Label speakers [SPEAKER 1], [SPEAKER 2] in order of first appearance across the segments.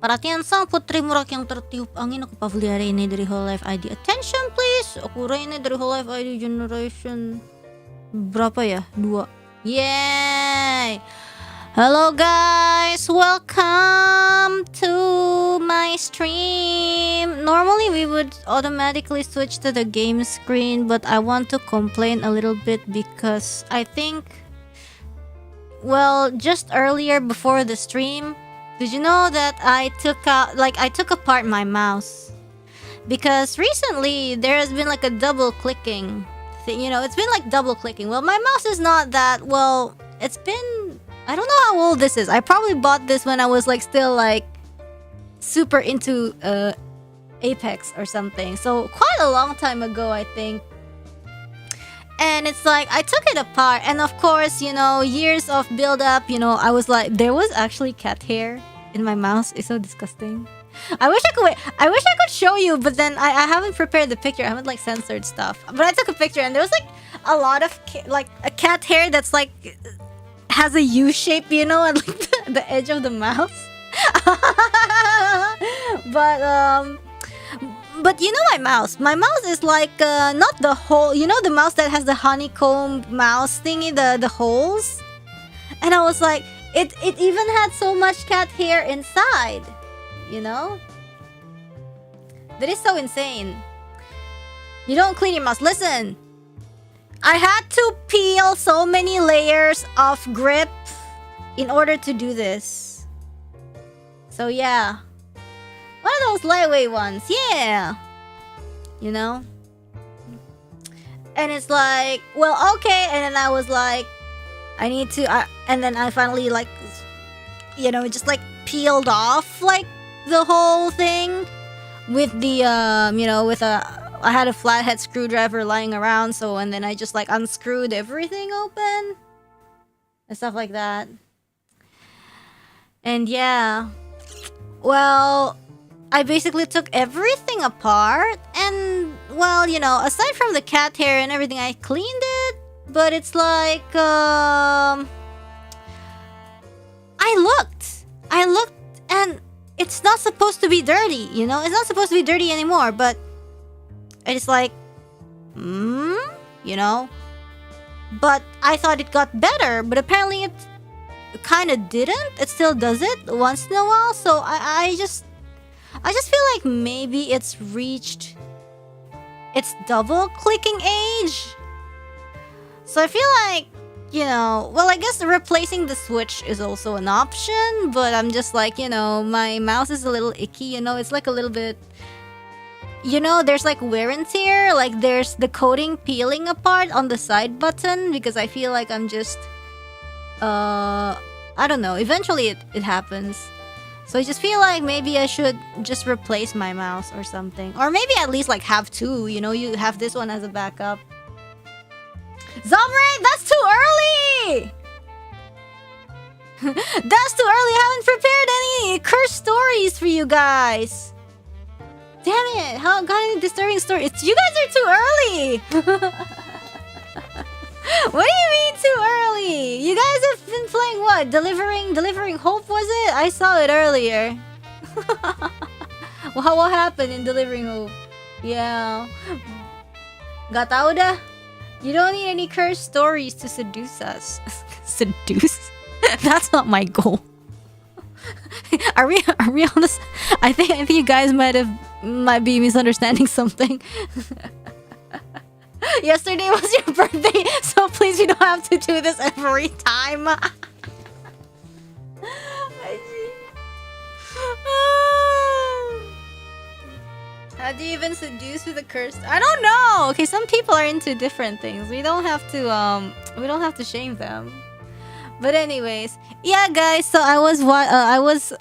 [SPEAKER 1] Perhatian sang putri merak yang tertiup angin. Aku Pavolia Reine dari hololive ID. Attention please. Aku Reine dari hololive ID generation berapa ya? 2. Yay! Hello guys, welcome to my stream. Normally we would automatically switch to the game screen, but I want to complain a little bit because I think, well, just earlier before the stream, did you know that I took apart my mouse? Because recently there has been like a double clicking thing, you know, it's been like double clicking. Well, my mouse is not that, well, it's been, I don't know how old this is. I probably bought this when I was like still like super into Apex or something. So quite a long time ago, I think. And it's like, I took it apart. And of course, you know, years of build up, you know, I was like, there was actually cat hair in my mouse. It's so disgusting. I wish I could show you, but then I haven't prepared the picture. I haven't like censored stuff. But I took a picture and there was like a lot of like a cat hair that's like has a U shape, you know, at like the edge of the mouse. But you know my mouse. My mouse is like not the whole, you know, the mouse that has the honeycomb mouse thingy, the holes. And I was like, it even had so much cat hair inside, you know. That is so insane. You don't clean your mouse. Listen, I had to peel so many layers of grip in order to do this. So yeah. One of those lightweight ones, yeah. You know? And it's like, well, okay. And then I was like, I need to, and then I finally like, you know, just like peeled off like the whole thing with the, you know, I had a flathead screwdriver lying around. So, and then I just like unscrewed everything open and stuff like that. And yeah, well, I basically took everything apart and, well, you know, aside from the cat hair and everything, I cleaned it, but it's like, I looked and it's not supposed to be dirty, you know, it's not supposed to be dirty anymore, but it's like, you know, but I thought it got better, but apparently it kind of didn't. It still does it once in a while, so I just feel like maybe it's reached its double clicking age. So I feel like, you know, well, I guess replacing the switch is also an option, but I'm just like, you know, my mouse is a little icky, you know, it's like a little bit, you know, there's like wear and tear, like there's the coating peeling apart on the side button because I feel like I'm just, I don't know, eventually it happens. So I just feel like maybe I should just replace my mouse or something. Or maybe at least like have two, you know, you have this one as a backup. Zomray, that's too early! That's too early, I haven't prepared any cursed stories for you guys. Damn it, how got any disturbing stories? You guys are too early! What do you mean too early? You guys have been playing what? Delivering Hope, was it? I saw it earlier. Well, what happened in Delivering Hope? Yeah. Gak tau dah. You don't need any cursed stories to seduce us. Seduce? That's not my goal. Are we on this? I think you guys might be misunderstanding something. Yesterday was your birthday, so please you don't have to do this every time. How do you even seduce with a curse? I don't know. Okay, some people are into different things. We don't have to shame them. But anyways, yeah, guys. So I was I was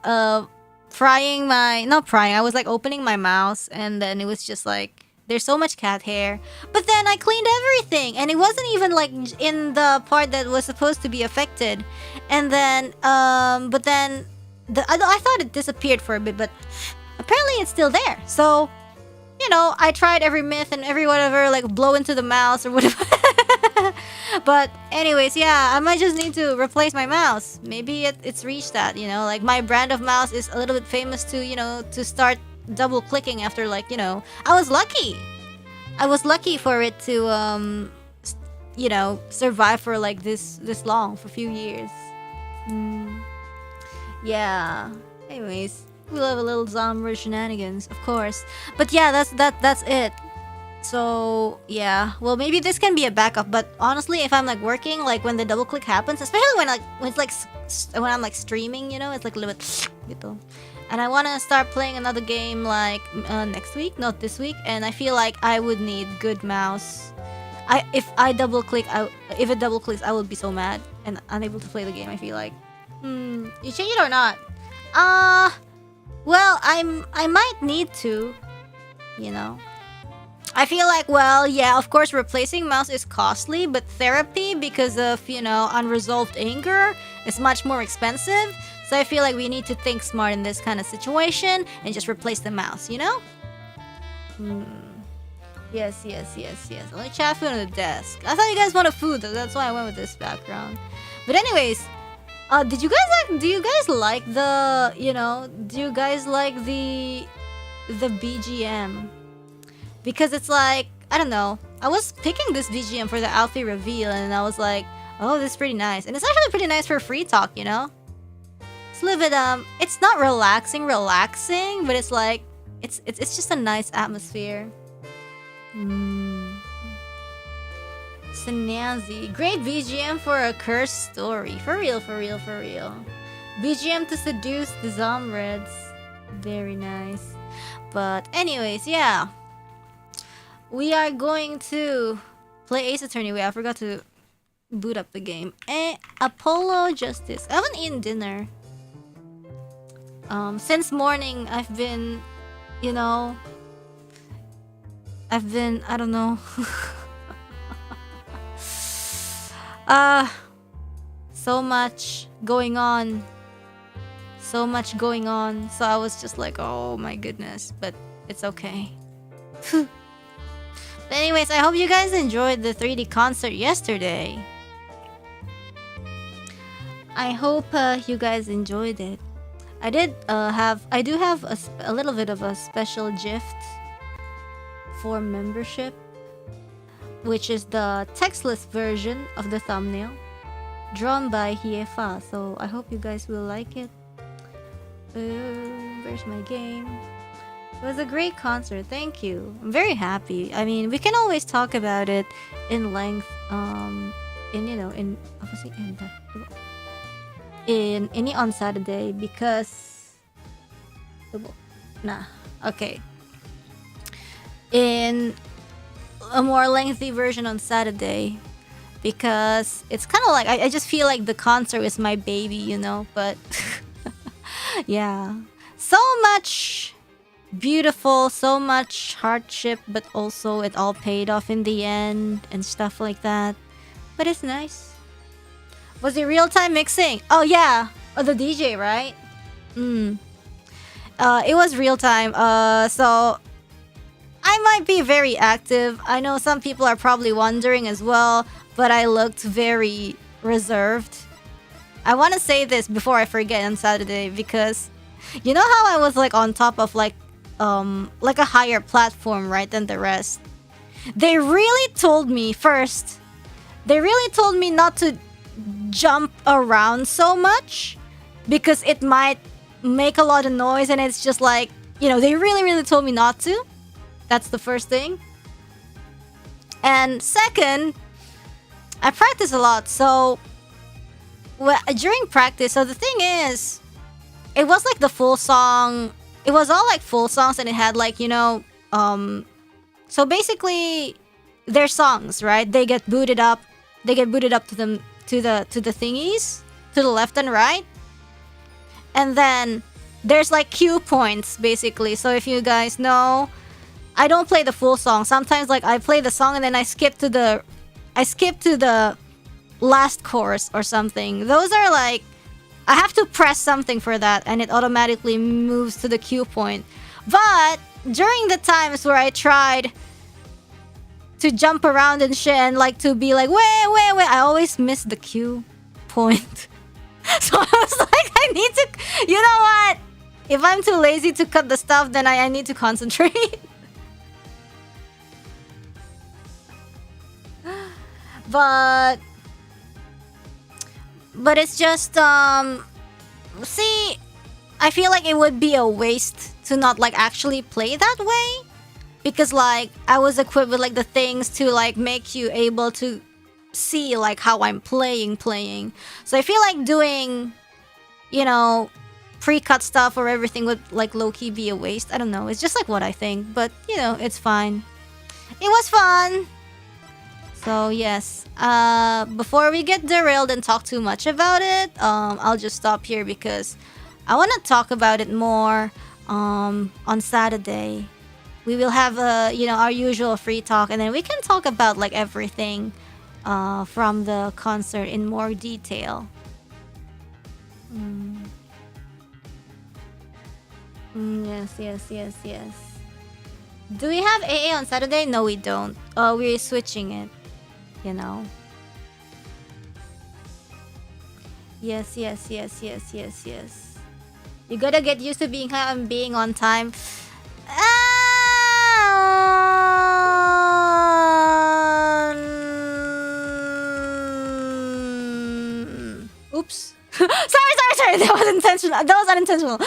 [SPEAKER 1] like opening my mouse, and then it was just like, there's so much cat hair. But then I cleaned everything, and it wasn't even like in the part that was supposed to be affected. And then, but then I thought it disappeared for a bit, but apparently it's still there. So, you know, I tried every myth and every whatever, like blow into the mouse or whatever. But anyways, yeah, I might just need to replace my mouse. Maybe it's reached that, you know, like my brand of mouse is a little bit famous to, you know, to start double clicking after, like, you know, I was lucky for it to you know, survive for like this long, for a few years. Yeah, anyways, we love a little zombie shenanigans, of course. But yeah, that's it. So yeah, well, maybe this can be a backup, but honestly, if I'm like working, like when the double click happens, especially when it's like when I'm like streaming, you know, it's like a little bit gitu. And I want to start playing another game like next week, not this week, and I feel like I would need good mouse. If it double clicks, I would be so mad and unable to play the game. I feel like, you change it or not? Well, I might need to, you know. I feel like, well, yeah, of course, replacing mouse is costly, but therapy, because of, you know, unresolved anger, is much more expensive. So I feel like we need to think smart in this kind of situation and just replace the mouse, you know? Yes. Only chat food on the desk. I thought you guys wanted food, that's why I went with this background. But anyways, do you guys like the, you know, do you guys like the BGM? Because it's like, I don't know, I was picking this BGM for the outfit reveal and I was like, oh, this is pretty nice. And it's actually pretty nice for free talk, you know? It's a little bit, it's not relaxing, but it's like, it's just a nice atmosphere. Snazzy. Great BGM for a cursed story. For real. BGM to seduce the Zomreds. Very nice. But anyways, yeah. We are going to play Ace Attorney. Wait, I forgot to boot up the game. Apollo Justice. I haven't eaten dinner. Since morning, I've been, you know, I don't know. So much going on. So I was just like, oh my goodness. But it's okay. But anyways, I hope you guys enjoyed the 3D concert yesterday. I hope you guys enjoyed it. I do have a little bit of a special gift for membership, which is the textless version of the thumbnail, drawn by Hiefa. So I hope you guys will like it. Where's my game? It was a great concert. Thank you. I'm very happy. I mean, we can always talk about it in length. On Saturday, because in a more lengthy version on Saturday, because it's kind of like I just feel like the concert is my baby, you know. But yeah, so much beautiful, so much hardship, but also it all paid off in the end and stuff like that. But it's nice. Was it real-time mixing? Oh yeah, the DJ, right? It was real-time. So I might be very active. I know some people are probably wondering as well, but I looked very reserved. I want to say this before I forget on Saturday, because you know how I was like on top of like a higher platform, right, than the rest. They really told me first. They really told me not to jump around so much because it might make a lot of noise, and it's just like, you know, they really told me not to. That's the first thing. And second, I practice a lot, so during practice, so the thing is, it was like the full song. It was all like full songs, and it had like, you know, so basically their songs, right? They get booted up. They get booted up to the thingies to the left and right. And then there's like cue points basically. So if you guys know, I don't play the full song. Sometimes like I play the song and then I skip to the last chorus or something. Those are like, I have to press something for that and it automatically moves to the cue point. But during the times where I tried jump around and shit and like to be like wait. I always miss the cue point. So I was like, I need to, you know what? If I'm too lazy to cut the stuff, then I need to concentrate. But it's just see, I feel like it would be a waste to not like actually play that way, because like I was equipped with like the things to like make you able to see like how I'm playing. So I feel like doing, you know, pre-cut stuff or everything would like low-key be a waste. I don't know, it's just like what I think, but you know, it's fine. It was fun. So yes, before we get derailed and talk too much about it, I'll just stop here because I want to talk about it more on Saturday. We will have you know, our usual free talk, and then we can talk about like everything from the concert in more detail. Yes. Do we have AA on Saturday? No, we don't. We're switching it, you know. Yes. You gotta get used to being high and being on time. Oops. Sorry. That was intentional. That was unintentional.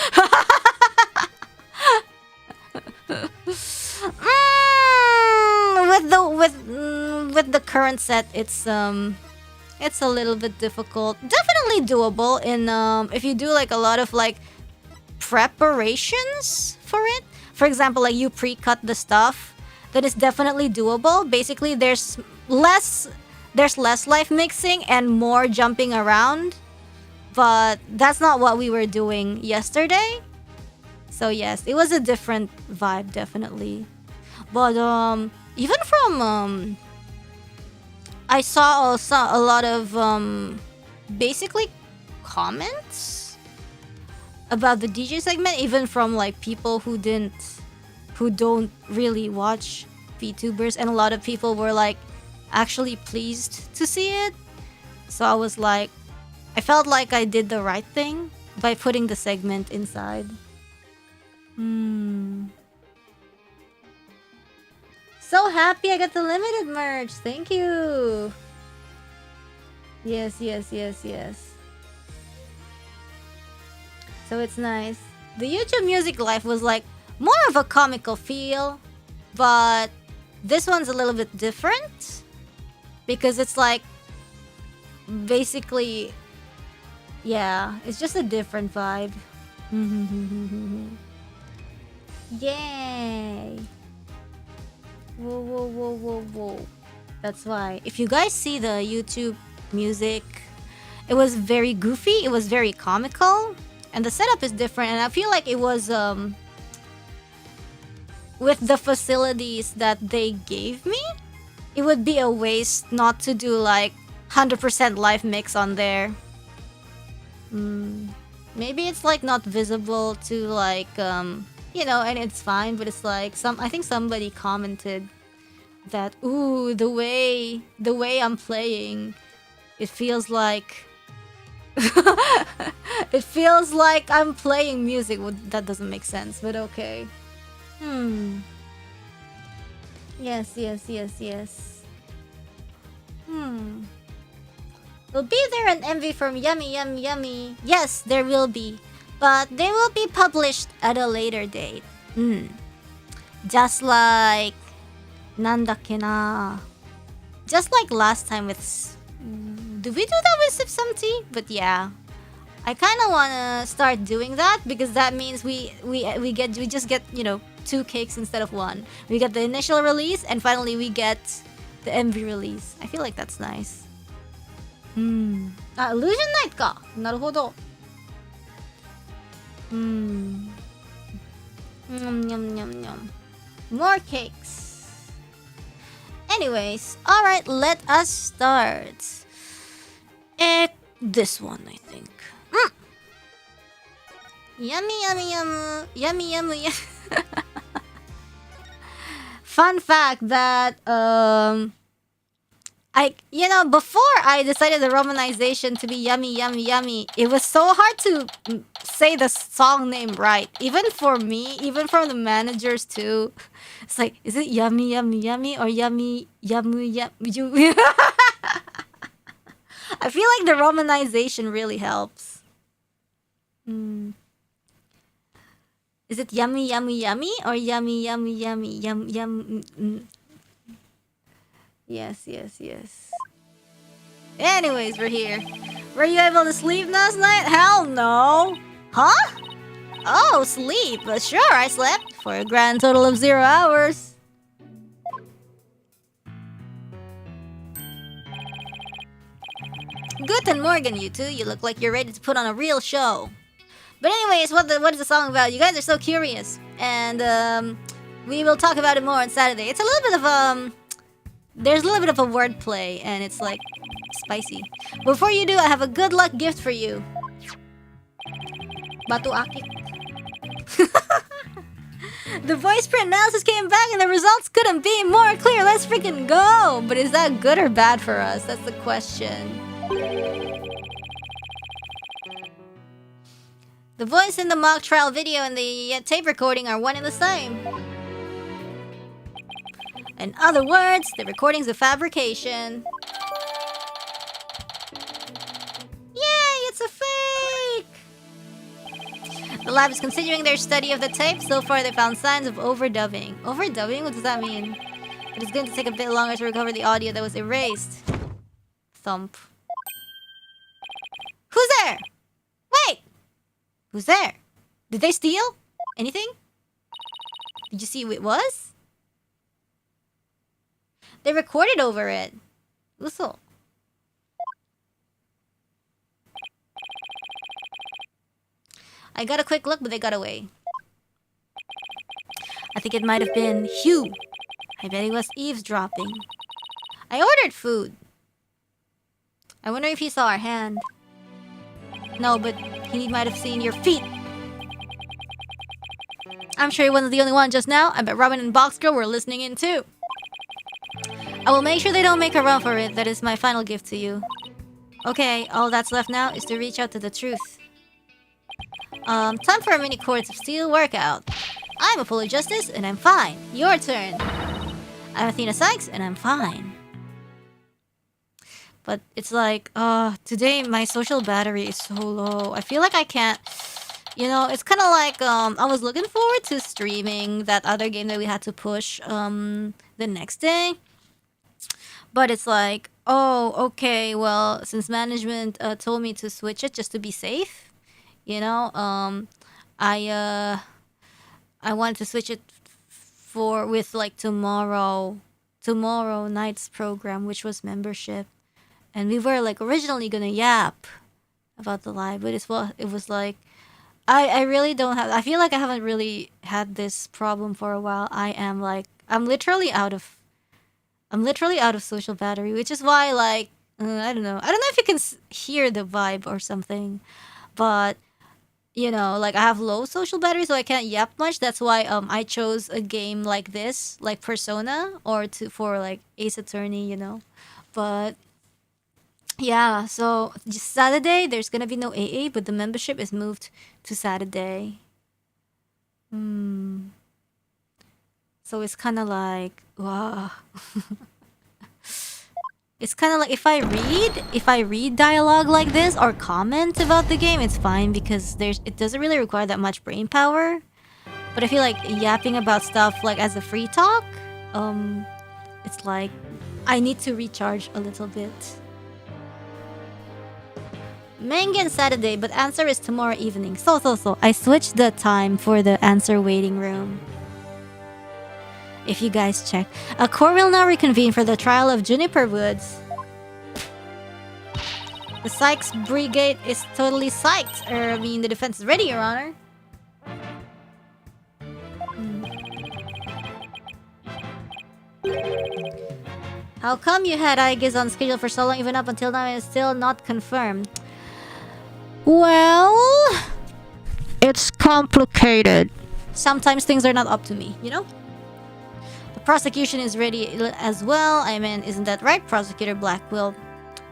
[SPEAKER 1] With the current set, it's a little bit difficult. Definitely doable in if you do like a lot of like preparations for it. For example, like you pre-cut the stuff, then it's definitely doable. Basically, there's less live mixing and more jumping around. But that's not what we were doing yesterday. So yes, it was a different vibe, definitely. But even from I saw also a lot of basically comments about the DJ segment, even from like people who don't really watch VTubers, and a lot of people were like actually pleased to see it. So I was like, I felt like I did the right thing by putting the segment inside. So happy I got the limited merch. Thank you. Yes. So it's nice. The YouTube Music Live was like more of a comical feel, but this one's a little bit different because it's like basically, yeah, it's just a different vibe. Yay! Whoa. That's why. If you guys see the YouTube music, it was very goofy, it was very comical, and the setup is different, and I feel like it was with the facilities that they gave me, it would be a waste not to do like 100% live mix on there. Maybe it's like not visible to like you know, and it's fine, but it's like I think somebody commented that the way I'm playing, it feels like it feels like I'm playing music. Well, that doesn't make sense, but okay. Yes. Will be there an MV from Yummy? Yes, there will be. But they will be published at a later date. Just like just like last time with did we do that with Sip Some Tea? But yeah, I kind of want to start doing that because that means we just get, you know, 2 cakes instead of 1. We get the initial release and finally we get the MV release. I feel like that's nice. Illusion Night ka. Naruhodo. Yum. More cakes. Anyways, alright, let us start. This one, I think. Yummy. Fun fact that before I decided the romanization to be yummy yummy yummy, it was so hard to say the song name right, even for me, even from the managers too. It's like, is it yummy yummy yummy or yummy yummy yummy? I feel like the romanization really helps. Is it yummy yummy yummy or yummy yummy yummy yum yum? Yes. Anyways, we're here. Were you able to sleep last night? Hell no. Huh? Oh, sleep. Sure, I slept for a grand total of 0 hours. Guten Morgen, you two. You look like you're ready to put on a real show. But anyways, what is the song about? You guys are so curious. And we will talk about it more on Saturday. It's a little bit of there's a little bit of a wordplay, and it's like spicy. Before you do, I have a good luck gift for you. Batu akik. The voice print analysis came back and the results couldn't be more clear. Let's freaking go! But is that good or bad for us? That's the question. The voice in the mock trial video and the tape recording are one and the same. In other words, the recording's a fabrication. Yay, it's a fake! The lab is continuing their study of the tape. So far, they found signs of overdubbing. Overdubbing? What does that mean? It is going to take a bit longer to recover the audio that was erased. Thump. Who's there? Wait! Who's there? Did they steal anything? Did you see who it was? They recorded over it. Uso. I got a quick look, but they got away. I think it might have been Hugh. I bet he was eavesdropping. I ordered food. I wonder if he saw our hand. No, but he might have seen your feet. I'm sure he wasn't the only one just now. I bet Robin and Boxgirl were listening in too. I will make sure they don't make a run for it. That is my final gift to you. Okay, all that's left now is to reach out to the truth. Time for a mini Chords of Steel workout. I'm Apollo Justice, and I'm fine. Your turn. I'm Athena Sykes, and I'm fine. But it's like, today my social battery is so low. I feel like I can't... You know, it's kind of like, I was looking forward to streaming that other game that we had to push, the next day. But it's like, oh, okay, well, since management told me to switch it just to be safe, you know, I wanted to switch it with like tomorrow night's program, which was membership. And we were like originally gonna yap about the live, but it was like, I really don't have, I feel like I haven't really had this problem for a while. I'm literally out of social battery, which is why, like, I don't know if you can hear the vibe or something, but you know, like I have low social battery, so I can't yap much. That's why I chose a game like this, like Persona, or for like Ace Attorney, you know. But yeah, so just Saturday there's gonna be no AA, but the membership is moved to Saturday. So it's kind of like, wow. It's kind of like if I read dialogue like this or comment about the game, it's fine because it doesn't really require that much brain power. But I feel like yapping about stuff like as a free talk, it's like I need to recharge a little bit. Mengen Saturday, but answer is tomorrow evening. So. I switched the time for the answer waiting room. If you guys check. A court will now reconvene for the trial of Juniper Woods. The Sykes Brigade is totally psyched. I mean, the defense is ready, Your Honor. How come you had Aigis on schedule for so long, even up until now, and it's still not confirmed? Well, it's complicated. Sometimes things are not up to me, you know? The prosecution is ready as well. I mean, isn't that right, Prosecutor Blackwell?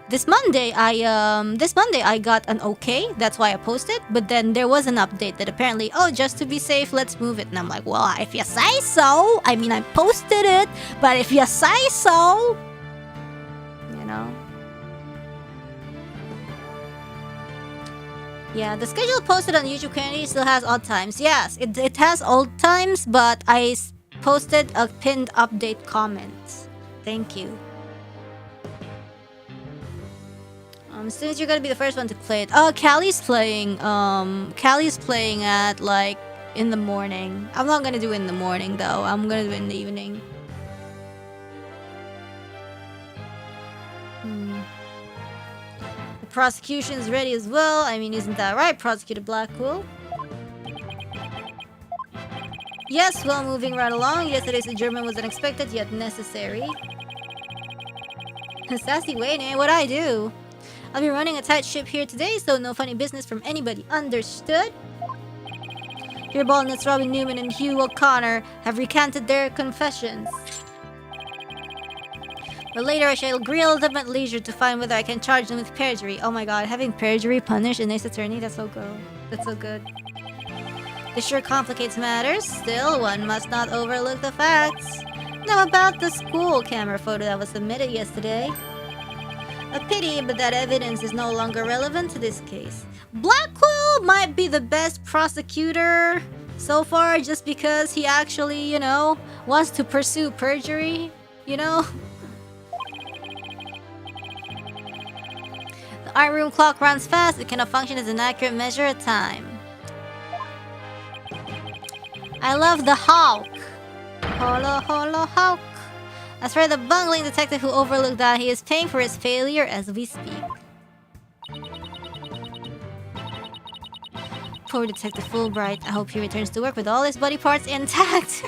[SPEAKER 1] This Monday I got an okay. That's why I posted. But then there was an update that apparently, oh, just to be safe, let's move it. And I'm like, well, if you say so. I mean, I posted it, but if you say so, you know. Yeah, the schedule posted on YouTube community still has odd times. Yes, it has odd times, but I posted a pinned update comment. Thank you. Since you're gonna be the first one to play it. Oh, Callie's playing at like in the morning. I'm not gonna do it in the morning though. I'm gonna do it in the evening. The prosecution is ready as well. I mean, isn't that right, Prosecutor Blackwell? Yes, well, moving right along. Yesterday's adjournment was unexpected yet necessary. Sassy Wayne, what'd I do? I'll be running a tight ship here today, so no funny business from anybody. Understood? Your baldnuts Robin Newman and Hugh O'Connor have recanted their confessions. But later I shall grill them at leisure to find whether I can charge them with perjury. Oh my god, having perjury punished an ace attorney? That's so good. That's so good. This sure complicates matters. Still, one must not overlook the facts. Now about the school camera photo that was submitted yesterday. A pity, but that evidence is no longer relevant to this case. Blackwell might be the best prosecutor so far just because he actually, you know, wants to pursue perjury, you know? The art room clock runs fast. It cannot function as an accurate measure of time. I love the Hulk. Holo Hulk. As for the bungling detective who overlooked that, he is paying for his failure as we speak. Poor Detective Fulbright. I hope he returns to work with all his body parts intact.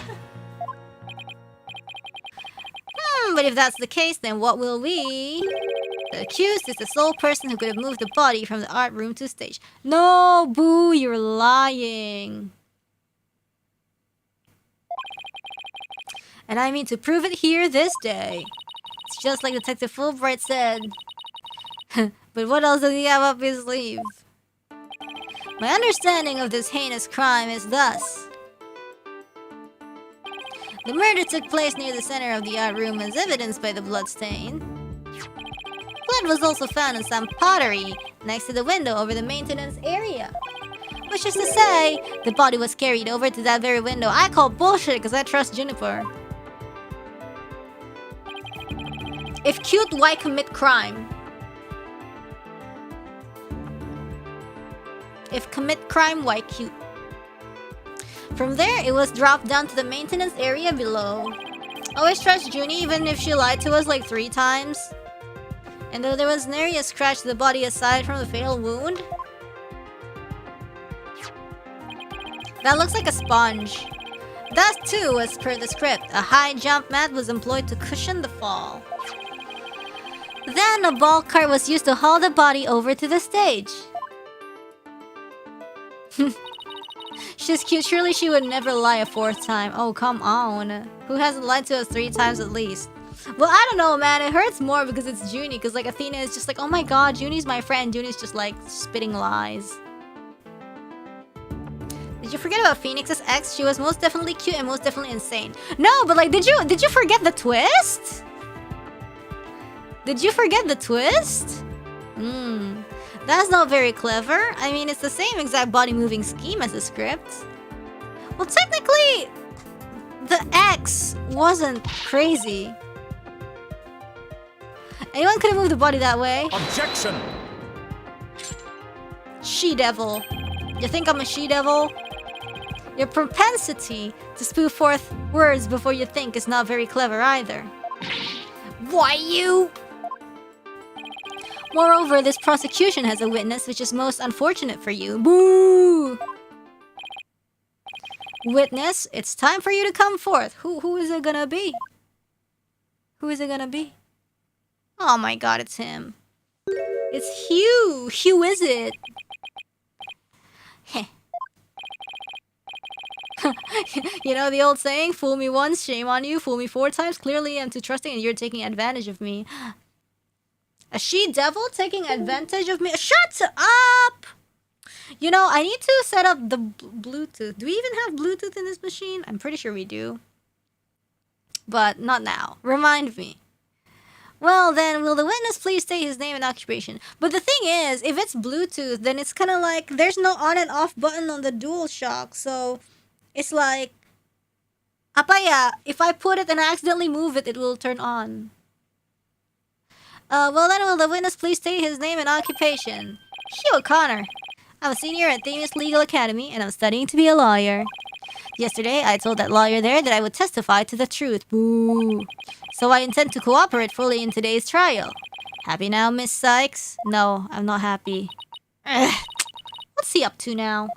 [SPEAKER 1] But if that's the case, then what will we? The accused is the sole person who could have moved the body from the art room to stage. No, Boo, you're lying. And I mean to prove it here this day. It's just like Detective Fulbright said. But what else does he have up his sleeve? My understanding of this heinous crime is thus. The murder took place near the center of the art room as evidenced by the blood stain. Blood was also found in some pottery next to the window over the maintenance area. Which is to say, the body was carried over to that very window. I call bullshit because I trust Juniper. If cute, why commit crime? If commit crime, why cute? From there, it was dropped down to the maintenance area below. Always trust Junie even if she lied to us like 3 times. And though there was nary a scratch to the body aside from the fatal wound. That looks like a sponge. That too was per the script. A high jump mat was employed to cushion the fall. Then a ball cart was used to haul the body over to the stage. She's cute. Surely she would never lie a 4th time. Oh, come on. Who hasn't lied to us 3 times at least? Well, I don't know, man. It hurts more because it's Junie. Because, like, Athena is just like, oh my god, Junie's my friend. Junie's just, like, spitting lies. Did you forget about Phoenix's ex? She was most definitely cute and most definitely insane. No, but, like, did you forget the twist? Did you forget the twist? That's not very clever. I mean, it's the same exact body moving scheme as the script. Well, technically, the ex wasn't crazy. Anyone could have moved the body that way.
[SPEAKER 2] Objection!
[SPEAKER 1] She-devil. You think I'm a she-devil? Your propensity to spew forth words before you think is not very clever either. Why you? Moreover, this prosecution has a witness, which is most unfortunate for you. Boo! Witness, it's time for you to come forth. Who is it gonna be? Who is it gonna be? Oh my god, it's him. It's Hugh. Hugh is it? Heh. You know the old saying, fool me once, shame on you, fool me 4 times. Clearly I'm too trusting and you're taking advantage of me. A she-devil taking advantage of me? Shut up! You know, I need to set up the Bluetooth. Do we even have Bluetooth in this machine? I'm pretty sure we do. But not now. Remind me. Well then, will the witness please state his name and occupation? But the thing is, if it's Bluetooth, then it's kind of like, there's no on and off button on the DualShock, so it's like, apaya, if I put it and I accidentally move it, it will turn on. Well then, will the witness please state his name and occupation? Hugh O'Connor. I'm a senior at Destinies Legal Academy, and I'm studying to be a lawyer. Yesterday, I told that lawyer there that I would testify to the truth. Boo. So I intend to cooperate fully in today's trial. Happy now, Miss Sykes? No, I'm not happy. Ugh. What's he up to now?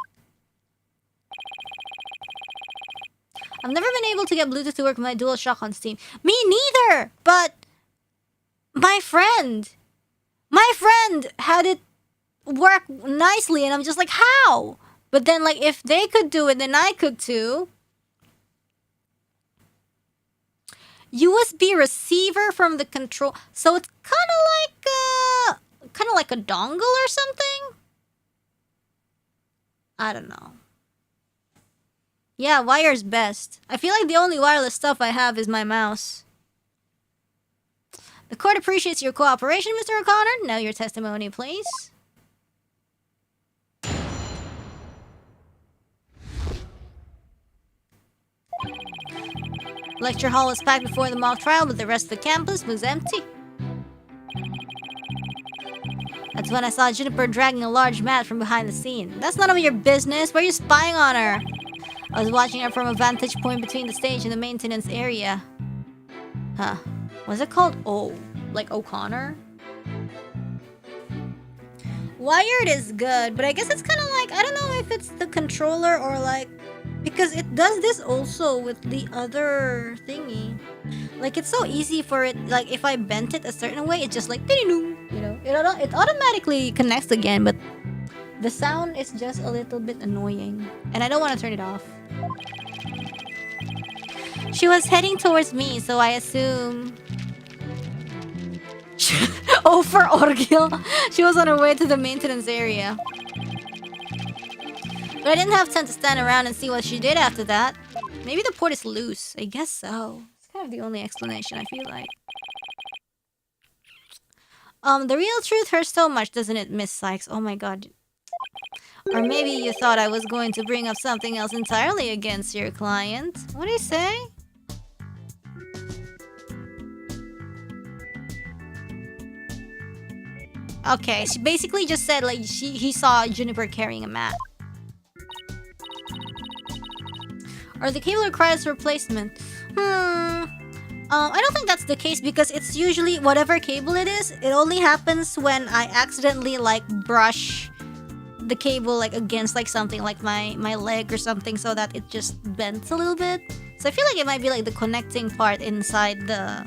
[SPEAKER 1] I've never been able to get Bluetooth to work with my DualShock on Steam. Me neither! But my friend had it work nicely, and I'm just like, how? But then, like, if they could do it, then I could too. USB receiver from the control. So it's kind of like a dongle or something. I don't know. Yeah, wire's best. I feel like the only wireless stuff I have is my mouse. The court appreciates your cooperation, Mr. O'Connor. Now your testimony, please. Lecture hall was packed before the mock trial, but the rest of the campus was empty. That's when I saw Juniper dragging a large mat from behind the scene. That's none of your business. Why are you spying on her? I was watching her from a vantage point between the stage and the maintenance area. Huh. Was it called like O'Connor? Wired is good, but I guess it's kind of like, I don't know if it's the controller or like, because it does this also with the other thingy. Like, it's so easy for it, like, if I bent it a certain way, it's just like, you know, it automatically connects again, but the sound is just a little bit annoying, and I don't want to turn it off. She was heading towards me, so I assume... Oh, for Orgil! She was on her way to the maintenance area. But I didn't have time to stand around and see what she did after that. Maybe the port is loose. I guess so. It's kind of the only explanation, I feel like. The real truth hurts so much, doesn't it, Miss Sykes? Oh my god. Or maybe you thought I was going to bring up something else entirely against your client. What do you say? Okay, she basically just said like he saw Juniper carrying a mat. Or the cable requires replacement. I don't think that's the case because it's usually whatever cable it is, it only happens when I accidentally like brush the cable like against like something like my leg or something so that it just bends a little bit. So I feel like it might be like the connecting part inside the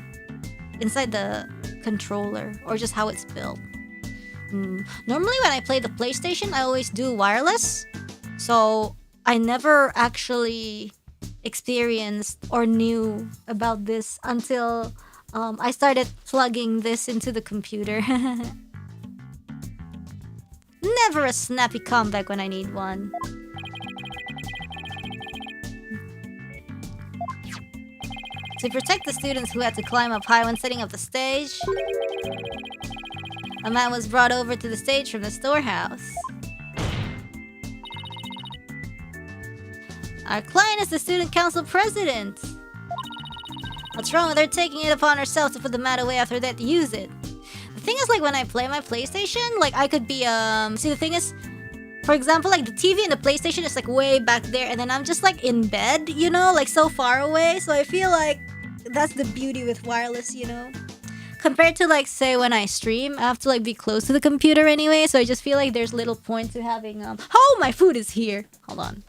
[SPEAKER 1] controller or just how it's built. Normally when I play the PlayStation, I always do wireless. So I never actually experienced or knew about this until I started plugging this into the computer. Never a snappy comeback when I need one. To protect the students who had to climb up high when setting up the stage, a man was brought over to the stage from the storehouse. Our client is the student council president. What's wrong with her taking it upon herself to put the mat away after that to use it? The thing is, like, when I play my PlayStation, like, I could be, see, the thing is, for example, like, the TV and the PlayStation is, like, way back there, and then I'm just, like, in bed, you know, like, so far away, so I feel like that's the beauty with wireless, you know? Compared to, like, say, when I stream, I have to, like, be close to the computer anyway, so I just feel like there's little point to having, oh, my food is here! Hold on.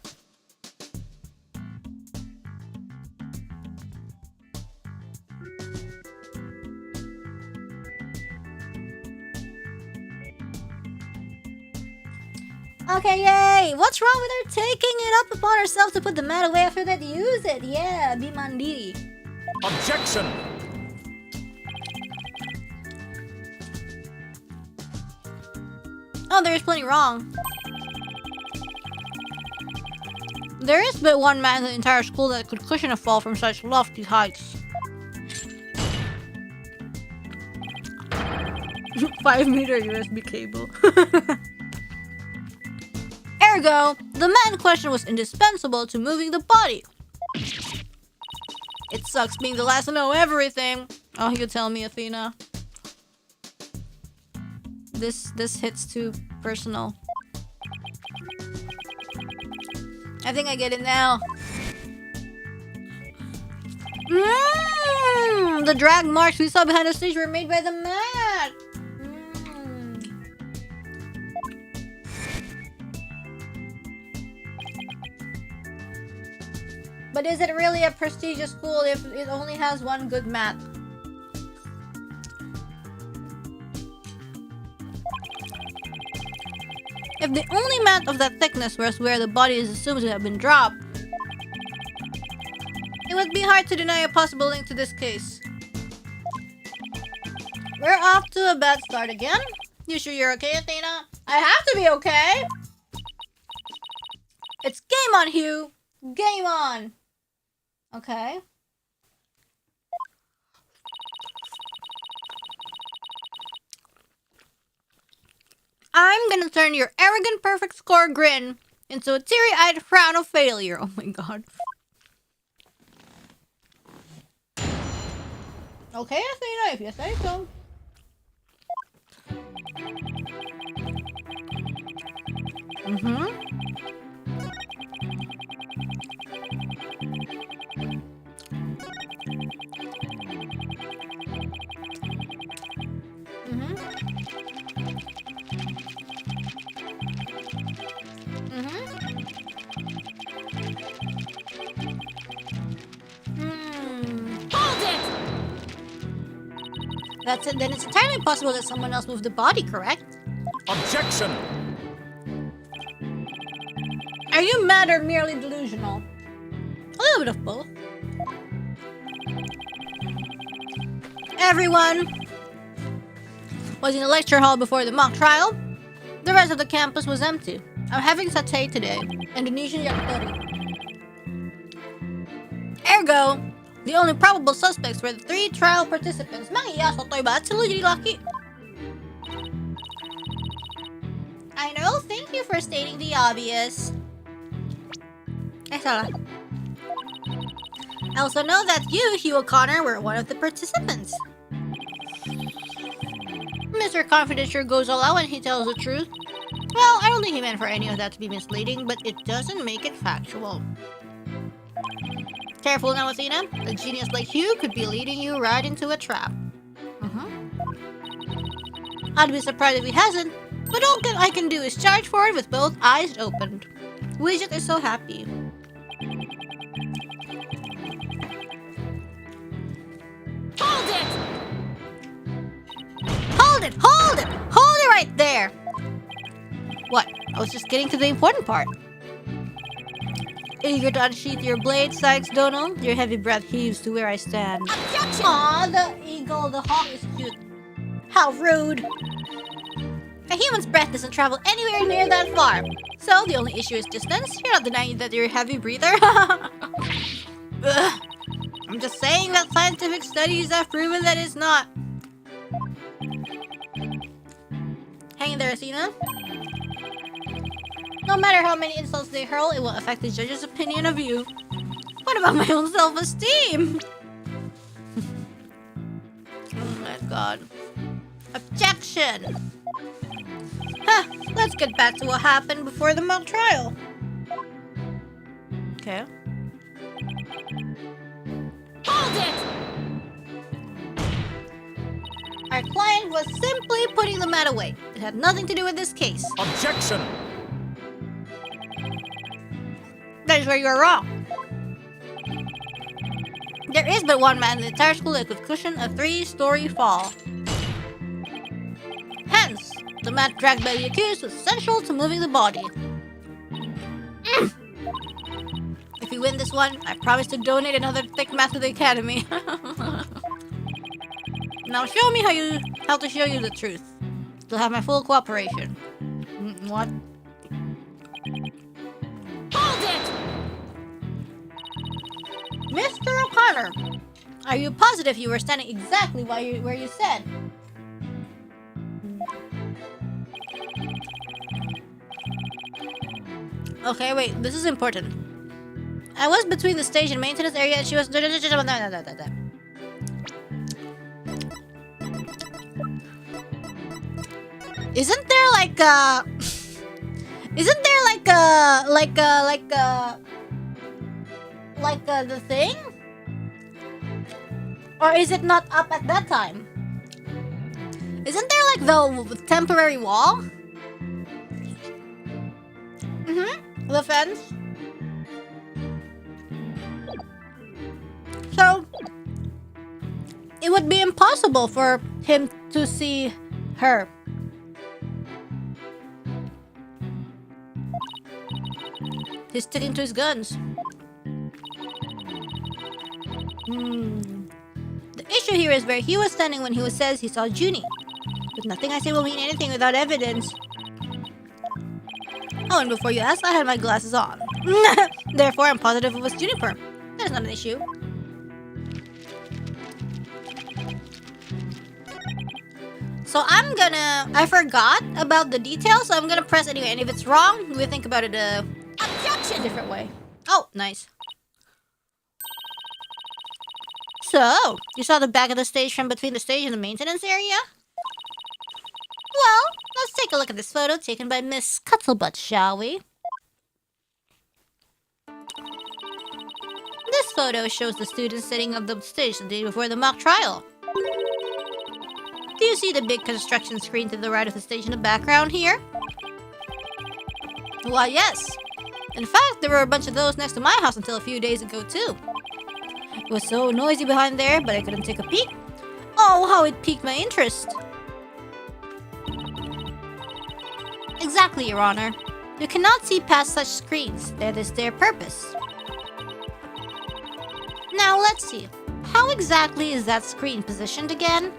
[SPEAKER 1] Okay, yay! What's wrong with her taking it up upon herself to put the mat away after that? Use it! Yeah, be mandiri.
[SPEAKER 2] Objection!
[SPEAKER 1] Oh, there is plenty wrong. There is but one man in the entire school that could cushion a fall from such lofty heights. 5-meter USB cable. Ergo, the man in question was indispensable to moving the body. It sucks being the last to know everything. Oh, you tell me, Athena. This hits too personal. I think I get it now. The drag marks we saw behind the stage were made by the mat. But is it really a prestigious school if it only has one good mat? If the only mat of that thickness was where the body is assumed to have been dropped, it would be hard to deny a possible link to this case. We're off to a bad start again. You sure you're okay, Athena? I have to be okay! It's game on, Hugh! Game on! Okay. I'm gonna turn your arrogant perfect score grin into a teary-eyed frown of failure. Oh my god. Okay, Athena, if you say so. That's it. Then it's entirely possible that someone else moved the body, correct?
[SPEAKER 2] Objection!
[SPEAKER 1] Are you mad or merely delusional? A little bit of both. Everyone was in the lecture hall before the mock trial. The rest of the campus was empty. I'm having satay today. Indonesian yakitori. Ergo, the only probable suspects were the 3 trial participants. Mang iya, sotoy banget sih lu jadi laki. I know, thank you for stating the obvious. Salah. I also know that you, Hugh O'Connor, were one of the participants. Mr. Confident sure goes all out when he tells the truth. Well, I don't think he meant for any of that to be misleading, but it doesn't make it factual. Careful now, Athena. A genius like Hugh could be leading you right into a trap. I'd be surprised if he hasn't, but all I can do is charge forward with both eyes opened. Widget is so happy. Hold it! Hold it! Hold it! Hold it right there! What? I was just getting to the important part. Eager to unsheath your blade, Sykes Dono? Your heavy breath heaves to where I stand. Objection! Aw, the eagle, the hawk is cute. How rude! A human's breath doesn't travel anywhere near that far. So, the only issue is distance? You're not denying that you're a heavy breather? I'm just saying that scientific studies have proven that it's not. Hang in there, Athena. No matter how many insults they hurl, it won't affect the judge's opinion of you. What about my own self-esteem? Oh my god. Objection! Huh, let's get back to what happened before the mock trial. Okay. Hold it! Our client was simply putting the mat away. It had nothing to do with this case.
[SPEAKER 2] Objection!
[SPEAKER 1] That is where you are wrong. There is but one man in the entire school that could cushion a 3-story fall. Hence, The mat dragged by the accused was essential to moving the body. If you win this one, I promise to donate another thick mat to the academy. Now show me how to show you the truth. You'll have my full cooperation. What? Hold it! Mr. O'Connor, are you positive you were standing exactly where you said? Okay, wait, this is important. I was between the stage and maintenance area and she was... Isn't there like a... Isn't there like the thing? Or is it not up at that time? Isn't there like the temporary wall? The fence. So it would be impossible for him to see her. He's sticking to his guns. The issue here is where he was standing when he says he saw Junie. But nothing I say will mean anything without evidence. Oh, and before you ask, I had my glasses on. Therefore, I'm positive it was Juniper. That's not an issue. So I forgot about the details, so I'm gonna press anyway. And if it's wrong, we think about it objection! A different way. Oh, nice. So, you saw the back of the stage from between the stage and the maintenance area? Well, let's take a look at this photo taken by Miss Cuttlebutt, shall we? This photo shows the students sitting on the stage the day before the mock trial. Do you see the big construction screen to the right of the stage in the background here? Why, yes. In fact, there were a bunch of those next to my house until a few days ago, too. It was so noisy behind there, but I couldn't take a peek. Oh, how it piqued my interest. Exactly, Your Honor. You cannot see past such screens. That is their purpose. Now, let's see. How exactly is that screen positioned again?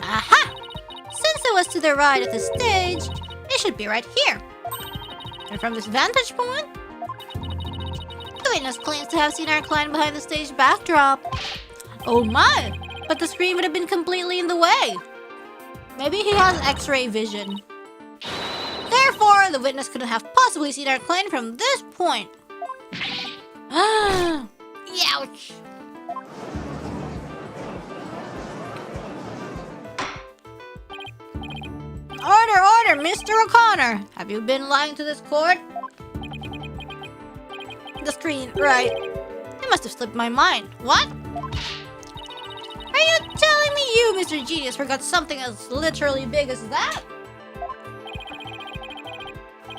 [SPEAKER 1] Aha! Since it was to the right of the stage, it should be right here. And from this vantage point, the witness claims to have seen our client behind the stage backdrop. Oh my! But the screen would have been completely in the way. Maybe he has X-ray vision. Therefore, the witness couldn't have possibly seen our client from this point. Youch! Order, Mr. O'Connor! Have you been lying to this court? The screen, right. It must have slipped my mind. What? Are you telling me you, Mr. Genius, forgot something as literally big as that?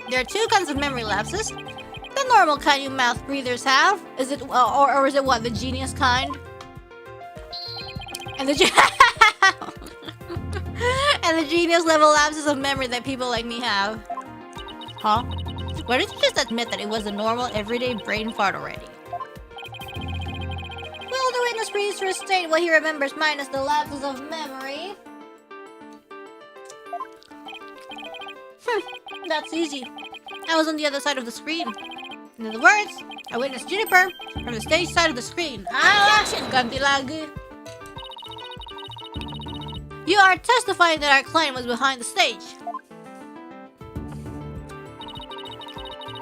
[SPEAKER 1] There are two kinds of memory lapses. The normal kind you mouth breathers have. Is it, or is it what, the genius kind? And the and the genius level lapses of memory that people like me have. Huh? Why did you just admit that it was a normal, everyday brain fart already? Will the witness please restate what he remembers minus the lapses of memory? That's easy. I was on the other side of the screen. In other words, I witnessed Juniper from the stage side of the screen. Ganti lagi. You are testifying that our client was behind the stage.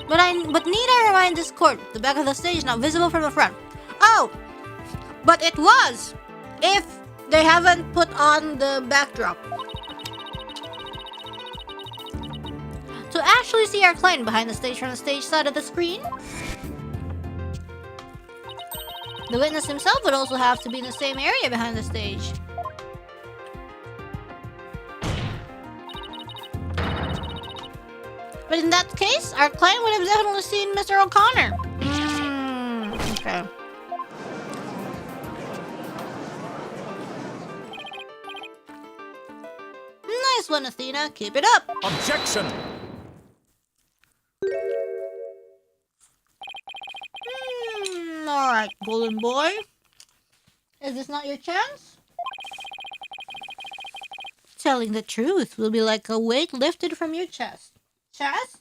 [SPEAKER 1] But need I remind this court, the back of the stage is not visible from the front. Oh! But it was! If they haven't put on the backdrop. To actually see our client behind the stage from the stage side of the screen, the witness himself would also have to be in the same area behind the stage. But in that case, our client would have definitely seen Mr. O'Connor. Okay. Nice one, Athena. Keep it up.
[SPEAKER 2] Objection.
[SPEAKER 1] Alright, golden boy. Is this not your chance? Telling the truth will be like a weight lifted from your chest. Chest?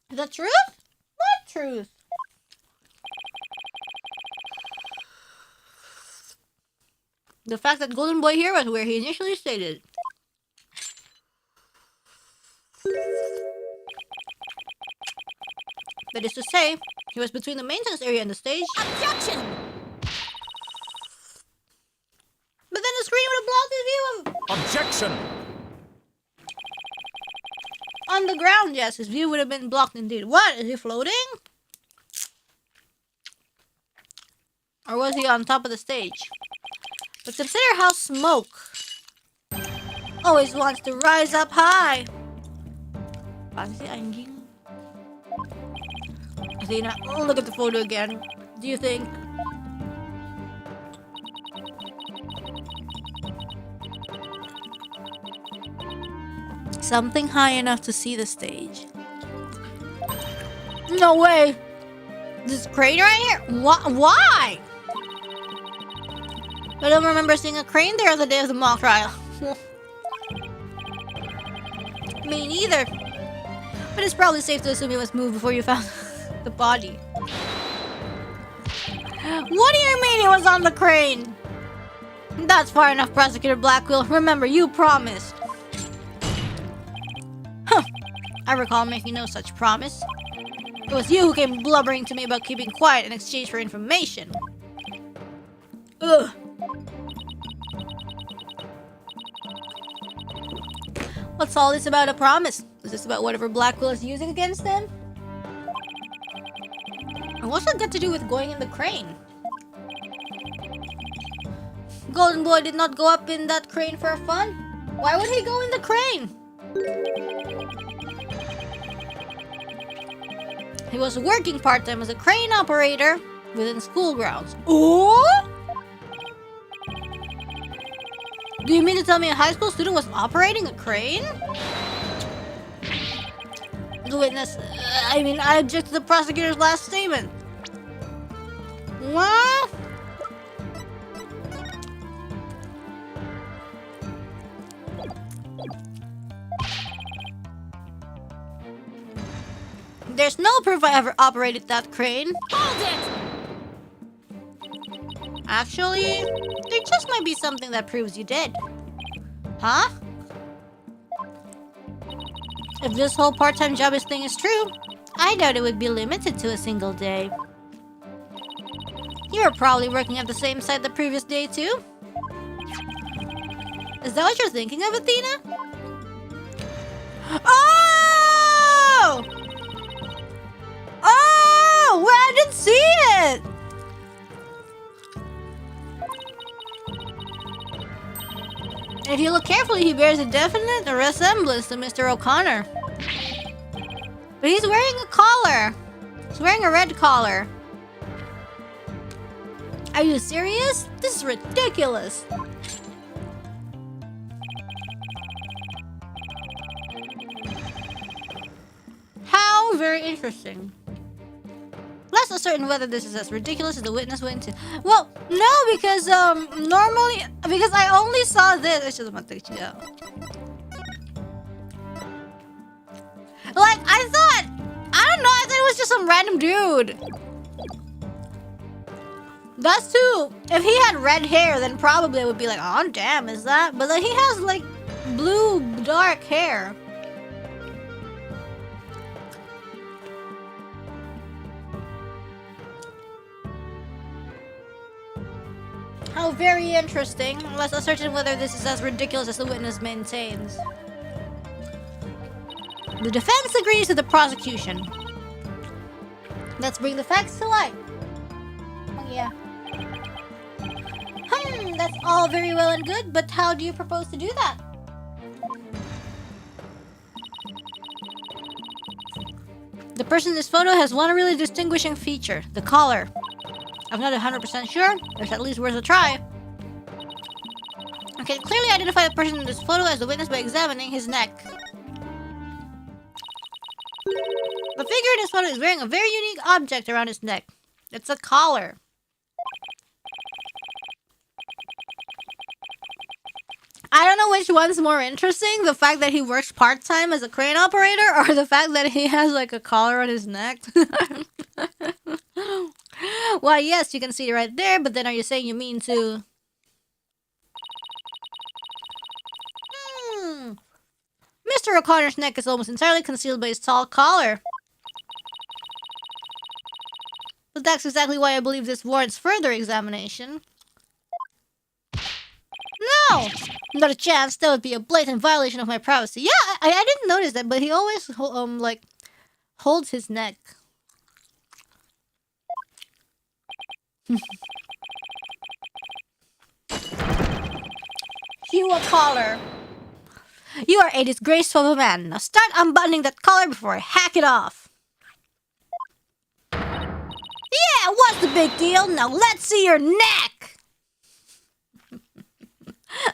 [SPEAKER 1] The truth? What truth? The fact that golden boy here was where he initially stated. That is to say, he was between the maintenance area and the stage. Objection! But then the screen would have blocked his view of...
[SPEAKER 2] Objection.
[SPEAKER 1] On the ground, yes, his view would have been blocked indeed. What? Is he floating? Or was he on top of the stage? But consider how smoke always wants to rise up high. Fancy angin. Athena, look at the photo again. Do you think... something high enough to see the stage? No way! This crane right here? Why? I don't remember seeing a crane there on the day of the mock trial. Me neither. But it's probably safe to assume it was moved before you found the body. What do you mean he was on the crane? That's far enough, Prosecutor Blackwell. Remember, you promised. Huh. I recall making no such promise. It was you who came blubbering to me about keeping quiet in exchange for information. Ugh. What's all this about a promise? Is this about whatever Blackwell is using against them? And what's that got to do with going in the crane? Golden Boy did not go up in that crane for fun. Why would he go in the crane? He was working part-time as a crane operator within school grounds. Oh! Do you mean to tell me a high school student was operating a crane? The witness, I object to the prosecutor's last statement. What? There's no proof I ever operated that crane. Hold it! Actually, there just might be something that proves you did. Huh? If this whole part-time jobbist thing is true, I doubt it would be limited to a single day. You were probably working at the same site the previous day too? Is that what you're thinking of, Athena? Oh! Oh! Well, I didn't see it! If you look carefully, he bears a definite resemblance to Mr. O'Connor. But he's wearing a collar. He's wearing a red collar. Are you serious? This is ridiculous. How very interesting. Less uncertain whether this is as ridiculous as the witness went to. Well, no, because normally, because I only saw this. Like, I thought, I don't know, I thought it was just some random dude. That's too. If he had red hair, then probably I would be like, oh damn, is that? But like, he has like blue dark hair. How very interesting. Less uncertain whether this is as ridiculous as the witness maintains. The defense agrees with the prosecution. Let's bring the facts to light. Oh yeah. That's all very well and good, but how do you propose to do that? The person in this photo has one really distinguishing feature, the collar. I'm not 100% sure, but it's at least worth a try. I can clearly identify the person in this photo as the witness by examining his neck. The figure in this photo is wearing a very unique object around his neck. It's a collar. I don't know which one's more interesting, the fact that he works part-time as a crane operator or the fact that he has like a collar on his neck. Well, yes, you can see it right there, but then are you saying you mean to... Mr. O'Connor's neck is almost entirely concealed by his tall collar. But that's exactly why I believe this warrants further examination. No! Not a chance. That would be a blatant violation of my privacy. Yeah, I didn't notice that, but he always, like, holds his neck. You a collar. You are a disgraceful of a man. Now start unbuttoning that collar before I hack it off. Yeah, what's the big deal? Now let's see your neck!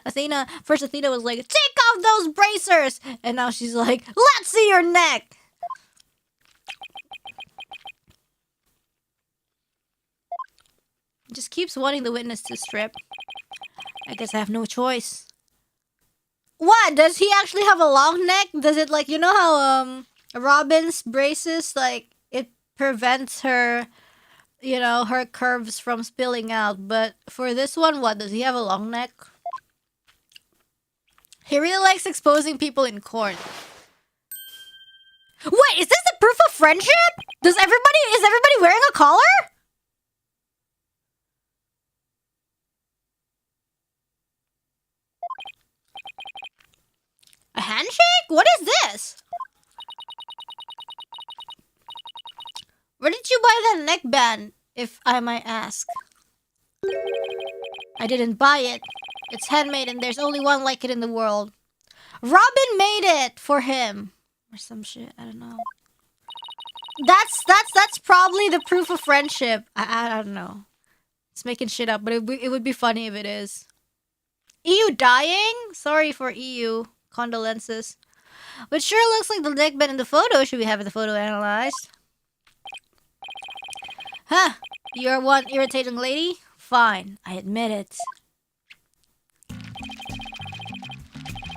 [SPEAKER 1] Athena was like, take off those bracers! And now she's like, let's see your neck! Just keeps wanting the witness to strip. I guess I have no choice. What? Does he actually have a long neck? Does it, like, you know how, Robin's braces, like, it prevents her, you know, her curves from spilling out. But for this one, what? Does he have a long neck? He really likes exposing people in court. Wait, is this the proof of friendship? Is everybody wearing a collar? A handshake? What is this? Where did you buy that neckband, if I might ask? I didn't buy it. It's handmade and there's only one like it in the world. Robin made it for him. Or some shit, I don't know. That's probably the proof of friendship. I don't know. It's making shit up, but it would be funny if it is. EU dying? Sorry for EU. Condolences. But sure looks like the neckband in the photo. Should we have the photo analyzed? Huh. You're one irritating lady? Fine. I admit it.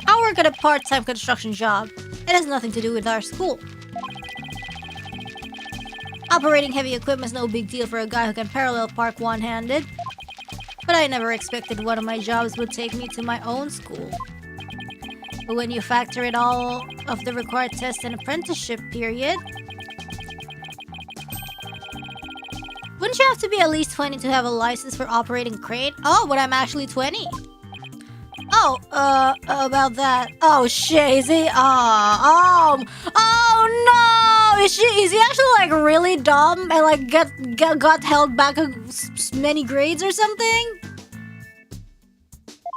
[SPEAKER 1] I work at a part-time construction job. It has nothing to do with our school. Operating heavy equipment is no big deal for a guy who can parallel park one-handed. But I never expected one of my jobs would take me to my own school. But when you factor in all of the required tests and apprenticeship period... Wouldn't you have to be at least 20 to have a license for operating crane? Oh, but I'm actually 20. Oh, about that. Oh shit, is he? Oh no! Is he actually like really dumb and like got held back many grades or something?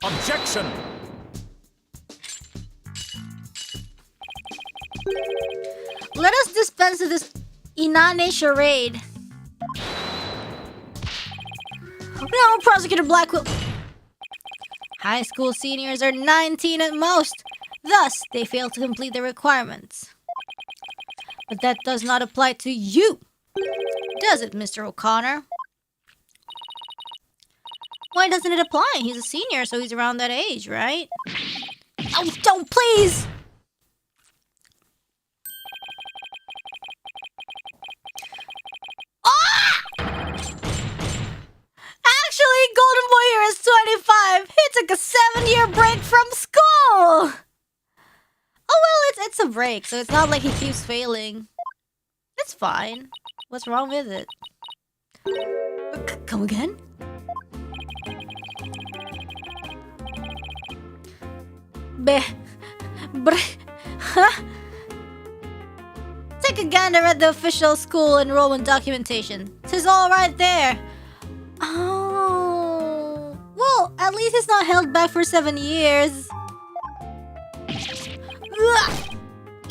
[SPEAKER 2] Objection!
[SPEAKER 1] Let us dispense with this inane charade. No, Prosecutor Blackwell. High school seniors are 19 at most. Thus, they fail to complete their requirements. But that does not apply to you. Does it, Mr. O'Connor? Why doesn't it apply? He's a senior, so he's around that age, right? Oh, don't, please! Actually, Golden Boy here is 25. He took a 7-year break from school. Oh well, it's a break, so it's not like he keeps failing. It's fine. What's wrong with it? Come again? Huh? Take a gander at the official school enrollment documentation. 'Tis all right there. Oh, well, at least it's not held back for 7 years. Ugh.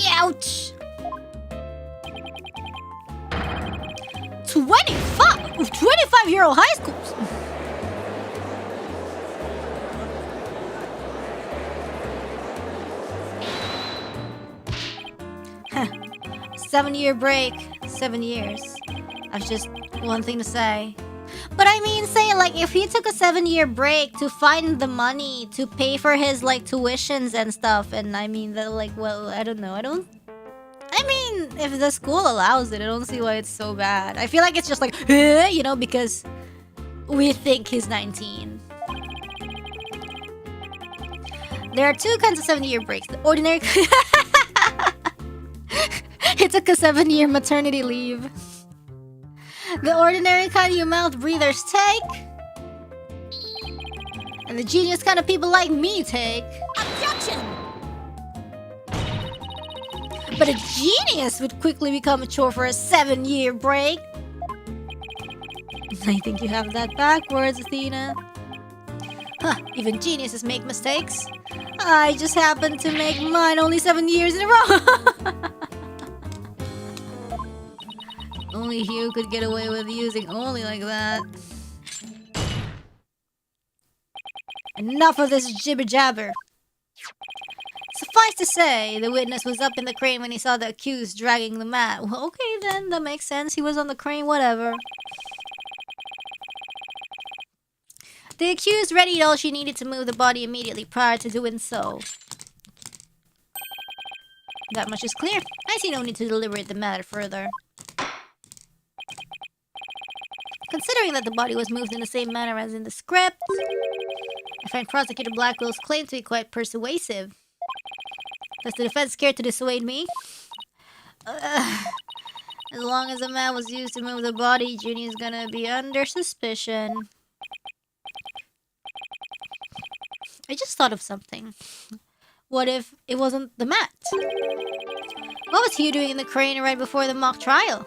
[SPEAKER 1] Ouch. 25-year-old high schools. 7-year break. 7 years. That's just one thing to say. But I mean, say like if he took a 7-year break to find the money to pay for his like tuitions and stuff, and I mean that like, well, I don't know. I mean, if the school allows it, I don't see why it's so bad. I feel like it's just like, you know, because we think he's 19. There are two kinds of 7-year breaks. The ordinary. He took a 7-year maternity leave. The ordinary kind you mouth breathers take. And the genius kind of people like me take.
[SPEAKER 3] Objection!
[SPEAKER 1] But a genius would quickly become a chore for a 7-year break. I think you have that backwards, Athena. Huh, even geniuses make mistakes. I just happened to make mine only 7 years in a row. Only you could get away with using only like that. Enough of this jibber jabber. Suffice to say, the witness was up in the crane when he saw the accused dragging the mat. Well, okay then, that makes sense. He was on the crane, whatever. The accused readied all she needed to move the body immediately prior to doing so. That much is clear. I see no need to deliberate the matter further. Considering that the body was moved in the same manner as in the script, I find Prosecutor Blackwell's claim to be quite persuasive. Does the defense care to dissuade me? As long as the mat was used to move the body, Junie's gonna be under suspicion. I just thought of something. What if it wasn't the mat? What was Hugh doing in the crane right before the mock trial?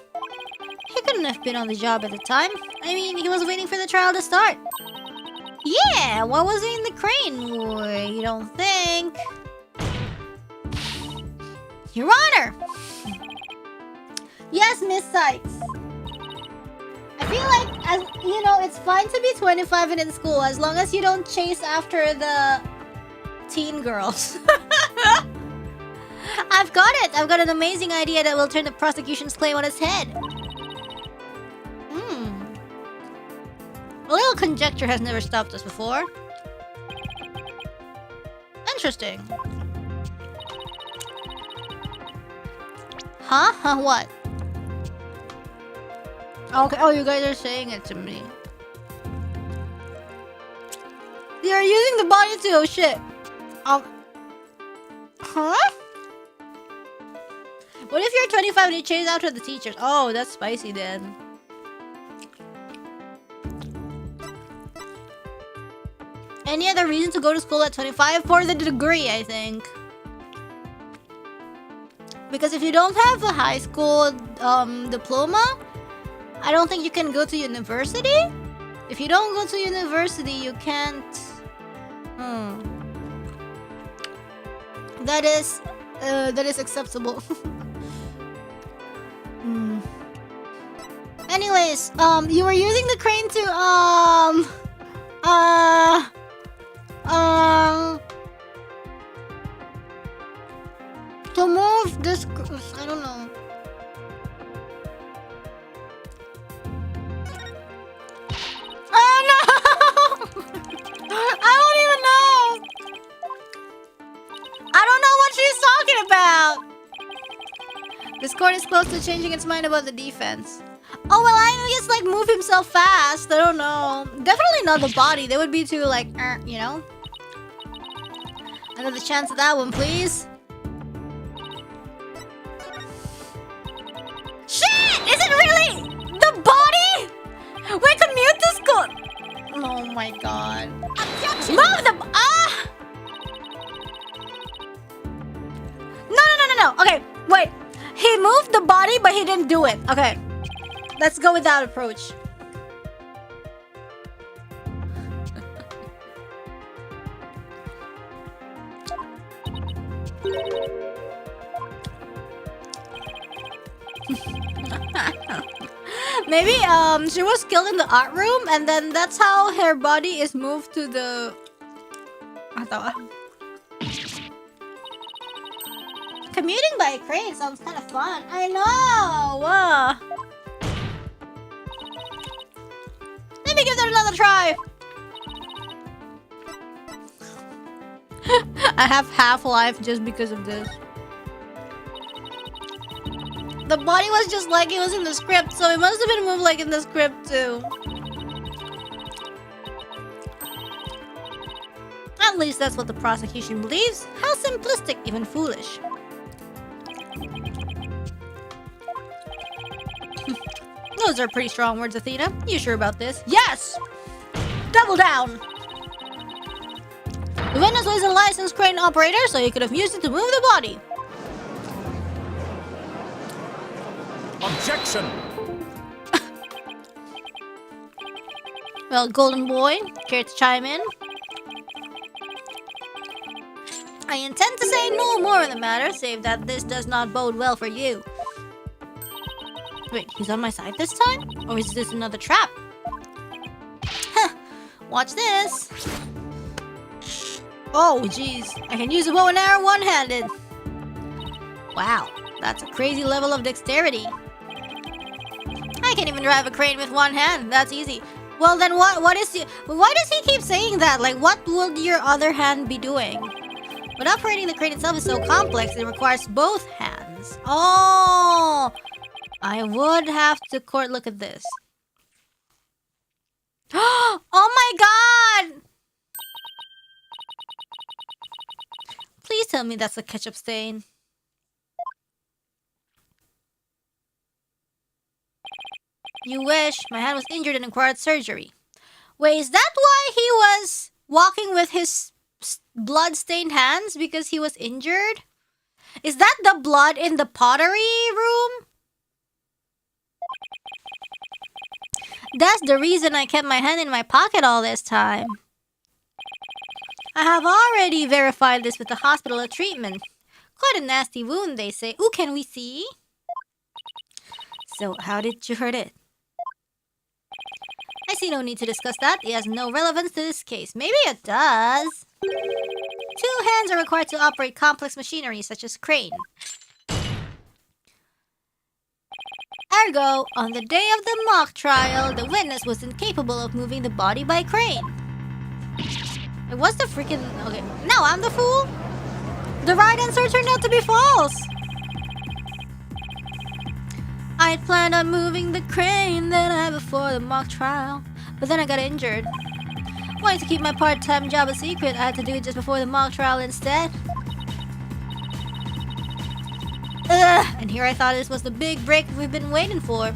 [SPEAKER 1] He couldn't have been on the job at the time. I mean, he was waiting for the trial to start. Yeah, why was he in the crane? You don't think? Your Honor! Yes, Miss Sykes. I feel like, as you know, it's fine to be 25 and in school as long as you don't chase after the teen girls. I've got it! I've got an amazing idea that will turn the prosecution's claim on its head. A little conjecture has never stopped us before. Interesting. Huh? Huh? What? Okay. Oh, you guys are saying it to me. You're using the body too. Oh shit. Huh? What if you're 25 and you chase after the teachers? Oh, that's spicy then. Any other reason to go to school at 25? For the degree, I think. Because if you don't have a high school diploma, I don't think you can go to university. If you don't go to university, you can't... That is acceptable. Anyways, you were using the crane to move this... I don't know. Oh no! I don't even know! I don't know what she's talking about! This court is close to changing its mind about the defense. Oh, well, I guess, like, move himself fast. I don't know. Definitely not the body. They would be too, like, you know? Another chance at that one, please. Shit! Is it really the body? We commute to school. Oh my god. Objection. Move the... Ah! No. Okay, wait. He moved the body, but he didn't do it. Okay. Let's go with that approach. Maybe she was killed in the art room and then that's how her body is moved to the... Commuting by crane sounds kind of fun. I know! Let me give that another try! I have half-life just because of this. The body was just like it was in the script, so it must have been moved like in the script too. At least that's what the prosecution believes. How simplistic, even foolish. Those are pretty strong words, Athena. You sure about this? Yes! Double down! The witness was a licensed crane operator, so he could have used it to move the body.
[SPEAKER 2] Objection!
[SPEAKER 1] Well, Golden Boy, care to chime in? I intend to say no more in the matter, save that this does not bode well for you. Wait, he's on my side this time? Or is this another trap? Huh, watch this. Oh, jeez. I can use a bow and arrow one-handed. Wow, that's a crazy level of dexterity. I can't even drive a crane with one hand. That's easy. Well, then why does he keep saying that? Like, what will your other hand be doing? But operating the crane itself is so complex, it requires both hands. Oh! I would have to look at this. Oh my god! Please tell me that's a ketchup stain. You wish. My hand was injured and required surgery. Wait, is that why he was walking with his blood-stained hands? Because he was injured? Is that the blood in the pottery room? That's the reason I kept my hand in my pocket all this time. I have already verified this with the hospital of treatment. Quite a nasty wound, they say. Ooh, can we see? So, how did you hurt it? I see no need to discuss that. It has no relevance to this case. Maybe it does. 2 hands are required to operate complex machinery, such as crane. Ergo, on the day of the mock trial, the witness was incapable of moving the body by crane. It was the freaking... Okay, now I'm the fool? The right answer turned out to be false. I'd planned on moving the crane the night before the mock trial, but then I got injured. Wanting to keep my part-time job a secret, I had to do it just before the mock trial instead. Ugh, and here I thought this was the big break we've been waiting for.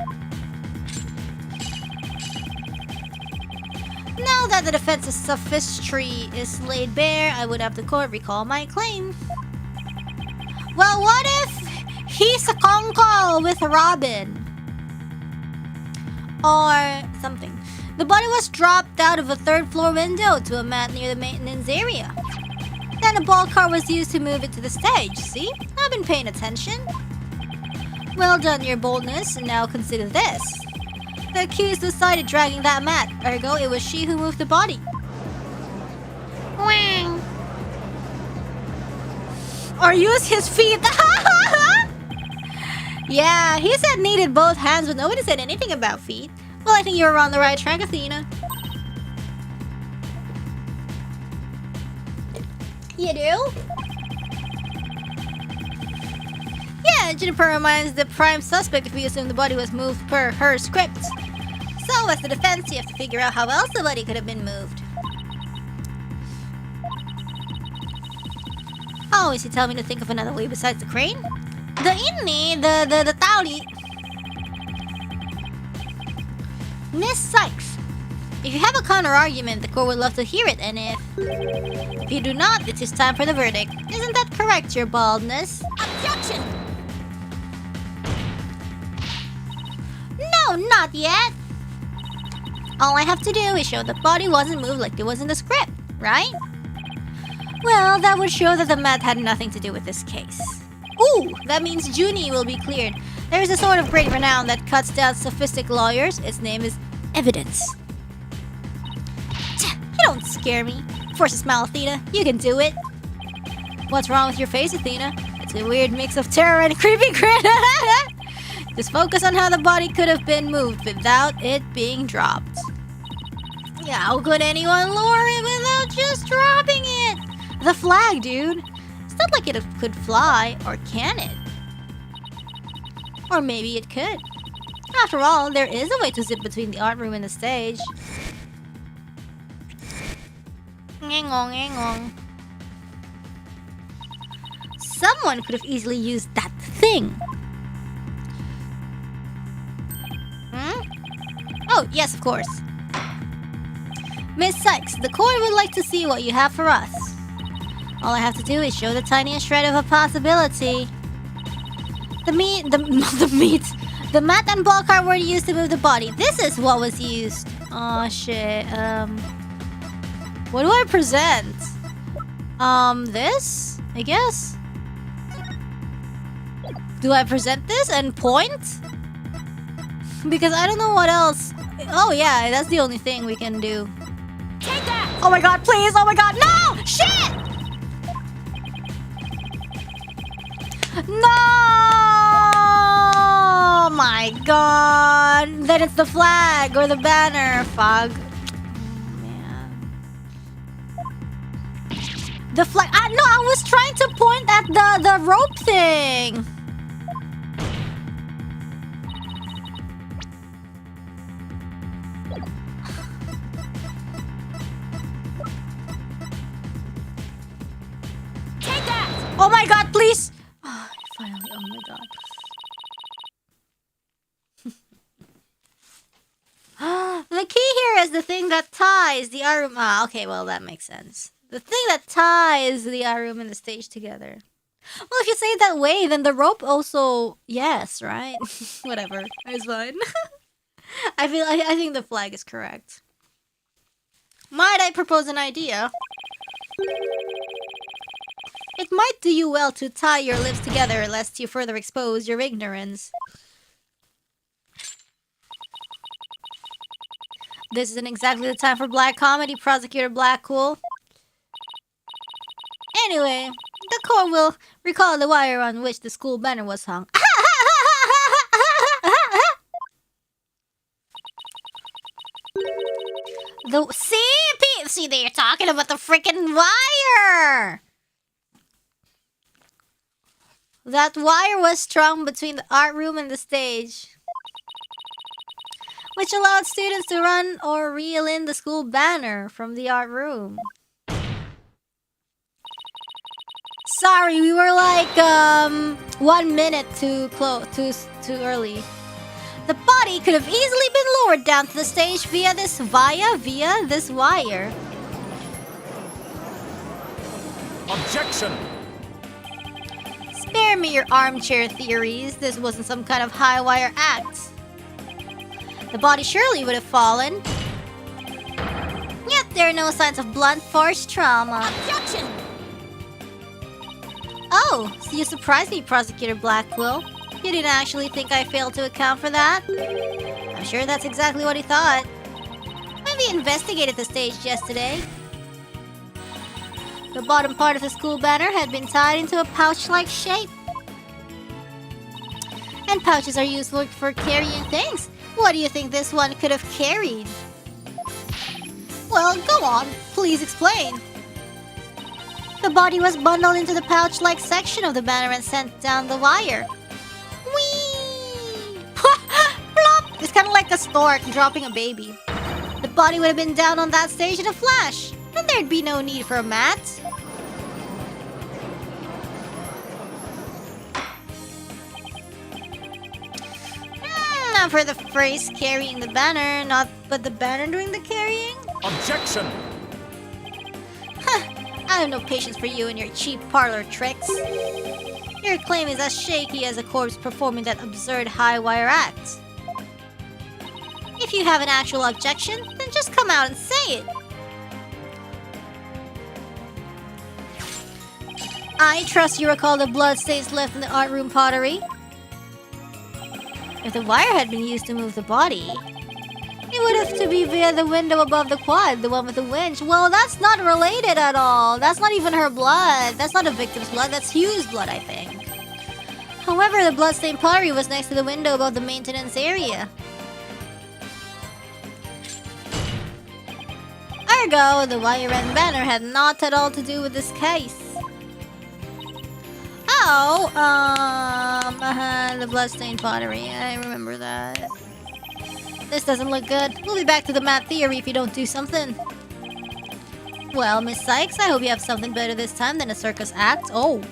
[SPEAKER 1] Now that the defense's sophistry is laid bare, I would have the court recall my claim. Well, what if he's a concal with Robin? Or something. The body was dropped out of a 3rd floor window to a mat near the maintenance area. Then a ball car was used to move it to the stage. See? I've been paying attention. Well done, your boldness. And now consider this. The accused was sighted dragging that mat. Ergo, it was she who moved the body. Wang. Or use his feet. Yeah, he said needed both hands, but nobody said anything about feet. Well, I think you're on the right track, Athena. You do? Yeah, Juniper reminds the prime suspect if we assume the body was moved per her script. So, as the defense, you have to figure out how else the body could have been moved. Oh, is he telling me to think of another way besides the crane? The tali. Miss Sykes, if you have a counter-argument, the court would love to hear it, and if you do not, it is time for the verdict. Isn't that correct, your baldness? Objection! No, not yet! All I have to do is show the body wasn't moved like it was in the script, right? Well, that would show that the mat had nothing to do with this case. Ooh, that means Junie will be cleared. There is a sort of great renown that cuts down sophistic lawyers. Its name is evidence. You don't scare me. Force a smile, Athena. You can do it. What's wrong with your face, Athena? It's a weird mix of terror and creepy grin. Just focus on how the body could have been moved without it being dropped. Yeah, how could anyone lower it without just dropping it? The flag, dude. It's not like it could fly, or can it? Or maybe it could. After all, there is a way to zip between the art room and the stage. Ngengong, ngengong. Someone could have easily used that thing. Oh, yes, of course. Miss Sykes, the court would like to see what you have for us. All I have to do is show the tiniest shred of a possibility. The mat and ball cart were used to move the body. This is what was used. Oh shit. What do I present? This? I guess? Do I present this and point? Because I don't know what else. Oh yeah, that's the only thing we can do.
[SPEAKER 3] Take that!
[SPEAKER 1] Oh my god, please! Oh my god, no! Shit! No! Oh my god! Then it's the flag or the banner. Fog. Oh, man. The flag. No, I was trying to point at the rope thing.
[SPEAKER 3] Take that!
[SPEAKER 1] Oh my god, please! Oh, finally, oh my god. The key here is the thing that ties the art room. Ah, okay, well, that makes sense. The thing that ties the art room and the stage together. Well, if you say it that way, then the rope also... Yes, right? Whatever. It's fine. I think the flag is correct. Might I propose an idea? It might do you well to tie your lips together lest you further expose your ignorance. This isn't exactly the time for black comedy, Prosecutor Blackcool. Anyway, the court will recall the wire on which the school banner was hung. See, they're talking about the freaking wire! That wire was strung between the art room and the stage, which allowed students to run or reel in the school banner from the art room. Sorry, we were like 1 minute too early. The body could have easily been lowered down to the stage via this wire.
[SPEAKER 2] Objection!
[SPEAKER 1] Spare me your armchair theories. This wasn't some kind of high wire act. The body surely would have fallen. Yet there are no signs of blunt force trauma.
[SPEAKER 3] Objection!
[SPEAKER 1] Oh, so you surprised me, Prosecutor Blackquill. You didn't actually think I failed to account for that? I'm sure that's exactly what he thought. When we investigated the stage yesterday, the bottom part of the school banner had been tied into a pouch-like shape. And pouches are useful for carrying things. What do you think this one could have carried? Well, go on. Please explain. The body was bundled into the pouch-like section of the banner and sent down the wire. Whee! Plop! It's kind of like a stork dropping a baby. The body would have been down on that stage in a flash. Then there'd be no need for a mat. Not for the phrase carrying the banner, but the banner doing the carrying?
[SPEAKER 2] Objection!
[SPEAKER 1] I have no patience for you and your cheap parlor tricks. Your claim is as shaky as a corpse performing that absurd high wire act. If you have an actual objection, then just come out and say it. I trust you recall the bloodstains left in the art room pottery. If the wire had been used to move the body, it would have to be via the window above the quad, the one with the winch. Well, that's not related at all. That's not even her blood. That's not a victim's blood. That's Hugh's blood, I think. However, the bloodstained pottery was next to the window above the maintenance area. Ergo, the wire and banner had not at all to do with this case. Oh, the bloodstained pottery. I remember that. This doesn't look good. We'll be back to the math theory if you don't do something. Well, Miss Sykes, I hope you have something better this time than a circus act. Oh.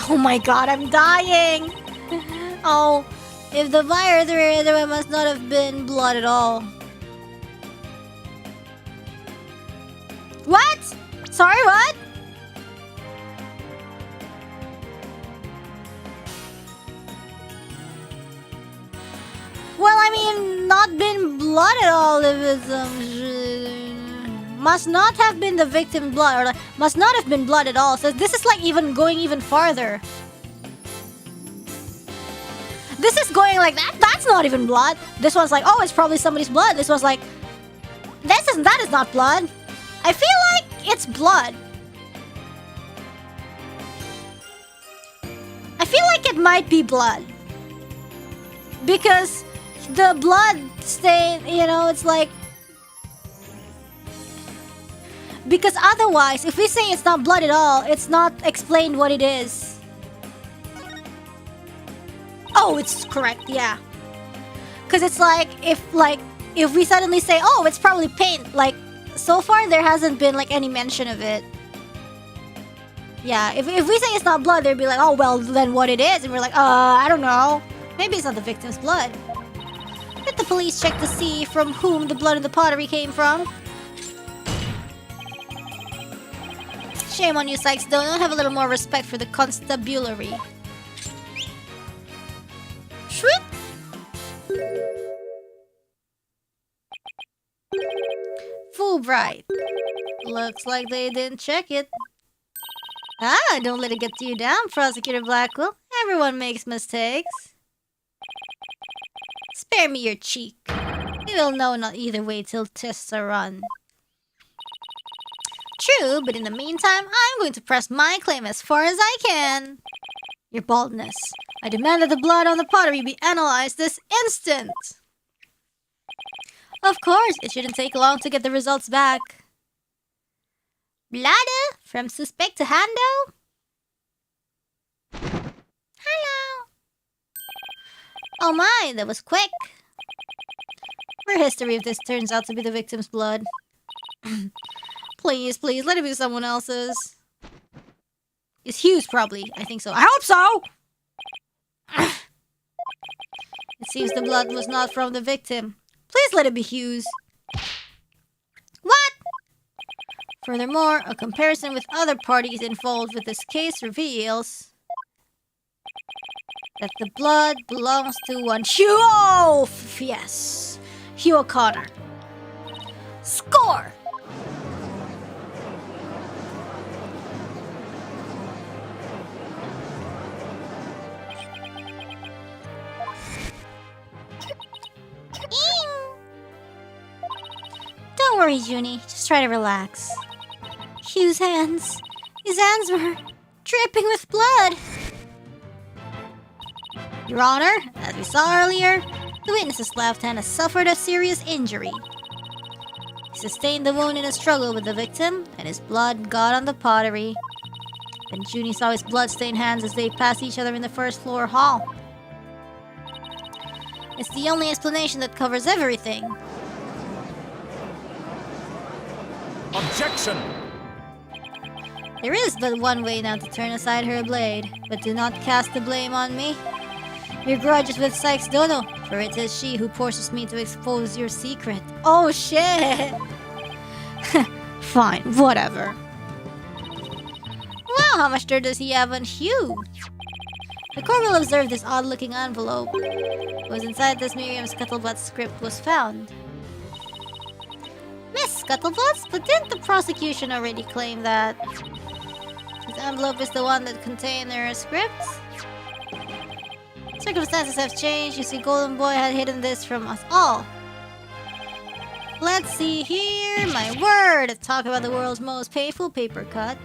[SPEAKER 1] Oh my god, I'm dying! Oh, if the fire there must not have been blood at all. What? Sorry, what? Well, I mean, not been blood at all if it's must not have been the victim's blood, or like, must not have been blood at all. So this is like even going even farther. This is going like that. That's not even blood. This one's like, oh, it's probably somebody's blood. This one's like, that is not blood. I feel like it's blood. I feel like it might be blood. Because the blood stain, you know, it's like... Because otherwise, if we say it's not blood at all, it's not explained what it is. Oh, it's correct, yeah. Because it's like, if we suddenly say, oh, it's probably paint, like, so far there hasn't been like any mention of it. Yeah, if we say it's not blood, they'd be like, oh, well, then what it is? And we're like, I don't know. Maybe it's not the victim's blood. Let the police check to see from whom the blood in the pottery came from. Shame on you, Sykes. Don't have a little more respect for the constabulary. Shwip! Fulbright. Looks like they didn't check it. Ah, don't let it get you down, Prosecutor Blackwell. Everyone makes mistakes. Spare me your cheek. We will know not either way till tests are run. True, but in the meantime, I'm going to press my claim as far as I can. Your baldness. I demand that the blood on the pottery be analyzed this instant. Of course, it shouldn't take long to get the results back. Blada, from suspect to Hando? Hello. Oh my, that was quick. For history if this turns out to be the victim's blood. Please, please, let it be someone else's. It's Hugh's, probably. I think so. I hope so! It seems the blood was not from the victim. Please let it be Hugh's. What? Furthermore, a comparison with other parties involved with this case reveals that the blood belongs to one Hugh. Oh, yes. Hugh O'Connor. Score! Don't worry, Junie. Just try to relax. Hugh's hands. His hands were dripping with blood. Your Honor, as we saw earlier, the witness's left hand has suffered a serious injury. He sustained the wound in a struggle with the victim, and his blood got on the pottery. Then Junie saw his blood-stained hands as they passed each other in the first floor hall. It's the only explanation that covers everything.
[SPEAKER 2] Objection!
[SPEAKER 1] There is but one way now to turn aside her blade, but do not cast the blame on me. Your grudge is with Sykes Dono, for it is she who forces me to expose your secret. Oh shit! Fine, whatever. Well, how much dirt does he have on Hugh? The court will observe this odd-looking envelope. It was inside this Miriam Scuttlebutt script was found. Miss Scuttlebutts, but didn't the prosecution already claim that this envelope is the one that contained their scripts? Circumstances have changed. You see, Golden Boy had hidden this from us all. Let's see here. My word! Talk about the world's most painful paper cut.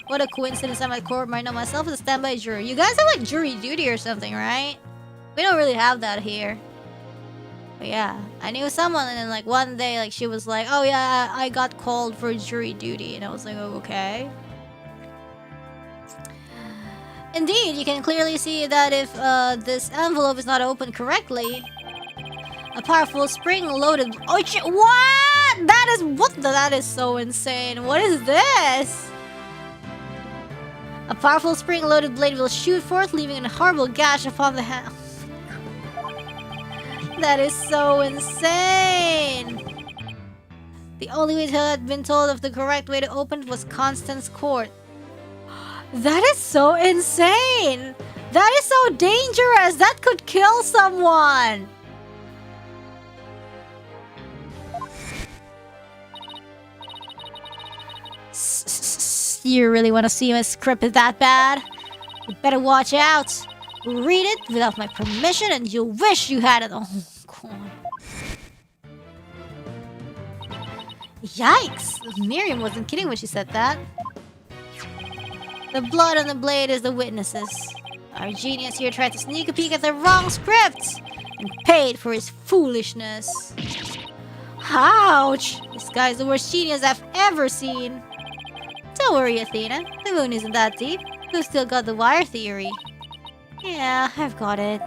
[SPEAKER 1] What a coincidence, I'm at court right now myself as a standby jury. You guys have like jury duty or something, right? We don't really have that here. But yeah, I knew someone and then like one day like she was like, oh yeah, I got called for jury duty. And I was like, oh, okay. Indeed, you can clearly see that if this envelope is not opened correctly, a powerful spring-loaded... Oh, what? That is so insane. What is this? A powerful spring-loaded blade will shoot forth, leaving a horrible gash upon the hand. That is so insane. The only way to have been told of the correct way to open it was Constance Court. That is so insane. That is so dangerous. That could kill someone. You really want to see my script is that bad? You better watch out. Read it without my permission and you'll wish you had it. Oh, God. Yikes! Miriam wasn't kidding when she said that. The blood on the blade is the witnesses. Our genius here tried to sneak a peek at the wrong script and paid for his foolishness. Ouch! This guy's the worst genius I've ever seen. Don't worry, Athena. The wound isn't that deep. We've still got the wire theory. Yeah, I've got it.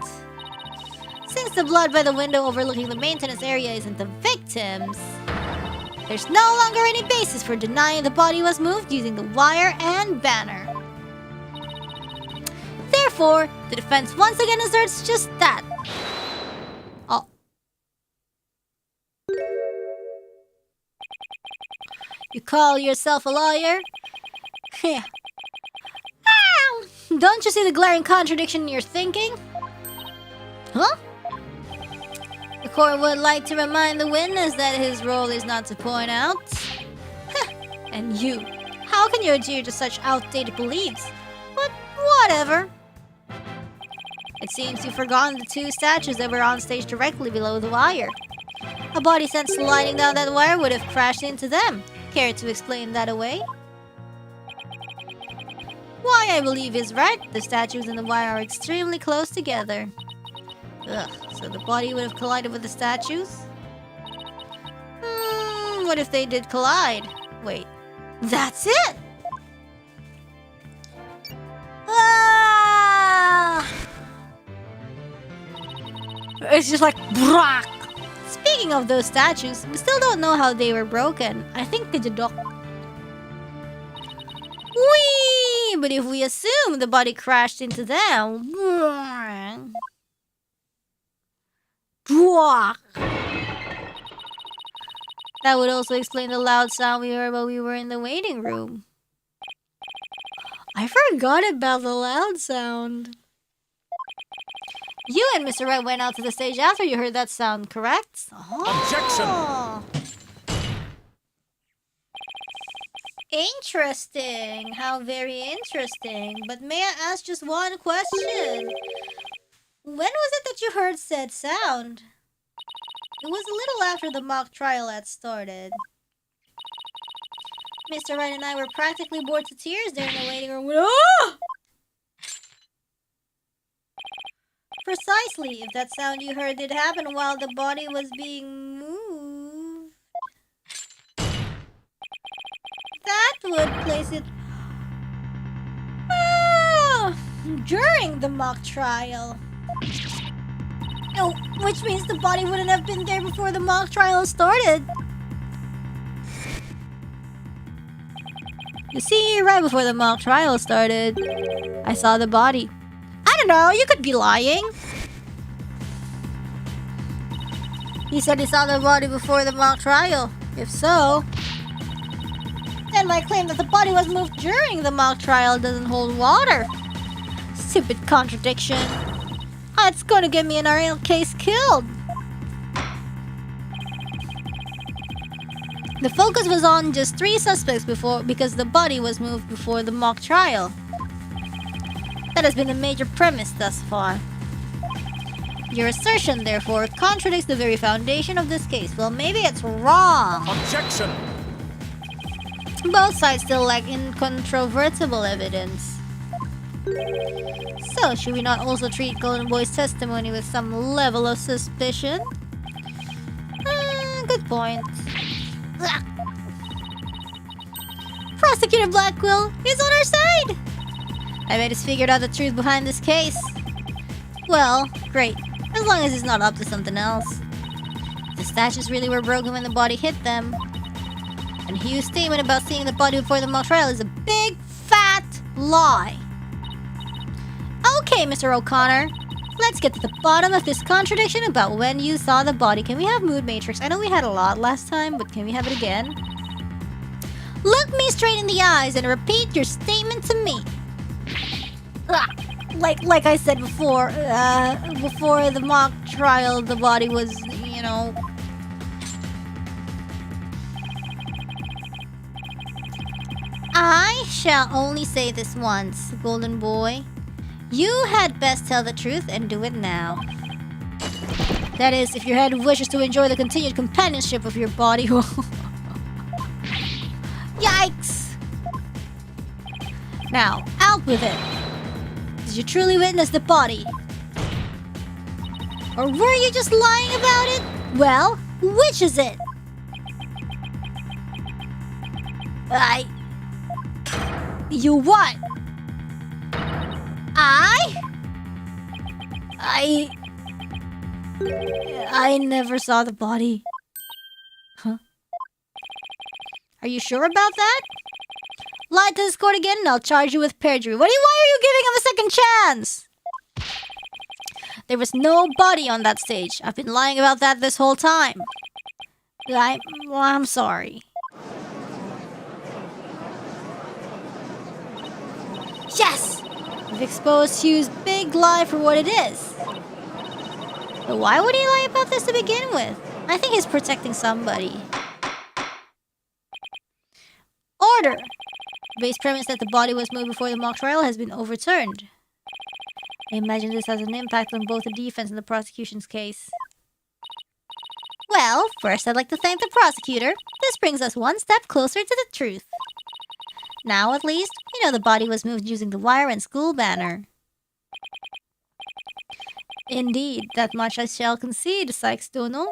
[SPEAKER 1] Since the blood by the window overlooking the maintenance area isn't the victim's, there's no longer any basis for denying the body was moved using the wire and banner. Therefore, the defense once again asserts just that. Oh. You call yourself a lawyer? Yeah. Don't you see the glaring contradiction in your thinking? Huh? The court would like to remind the witness that his role is not to point out. And you, how can you adhere to such outdated beliefs? But whatever. It seems you've forgotten the two statues that were on stage directly below the wire. A body sent sliding down that wire would have crashed into them. Care to explain that away? Why I believe is right. The statues and the wire are extremely close together. Ugh, so the body would have collided with the statues? What if they did collide? Wait, that's it! Ah! It's just like brock. Speaking of those statues, we still don't know how they were broken. I think they did. Whee! But if we assume the body crashed into them, that would also explain the loud sound we heard while we were in the waiting room. I forgot about the loud sound. You and Mr. Wright went out to the stage after you heard that sound, correct?
[SPEAKER 2] Objection!
[SPEAKER 1] Interesting. How very interesting. But may I ask just one question? When was it that you heard said sound? It was a little after the mock trial had started. Mr. Wright and I were practically bored to tears there in the waiting room. Ah! Precisely, if that sound you heard did happen while the body was being moved, that would place it during the mock trial. Oh, which means the body wouldn't have been there before the mock trial started. You see, right before the mock trial started, I saw the body. I don't know, you could be lying. He said he saw the body before the mock trial. If so, then my claim that the body was moved during the mock trial doesn't hold water. Stupid contradiction. It's gonna get me an RL case killed. The focus was on just 3 suspects because the body was moved before the mock trial. That has been the major premise thus far. Your assertion, therefore, contradicts the very foundation of this case. Well, maybe it's wrong.
[SPEAKER 2] Objection!
[SPEAKER 1] Both sides still lack incontrovertible evidence. So, should we not also treat Golden Boy's testimony with some level of suspicion? Good point. Ugh. Prosecutor Blackwell is on our side! I bet he's figured out the truth behind this case. Well, great. As long as he's not up to something else. The statues really were broken when the body hit them. And Hugh's statement about seeing the body before the mock trial is a big, fat lie. Okay, Mr. O'Connor. Let's get to the bottom of this contradiction about when you saw the body. Can we have Mood Matrix? I know we had a lot last time, but can we have it again? Look me straight in the eyes and repeat your statement to me. Like I said before, before the mock trial, the body was, I shall only say this once, Golden Boy. You had best tell the truth and do it now. That is, if your head wishes to enjoy the continued companionship of your body. Yikes! Now, out with it. Did you truly witness the body? Or were you just lying about it? Well, which is it? You what? I never saw the body. Huh? Are you sure about that? Lie to this court again and I'll charge you with perjury. Why are you giving him a second chance? There was no body on that stage. I've been lying about that this whole time. I'm sorry. Yes! We've exposed Hugh's big lie for what it is. But why would he lie about this to begin with? I think he's protecting somebody. Order! The base premise that the body was moved before the mock trial has been overturned. I imagine this has an impact on both the defense and the prosecution's case. Well, first I'd like to thank the prosecutor. This brings us one step closer to the truth. Now, at least, we know the body was moved using the wire and school banner. Indeed, that much I shall concede, Sykes Dono.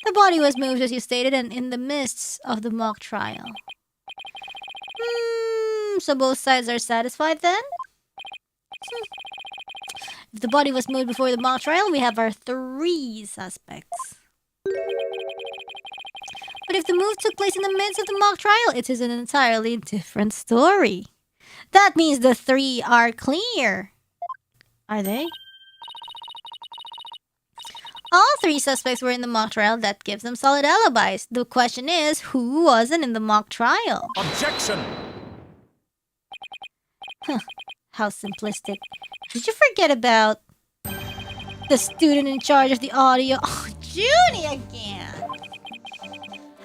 [SPEAKER 1] The body was moved as you stated and in the midst of the mock trial. So both sides are satisfied then? If the body was moved before the mock trial, we have our 3 suspects. But if the move took place in the midst of the mock trial, it is an entirely different story. That means the 3 are clear. Are they? All 3 suspects were in the mock trial. That gives them solid alibis. The question is, who wasn't in the mock trial?
[SPEAKER 2] Objection!
[SPEAKER 1] How simplistic. Did you forget about the student in charge of the audio? Oh, Junie again!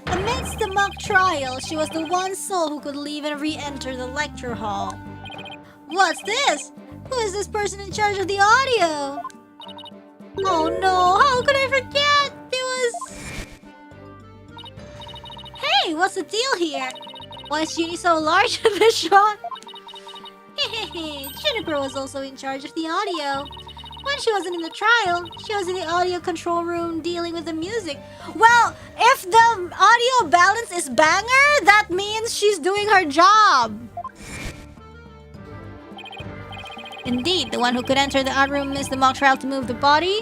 [SPEAKER 1] Amidst the mock trial, she was the one soul who could leave and re-enter the lecture hall. What's this? Who is this person in charge of the audio? Oh no, how could I forget? It was... Hey, what's the deal here? Why is Junie so large in this shot? Hehehe, Juniper was also in charge of the audio. When she wasn't in the trial, she was in the audio control room dealing with the music. Well, if the audio balance is banger, that means she's doing her job. Indeed, the one who could enter the art room missed the mock trial to move the body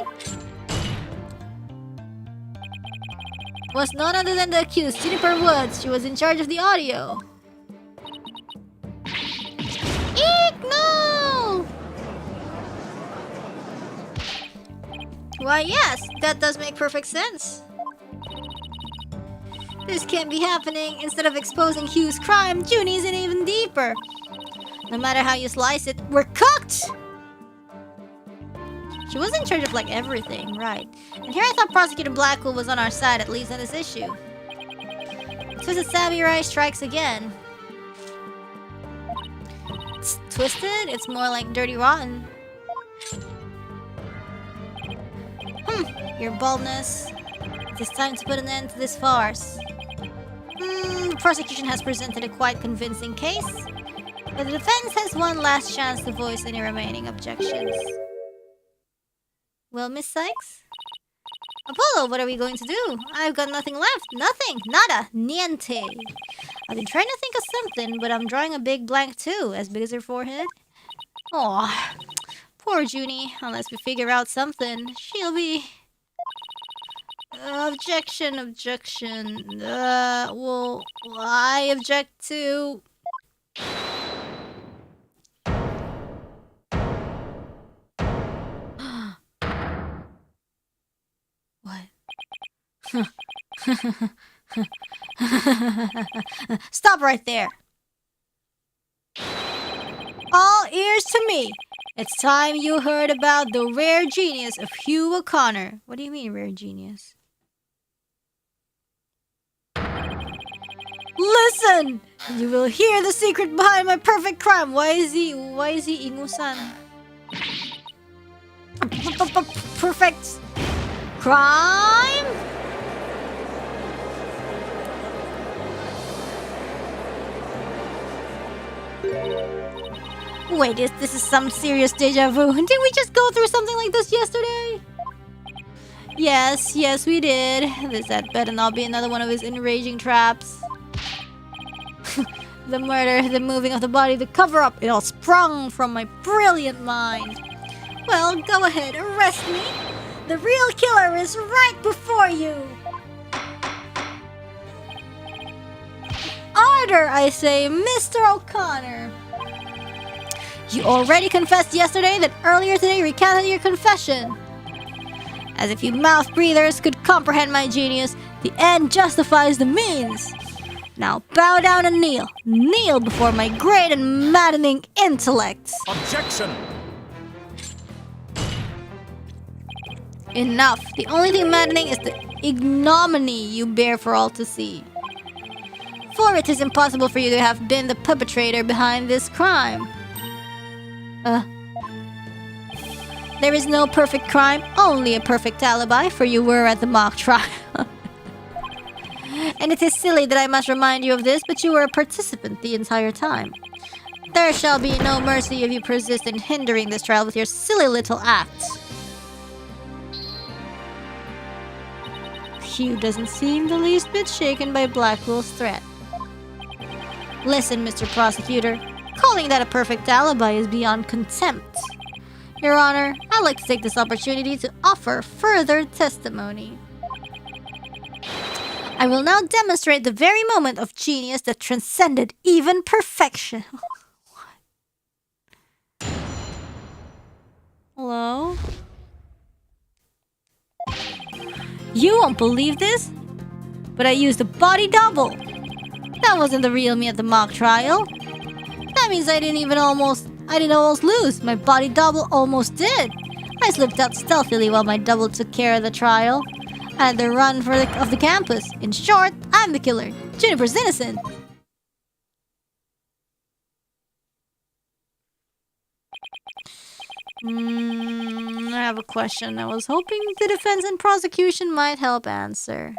[SPEAKER 1] was none other than the accused, Juniper Woods. She was in charge of the audio. Eek, no! Why, yes, that does make perfect sense. This can't be happening. Instead of exposing Hugh's crime, Junie's in even deeper. No matter how you slice it, we're cooked! She was in charge of like everything, right? And here I thought Prosecutor Blackwell was on our side, at least on this issue. Twisted Samurai strikes again. It's twisted? It's more like Dirty Rotten. Your baldness. It is time to put an end to this farce. The prosecution has presented a quite convincing case, but the defense has one last chance to voice any remaining objections. Well, Miss Sykes? Apollo, what are we going to do? I've got nothing left. Nothing. Nada. Niente. I've been trying to think of something, but I'm drawing a big blank too, as big as her forehead. Aw, poor Junie. Unless we figure out something, she'll be... Objection. Well, I object to... What? Stop right there. All ears to me. It's time you heard about the rare genius of Hugh O'Connor. What do you mean, rare genius? Listen! You will hear the secret behind my perfect crime. Why is he ingusan? Perfect crime? Wait, this is some serious deja vu. Didn't we just go through something like this yesterday? Yes, we did. This had better not be another one of his enraging traps. The murder, the moving of the body, the cover-up, it all sprung from my brilliant mind. Well, go ahead, arrest me. The real killer is right before you. Order, I say, Mr. O'Connor. You already confessed yesterday that earlier today recanted your confession. As if you mouth breathers could comprehend my genius, the end justifies the means. Now bow down and kneel. Kneel before my great and maddening intellect.
[SPEAKER 2] Objection!
[SPEAKER 1] Enough. The only thing maddening is the ignominy you bear for all to see. For it is impossible for you to have been the perpetrator behind this crime. There is no perfect crime, only a perfect alibi, for you were at the mock trial. And it is silly that I must remind you of this, but you were a participant the entire time. There shall be no mercy if you persist in hindering this trial with your silly little acts. Hugh doesn't seem the least bit shaken by Blackwell's threat. Listen, Mr. Prosecutor. Calling that a perfect alibi is beyond contempt. Your Honor, I'd like to take this opportunity to offer further testimony. I will now demonstrate the very moment of genius that transcended even perfection. What? Hello? You won't believe this, but I used a body double. That wasn't the real me at the mock trial. That means I didn't almost lose. My body double almost did. I slipped out stealthily while my double took care of the trial. I had the run of the campus. In short, I'm the killer. Juniper's innocent. I have a question I was hoping the defense and prosecution might help answer.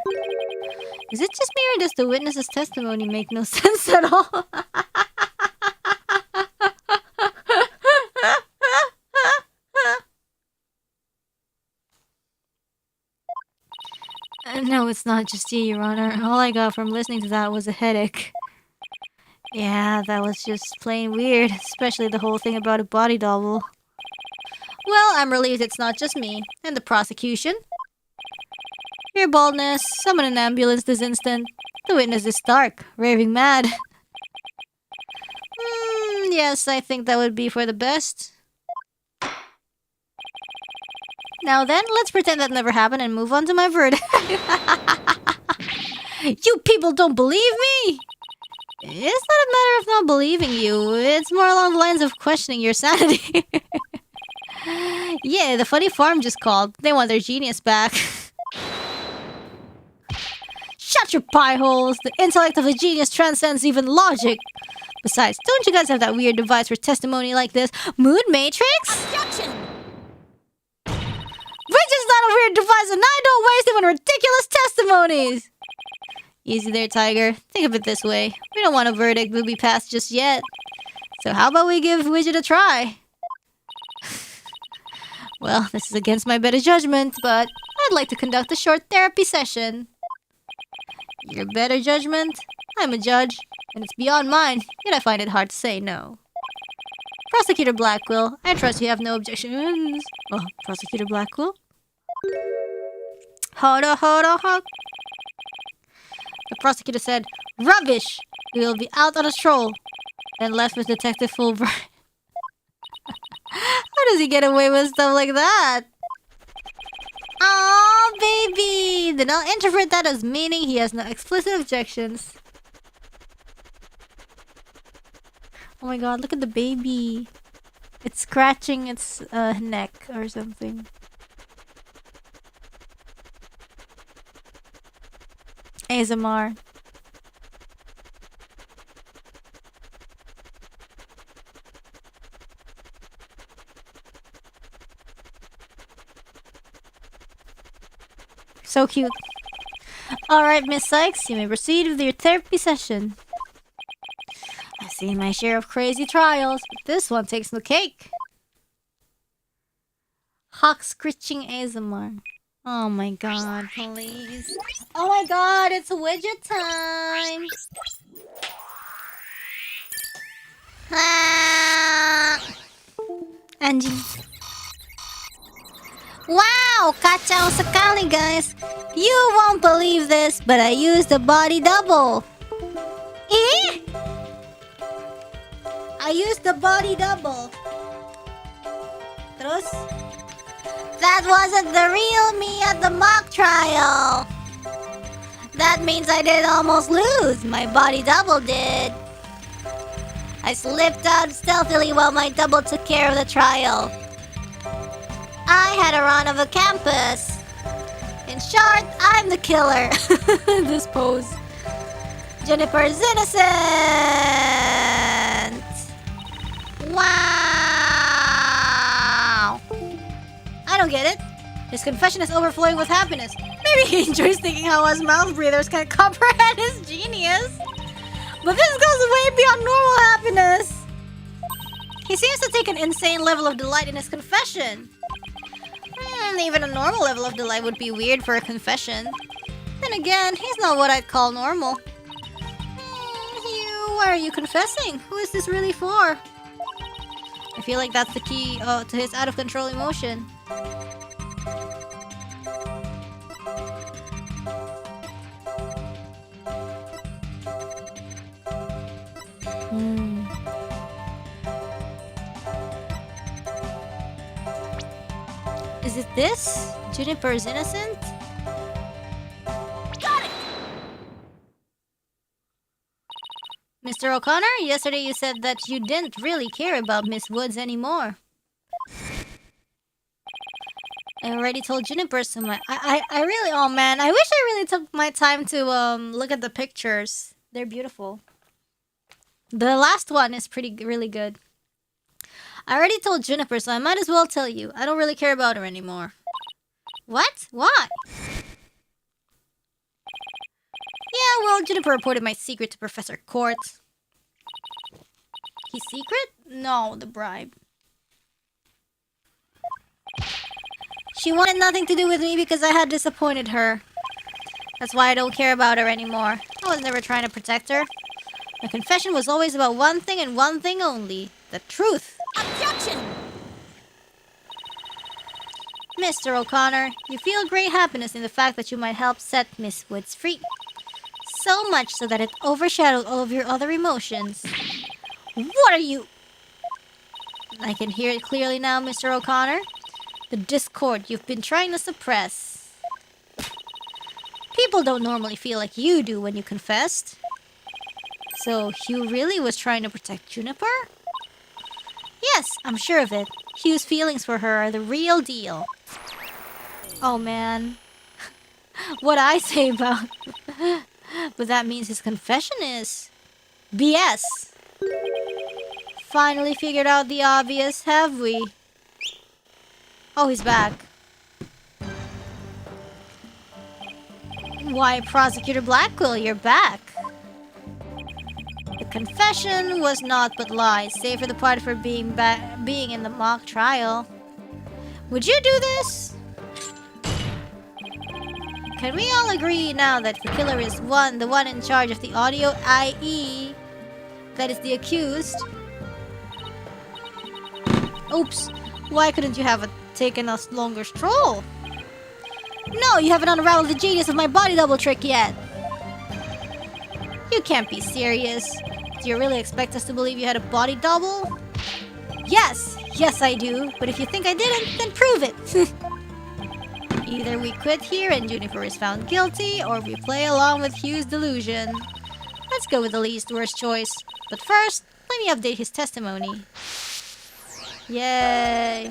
[SPEAKER 1] Is it just me or does the witness's testimony make no sense at all? No, it's not just you, Your Honor. All I got from listening to that was a headache. Yeah, that was just plain weird, especially the whole thing about a body double. Well, I'm relieved it's not just me. And the prosecution? Your baldness, summon an ambulance this instant. The witness is stark, raving mad. Yes, I think that would be for the best. Now then, let's pretend that never happened and move on to my verdict. You people don't believe me? It's not a matter of not believing you. It's more along the lines of questioning your sanity. Yeah, the funny farm just called. They want their genius back. Shut your pie holes! The intellect of a genius transcends even logic. Besides, don't you guys have that weird device for testimony like this? Mood Matrix?
[SPEAKER 2] Objection!
[SPEAKER 1] Which is not a weird device and I don't waste it on ridiculous testimonies! Easy there, Tiger. Think of it this way. We don't want a verdict will be passed just yet. So how about we give Widget a try? Well, this is against my better judgment, but I'd like to conduct a short therapy session. Your better judgment? I'm a judge, and it's beyond mine, yet I find it hard to say no. Prosecutor Blackquill, I trust you have no objections. Oh, Prosecutor Blackquill? Hoda. The prosecutor said, "Rubbish! We will be out on a stroll." And left with Detective Fulbright. How does he get away with stuff like that? Oh, baby! Then I'll interpret that as meaning he has no explicit objections. Oh my god, look at the baby. It's scratching its neck or something. ASMR. So cute. Alright, Miss Sykes, you may proceed with your therapy session. I've seen my share of crazy trials, but this one takes the cake. Hawk screeching ASMR. Oh my god, please. Oh my god, it's widget time! Anjing. Wow, kacau sekali guys. You won't believe this, but I used a body double. Eh? I used the body double. Terus? That wasn't the real me at the mock trial. That means I did almost lose. My body double did. I slipped out stealthily while my double took care of the trial. I had a run of a campus. In short, I'm the killer. This pose. Juniper's innocent. Wow. I don't get it. His confession is overflowing with happiness. Maybe he enjoys thinking how us mouth breathers can comprehend his genius. But this goes way beyond normal happiness. He seems to take an insane level of delight in his confession. Even a normal level of delight would be weird for a confession. Then again, he's not what I'd call normal. Why are you confessing? Who is this really for? I feel like that's the key to his out-of-control emotion. Is it this? Juniper is innocent? Got it! Mr. O'Connor, yesterday you said that you didn't really care about Miss Woods anymore. I already told Juniper so much. I really, oh man, I wish I really took my time to look at the pictures. They're beautiful. The last one is really good. I already told Juniper, so I might as well tell you. I don't really care about her anymore. What? Why? Yeah, well, Juniper reported my secret to Professor Court. His secret? No, the bribe. She wanted nothing to do with me because I had disappointed her. That's why I don't care about her anymore. I was never trying to protect her. My confession was always about one thing and one thing only. The truth. Objection! Mr. O'Connor, you feel great happiness in the fact that you might help set Miss Woods free. So much so that it overshadowed all of your other emotions. What are you... I can hear it clearly now, Mr. O'Connor. The discord you've been trying to suppress. People don't normally feel like you do when you confessed. So, Hugh really was trying to protect Juniper? Yes, I'm sure of it. Hugh's feelings for her are the real deal. Oh man. What I say about... But that means his confession is... BS. Finally figured out the obvious, have we? Oh, he's back. Why, Prosecutor Blackwell, you're back. The confession was naught but lies, save for the part for being in the mock trial. Would you do this? Can we all agree now that the killer is the one in charge of the audio, i.e., that is the accused? Oops, why couldn't you have taken a longer stroll? No, you haven't unraveled the genius of my body double trick yet. You can't be serious. Do you really expect us to believe you had a body double? Yes, I do. But if you think I didn't, then prove it. Either we quit here and Juniper is found guilty, or we play along with Hugh's delusion. Let's go with the least worst choice. But first, let me update his testimony. Yay!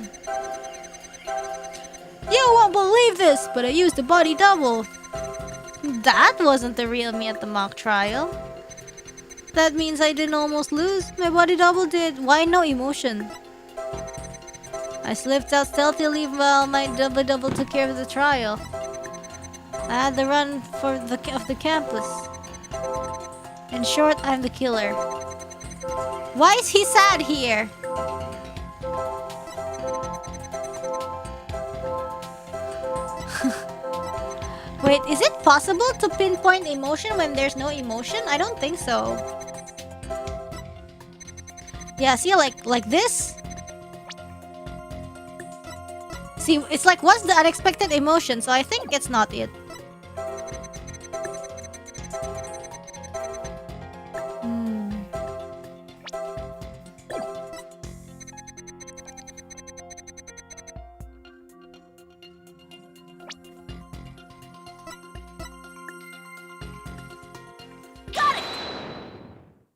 [SPEAKER 1] You won't believe this, but I used a body double. That wasn't the real me at the mock trial. That means I didn't almost lose. My body double did. Why no emotion? I slipped out stealthily while my double took care of the trial. I had the run of the campus. In short, I'm the killer. Why is he sad here? Wait, is it possible to pinpoint emotion when there's no emotion? I don't think so. Yeah, see, like this? See, it's like, what's the unexpected emotion? So I think it's not it.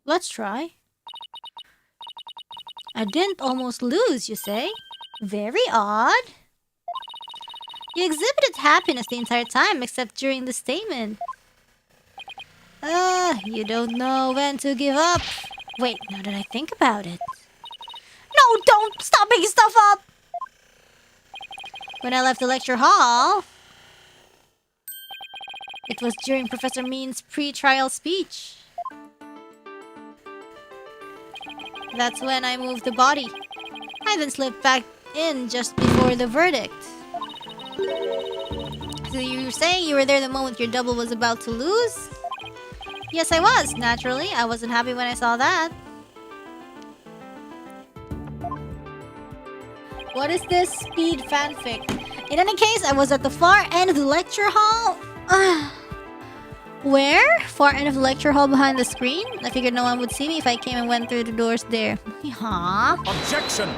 [SPEAKER 1] Let's try. I didn't almost lose, you say? Very odd. You exhibited happiness the entire time except during the statement. You don't know when to give up. Wait, now that I think about it. No, don't! Stop making stuff up! When I left the lecture hall, it was during Professor Mean's pre-trial speech. That's when I moved the body. I then slipped back in just before the verdict. So you were saying you were there the moment your double was about to lose? Yes, I was, naturally. I wasn't happy when I saw that. What is this speed fanfic? In any case, I was at the far end of the lecture hall. Where? Far end of the lecture hall behind the screen? I figured no one would see me if I came and went through the doors there. Huh?
[SPEAKER 2] Objection!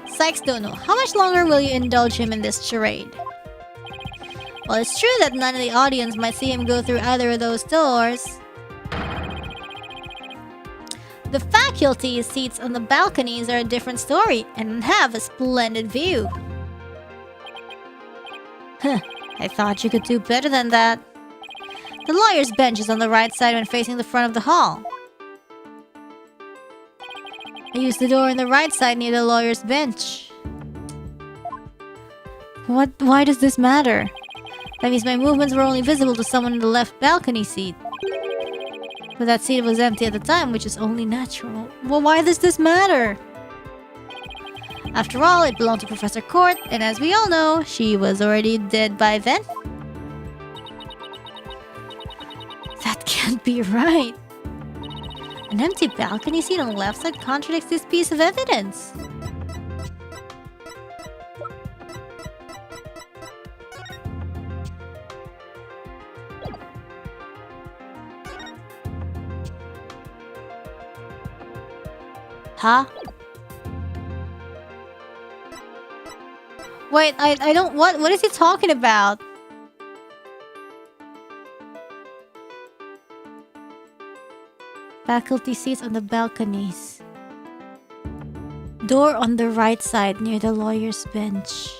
[SPEAKER 1] Sykes don't know. How much longer will you indulge him in this charade? Well, it's true that none of the audience might see him go through either of those doors. The faculty seats on the balconies are a different story and have a splendid view. I thought you could do better than that. The lawyer's bench is on the right side when facing the front of the hall. I used the door on the right side near the lawyer's bench. Why does this matter? That means my movements were only visible to someone in the left balcony seat. But that seat was empty at the time, which is only natural. Well, why does this matter? After all, it belonged to Professor Court, and as we all know, she was already dead by then. That can't be right. An empty balcony seat on the left side contradicts this piece of evidence. Huh? Wait, I don't... What is he talking about? Faculty seats on the balconies. Door on the right side near the lawyer's bench.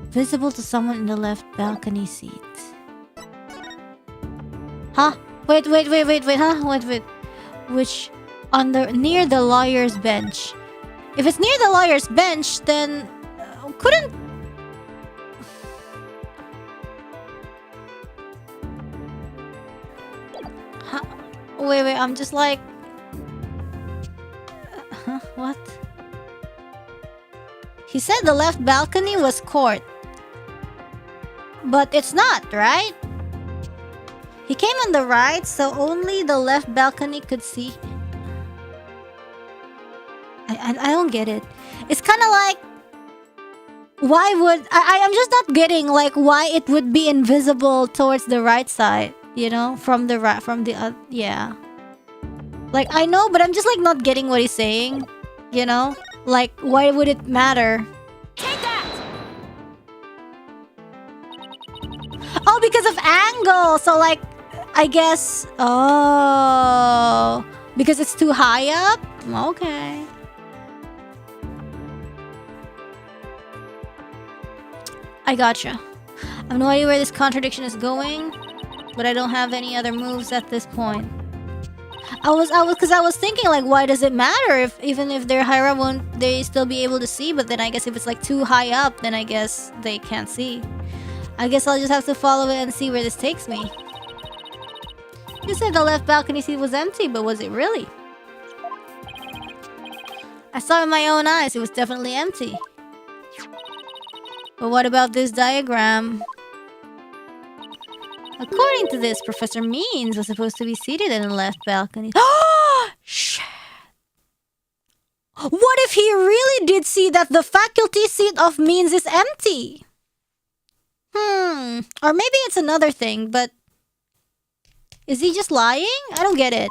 [SPEAKER 1] Visible to someone in the left balcony seat. Huh? Wait, huh? Wait. Which... near the lawyer's bench. If it's near the lawyer's bench, then... couldn't... Wait, I'm just like... What? He said the left balcony was court. But it's not, right? He came on the right, so only the left balcony could see. I don't get it. It's kind of like... Why would... I'm just not getting, like, why it would be invisible towards the right side. You know? From the right... From the... yeah. Like, I know, but I'm just, like, not getting what he's saying. You know? Like, why would it matter?
[SPEAKER 2] Take that!
[SPEAKER 1] Oh, because of angle! So, like, I guess... Oh... Because it's too high up? Okay. I gotcha. I have no idea where this contradiction is going, but I don't have any other moves at this point. I was thinking, like, why does it matter if even if they're higher up, won't they still be able to see? But then I guess if it's like too high up, then I guess they can't see. I guess I'll just have to follow it and see where this takes me. You said the left balcony seat was empty, but was it really? I saw with my own eyes, it was definitely empty. But what about this diagram? According to this, Professor Means was supposed to be seated in the left balcony. Oh, shit! What if he really did see that the faculty seat of Means is empty? Or maybe it's another thing, but... Is he just lying? I don't get it.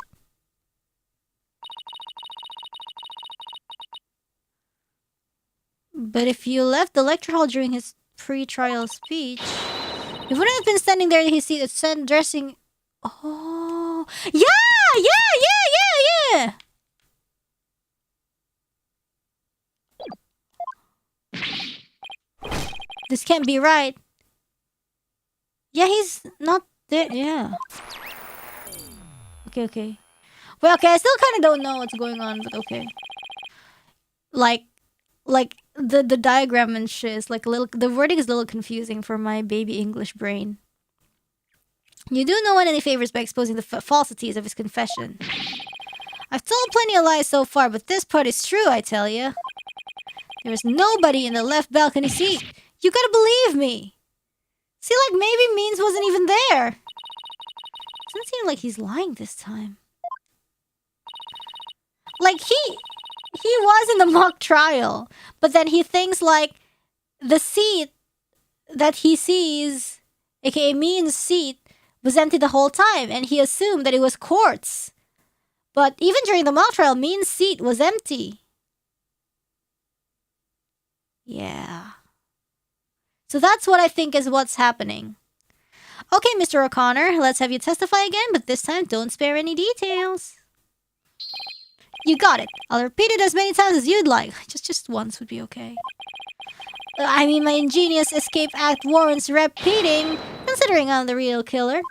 [SPEAKER 1] But if you left the lecture hall during his pre-trial speech, he wouldn't have been standing there in his seat dressing... Oh... Yeah! This can't be right. Yeah, he's not there. Yeah. Okay. Well, okay, I still kind of don't know what's going on, but okay. Like the diagram and shit is like a little... The wording is a little confusing for my baby English brain. You do no one any favors by exposing the falsities of his confession. I've told plenty of lies so far, but this part is true, I tell you. There was nobody in the left balcony seat. You gotta believe me. See, like, maybe Means wasn't even there. Doesn't seem like he's lying this time. Like, he was in the mock trial, but then he thinks, like, the seat that he sees, aka Means' seat, was empty the whole time, and he assumed that it was Quartz. But even during the mock trial, Means' seat was empty. Yeah. So that's what I think is what's happening. Okay, Mr. O'Connor, let's have you testify again, but this time don't spare any details. You got it. I'll repeat it as many times as you'd like. Just once would be okay. I mean, my ingenious escape act warrants repeating, considering I'm the real killer.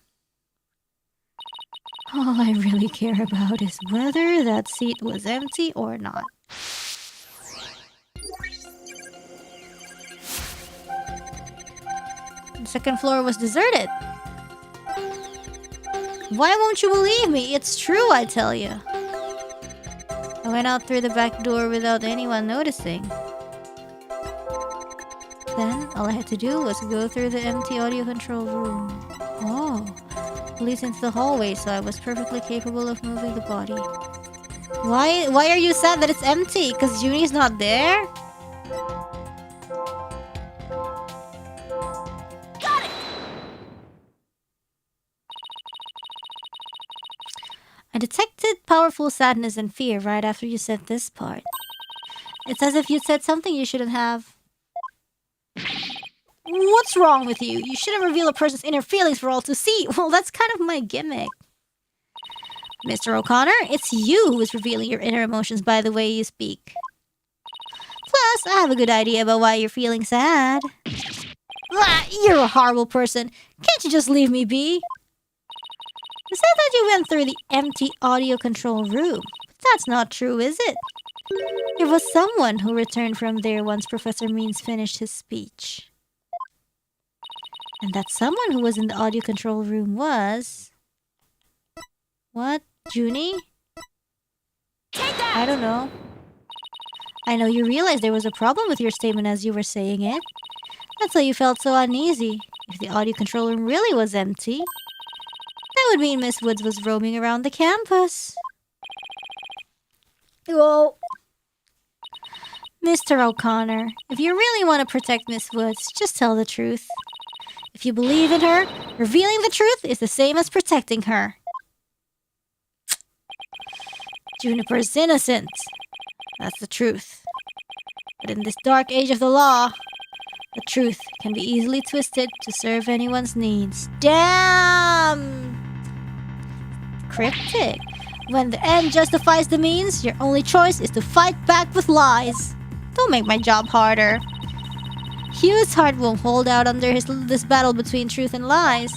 [SPEAKER 1] All I really care about is whether that seat was empty or not. The second floor was deserted. Why won't you believe me? It's true, I tell you. I went out through the back door without anyone noticing. Then, all I had to do was go through the empty audio control room. Oh, it leads into the hallway, so I was perfectly capable of moving the body. Why are you sad that it's empty? Because Junie's not there? I detected powerful sadness and fear right after you said this part. It's as if you said something you shouldn't have. What's wrong with you? You shouldn't reveal a person's inner feelings for all to see. Well, that's kind of my gimmick. Mr. O'Connor, it's you who is revealing your inner emotions by the way you speak. Plus, I have a good idea about why you're feeling sad. You're a horrible person. Can't you just leave me be? You said that you went through the empty audio control room. But that's not true, is it? There was someone who returned from there once Professor Means finished his speech. And that someone who was in the audio control room was... What Junie? I don't know. I know you realized there was a problem with your statement as you were saying it. That's why you felt so uneasy. If the audio control room really was empty, that would mean Miss Woods was roaming around the campus. Whoa. Mr. O'Connor, if you really want to protect Miss Woods, just tell the truth. If you believe in her, revealing the truth is the same as protecting her. Juniper's innocent. That's the truth. But in this dark age of the law, the truth can be easily twisted to serve anyone's needs. Damn! Cryptic. When the end justifies the means, your only choice is to fight back with lies. Don't make my job harder. Hugh's heart won't hold out under this battle between truth and lies.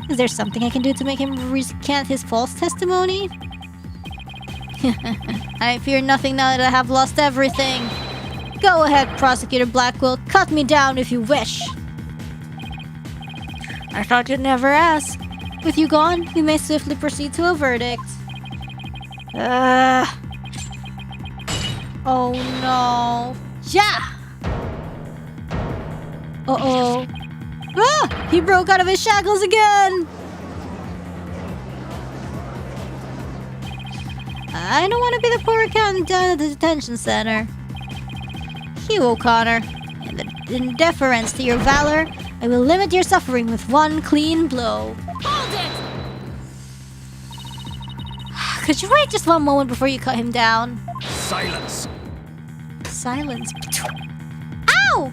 [SPEAKER 1] Is there something I can do to make him recant his false testimony? I fear nothing now that I have lost everything. Go ahead, Prosecutor Blackwell. Cut me down if you wish. I thought you'd never ask. With you gone, we may swiftly proceed to a verdict. Oh no. Yeah! Uh-oh. Ah! He broke out of his shackles again! I don't want to be the poor accountant down at the detention center. Hugh O'Connor, in deference to your valor, I will limit your suffering with one clean blow.
[SPEAKER 2] Hold it!
[SPEAKER 1] Could you wait just one moment before you cut him down?
[SPEAKER 2] Silence.
[SPEAKER 1] Silence. Ow!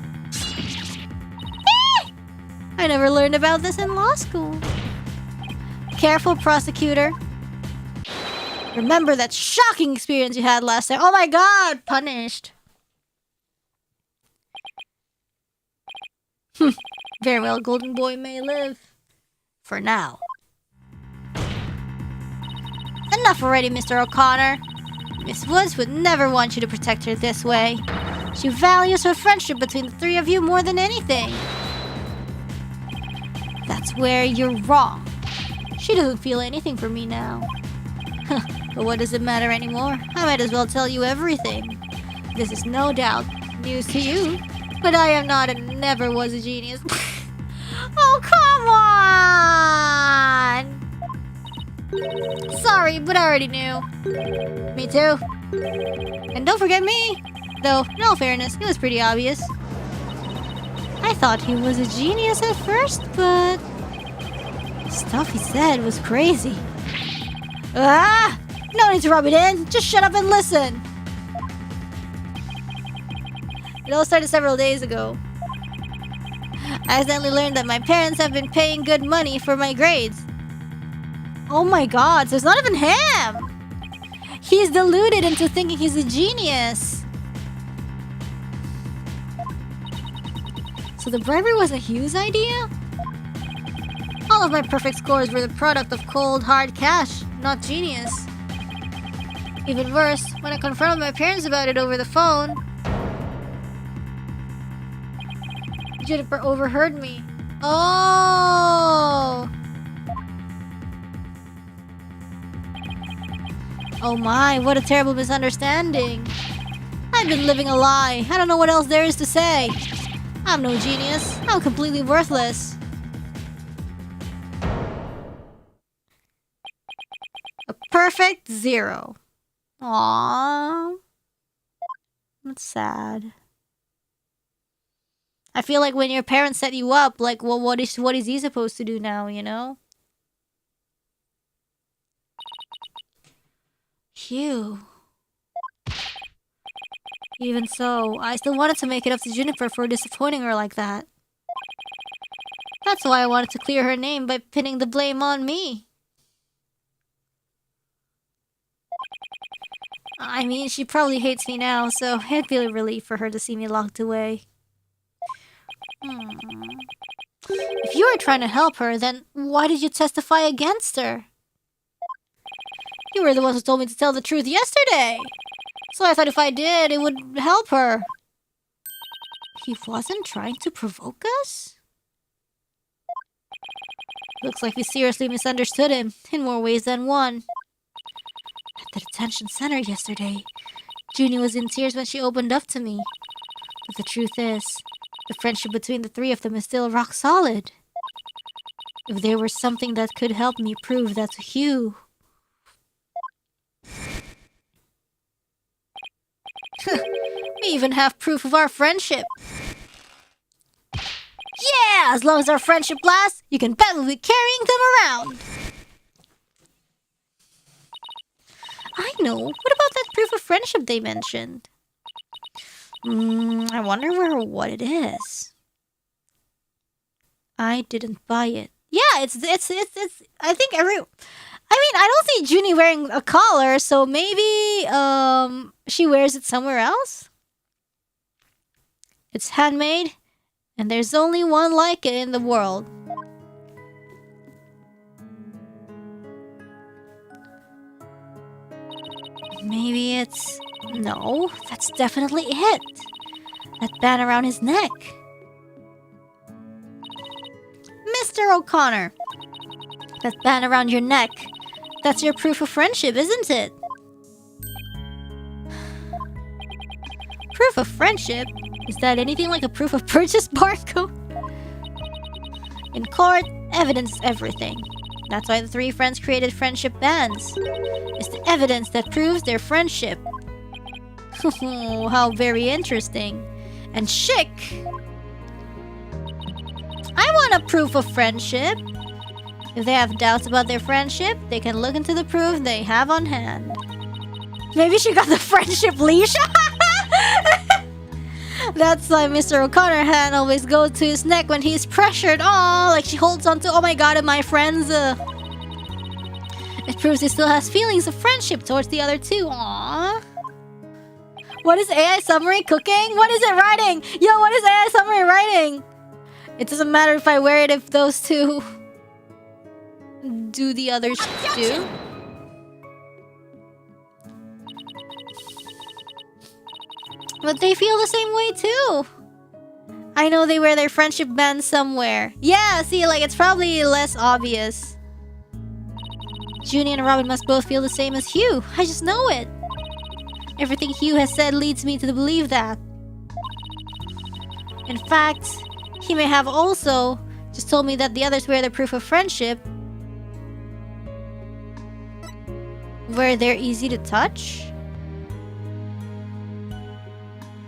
[SPEAKER 1] Eh! I never learned about this in law school. Careful, prosecutor. Remember that shocking experience you had last time. Oh my god! Punished. Very well, Golden Boy may live. For now. Enough already, Mr. O'Connor. Miss Woods would never want you to protect her this way. She values her friendship between the three of you more than anything. That's where you're wrong. She doesn't feel anything for me now. But what does it matter anymore? I might as well tell you everything. This is no doubt news to you, but I am not and never was a genius. Oh, come on! Sorry, but I already knew. Me too. And don't forget me. Though, in all fairness, it was pretty obvious. I thought he was a genius at first, but the stuff he said was crazy. Ah! No need to rub it in. Just shut up and listen. It all started several days ago. I accidentally learned that my parents have been paying good money for my grades. Oh my god, so it's not even him! He's deluded into thinking he's a genius. So the bribery wasn't Hugh's idea? All of my perfect scores were the product of cold, hard cash, not genius. Even worse, when I confronted my parents about it over the phone, Juniper overheard me. Oh! Oh my, what a terrible misunderstanding. I've been living a lie. I don't know what else there is to say. I'm no genius. I'm completely worthless. A perfect 0. Aww. That's sad. I feel like when your parents set you up, like, well, what is he supposed to do now, you know? Phew. Even so, I still wanted to make it up to Juniper for disappointing her like that. That's why I wanted to clear her name by pinning the blame on me. I mean, she probably hates me now, so it'd be a relief for her to see me locked away. If you were trying to help her, then why did you testify against her? You were the ones who told me to tell the truth yesterday. So I thought if I did, it would help her. He wasn't trying to provoke us? Looks like we seriously misunderstood him, in more ways than one. the detention center yesterday. Junie was in tears when she opened up to me. But the truth is, the friendship between the three of them is still rock solid. If there were something that could help me prove that to Hugh... We even have proof of our friendship. Yeah! As long as our friendship lasts, you can bet we'll be carrying them around. I know. What about that proof of friendship they mentioned? I wonder what it is. I didn't buy it. Yeah, it's I think I don't see Junie wearing a collar, so maybe she wears it somewhere else. It's handmade, and there's only one like it in the world. Maybe it's... No, that's definitely it. That band around his neck. Mr. O'Connor, that band around your neck, that's your proof of friendship, isn't it? Proof of friendship? Is that anything like a proof of purchase barcode? In court, evidence is everything. That's why the three friends created friendship bands. It's the evidence that proves their friendship. How very interesting. And chic! I want a proof of friendship. If they have doubts about their friendship, they can look into the proof they have on hand. Maybe she got the friendship leash? That's why Mr. O'Connor hand always goes to his neck when he's pressured. Oh, like she holds on to, oh my god, my friends. It proves he still has feelings of friendship towards the other two. Aww. What is AI summary cooking? What is it writing? Yo, what is AI summary writing? It doesn't matter if I wear it if those two do the others do. But they feel the same way too. I know they wear their friendship band somewhere. Yeah, see, like it's probably less obvious. Junie and Robin must both feel the same as Hugh. I just know it. Everything Hugh has said leads me to believe that. In fact, he may have also just told me that the others wear their proof of friendship where they're easy to touch.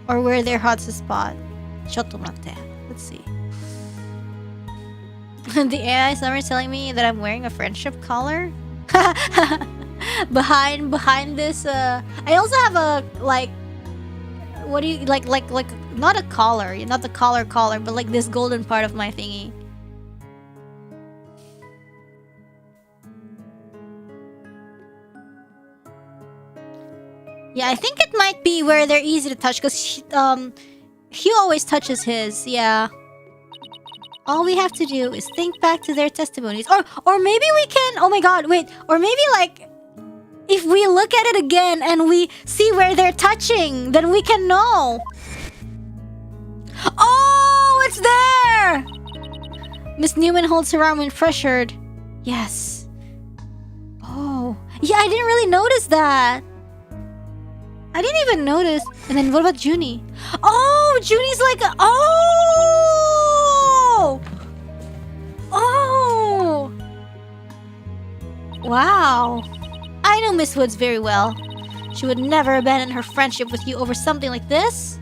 [SPEAKER 1] Or where they're hard to spot. Chotomate. Let's see. The AI summary is telling me that I'm wearing a friendship collar. behind this I also have a like, what do you like not a collar, not the collar, but like this golden part of my thingy. Yeah, I think it might be where they're easy to touch, because Hugh always touches his. Yeah. All we have to do is think back to their testimonies. Or maybe we can... Oh my god, wait. Or maybe like... If we look at it again and we see where they're touching, then we can know. Oh, it's there! Miss Newman holds her arm when pressured. Yes. Oh. Yeah, I didn't really notice that. I didn't even notice. And then what about Junie? Oh, Junie's like a... Oh! Oh! Wow. I know Miss Woods very well. She would never abandon her friendship with you over something like this.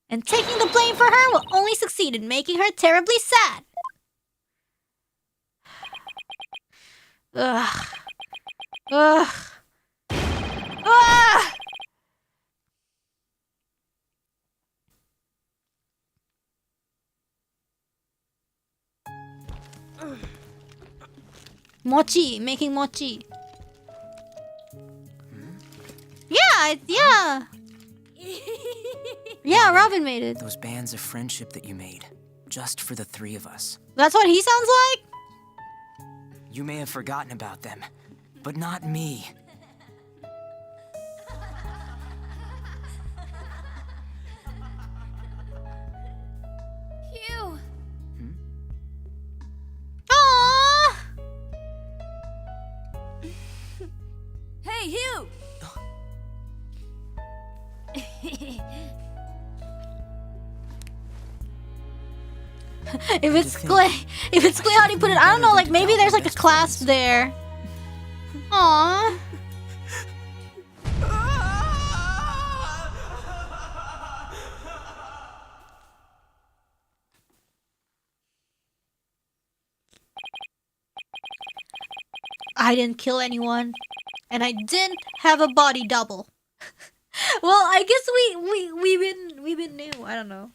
[SPEAKER 1] And taking the blame for her will only succeed in making her terribly sad. Ugh. Ugh. Ah! Mochi, making mochi. Yeah, yeah. Yeah, Robin made it.
[SPEAKER 3] Those bands of friendship that you made, just for the three of us.
[SPEAKER 1] That's what he sounds like?
[SPEAKER 3] You may have forgotten about them, but not me.
[SPEAKER 1] Aww. If it's clay, how do you put it? I don't know, like maybe there's like a clasp there. Aww. I didn't kill anyone, and I didn't have a body double. Well, I guess we've been new. I don't know.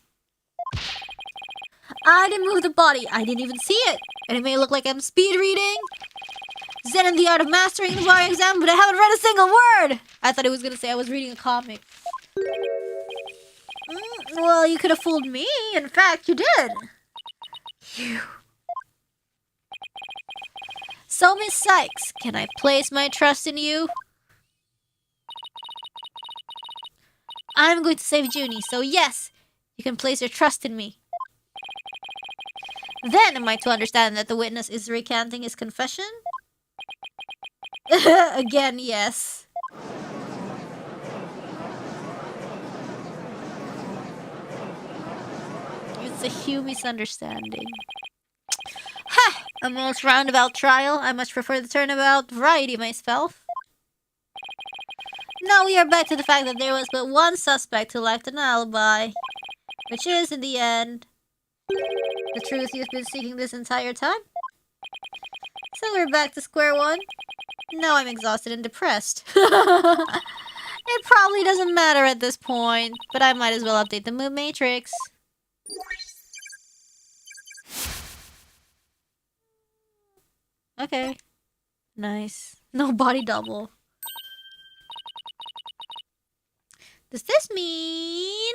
[SPEAKER 1] I didn't move the body. I didn't even see it, and it may look like I'm speed reading Zen and the Art of Mastering the Bar exam, but I haven't read a single word. I thought it was gonna say I was reading a comic. Well, you could have fooled me. In fact, you did. Phew. So, Miss Sykes, can I place my trust in you? I'm going to save Junie, so yes, you can place your trust in me. Then, am I to understand that the witness is recanting his confession? Again, yes. It's a huge misunderstanding. Ha! A most roundabout trial. I much prefer the turnabout variety myself. Now we are back to the fact that there was but one suspect who lacked an alibi, which is, in the end, the truth you've been seeking this entire time. So we're back to square one. Now I'm exhausted and depressed. It probably doesn't matter at this point, but I might as well update the mood matrix. Okay. Nice. No body double. Does this mean...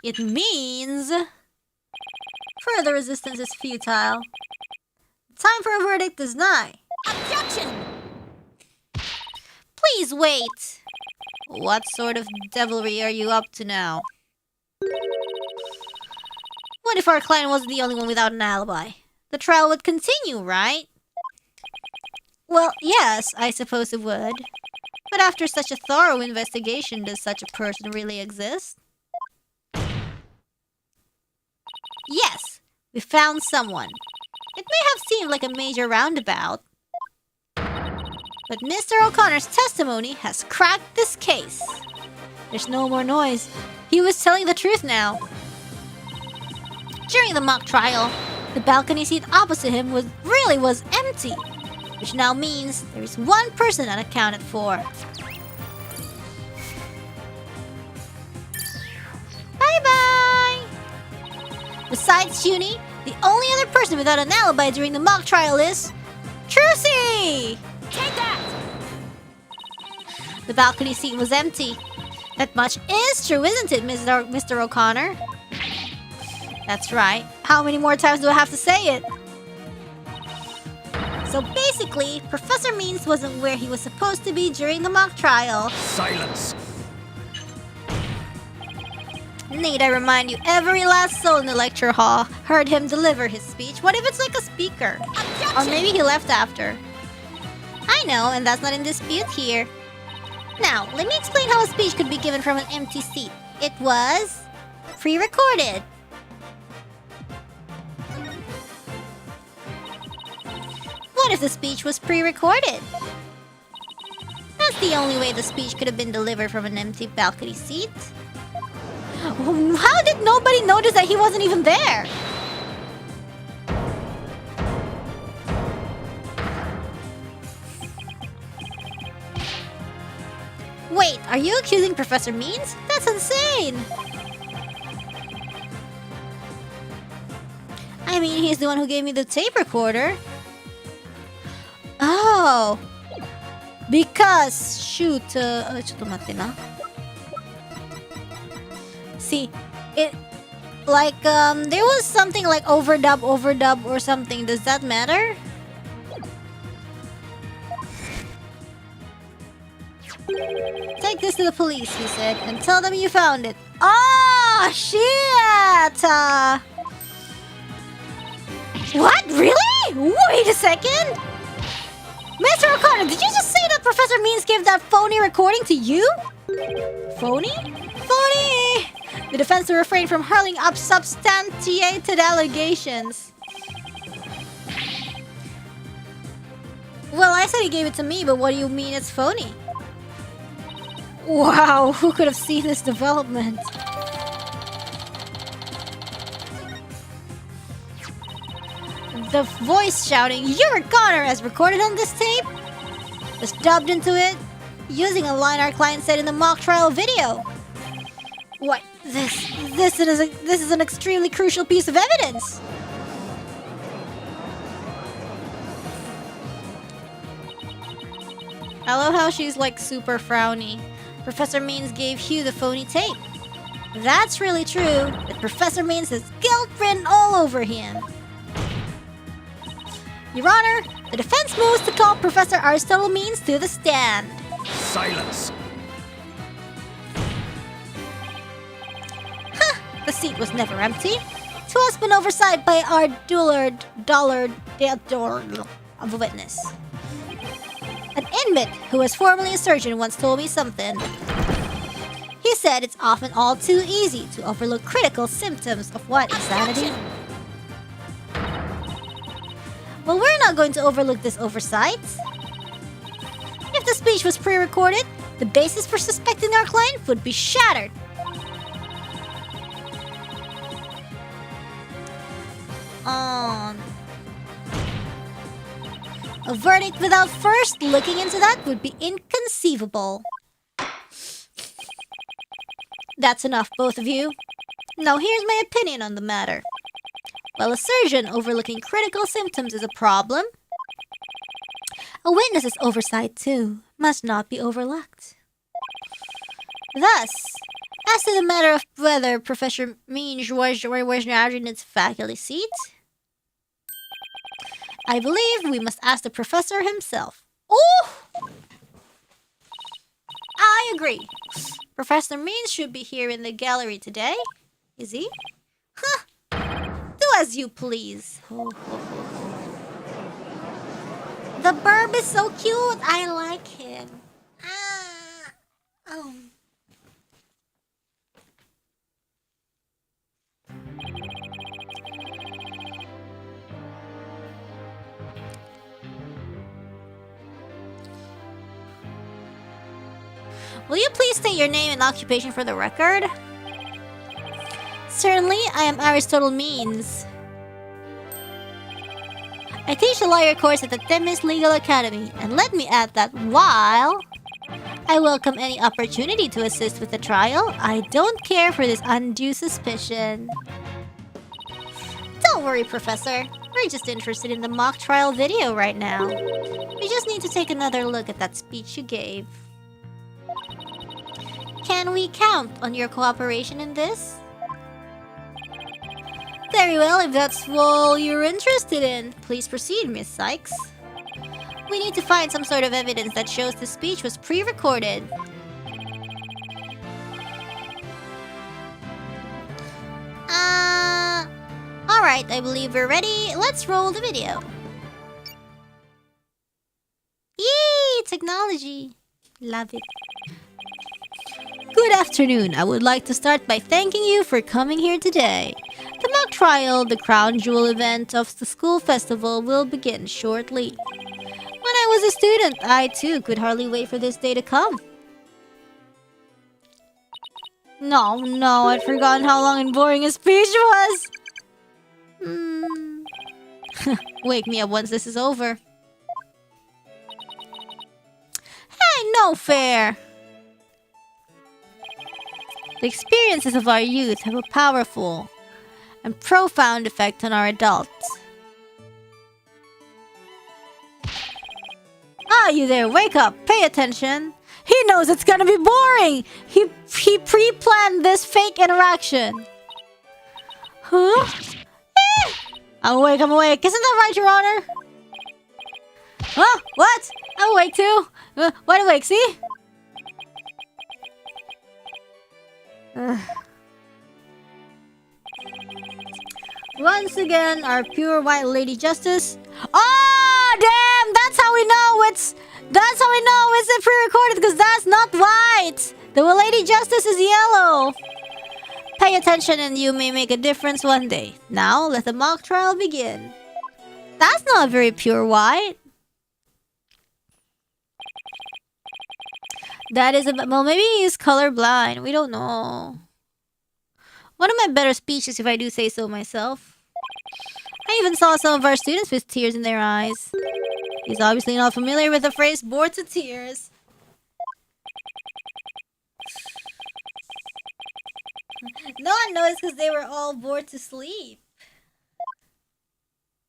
[SPEAKER 1] It means... further resistance is futile. Time for a verdict is nigh. Objection! Please wait. What sort of devilry are you up to now? What if our client wasn't the only one without an alibi? The trial would continue, right? Well, yes, I suppose it would. But after such a thorough investigation, does such a person really exist? Yes, we found someone. It may have seemed like a major roundabout, but Mr. O'Connor's testimony has cracked this case. There's no more noise. He was telling the truth now. During the mock trial, the balcony seat opposite him was empty, which now means there is one person unaccounted for. Bye-bye! Besides Junie, the only other person without an alibi during the mock trial is... Trucy! Take that! The balcony seat was empty. That much is true, isn't it, Mr. O'Connor? That's right. How many more times do I have to say it? So basically, Professor Means wasn't where he was supposed to be during the mock trial.
[SPEAKER 2] Silence!
[SPEAKER 1] Need I remind you, every last soul in the lecture hall heard him deliver his speech. What if it's like a speaker? Objection! Or maybe he left after. I know, and that's not in dispute here. Now, let me explain how a speech could be given from an empty seat. It was... pre-recorded. What if the speech was pre-recorded? That's the only way the speech could have been delivered from an empty balcony seat. How did nobody notice that he wasn't even there? Wait, are you accusing Professor Means? That's insane! I mean, he's the one who gave me the tape recorder. Oh! Because, shoot, ちょっと待ってな. See, it, like, there was something like overdub or something. Does that matter? Take this to the police, he said, and tell them you found it. Oh, shit! What? Really? Wait a second! Mr. O'Connor, did you just say that Professor Means gave that phony recording to you? Phony? Phony! The defense will refrain from hurling unsubstantiated allegations. Well, I said he gave it to me, but what do you mean it's phony? Wow, who could have seen this development? The voice shouting, "You're Connor," as recorded on this tape, was dubbed into it using a line our client said in the mock trial video. What? This is an extremely crucial piece of evidence. I love how she's like super frowny. Professor Means gave Hugh the phony tape. That's really true, but Professor Means has guilt written all over him. Your Honor, the defense moves to call Professor Aristotle Means to the stand.
[SPEAKER 2] Silence.
[SPEAKER 1] Huh, the seat was never empty. It has been oversight by our Dullard of a witness. An inmate who was formerly a surgeon once told me something. He said it's often all too easy to overlook critical symptoms of what, insanity? Well, we're not going to overlook this oversight. If the speech was pre-recorded, the basis for suspecting our client would be shattered. A verdict without first looking into that would be inconceivable. That's enough, both of you. Now here's my opinion on the matter. While a surgeon overlooking critical symptoms is a problem, a witness's oversight, too, must not be overlooked. Thus, as to the matter of whether Professor Means was or was not in its faculty seat, I believe we must ask the professor himself. Oh! I agree. Professor Means should be here in the gallery today. Is he? Huh. Do as you please. The burb is so cute. I like him. Will you please state your name and occupation for the record? Certainly, I am Aristotle Means. I teach a lawyer course at the Themis Legal Academy, and let me add that while I welcome any opportunity to assist with the trial, I don't care for this undue suspicion. Don't worry, Professor. We're just interested in the mock trial video right now. We just need to take another look at that speech you gave. Can we count on your cooperation in this? Very well, if that's all you're interested in. Please proceed, Miss Sykes. We need to find some sort of evidence that shows the speech was pre-recorded. Alright, I believe we're ready. Let's roll the video. Yee! Technology. Love it. Good afternoon. I would like to start by thanking you for coming here today. The mock trial, the crown jewel event of the school festival, will begin shortly. When I was a student, I too could hardly wait for this day to come. No, I'd forgotten how long and boring his speech was. Wake me up once this is over. Hey, no fair! The experiences of our youth have a powerful and profound effect on our adults. Ah, you there, wake up, pay attention. He knows it's gonna be boring. He pre-planned this fake interaction. Huh? I'm awake. Isn't that right, Your Honor? Huh? What? I'm awake too. Wide awake, see? Once again, our pure white lady justice. Oh, damn! That's how we know That's how I know it's a pre-recorded, because that's not white. The Lady Justice is yellow. Pay attention and you may make a difference one day. Now, let the mock trial begin. That's not very pure white. That is well, maybe he's colorblind. We don't know. One of my better speeches, if I do say so myself. I even saw some of our students with tears in their eyes. He's obviously not familiar with the phrase bored to tears. No one noticed because they were all bored to sleep.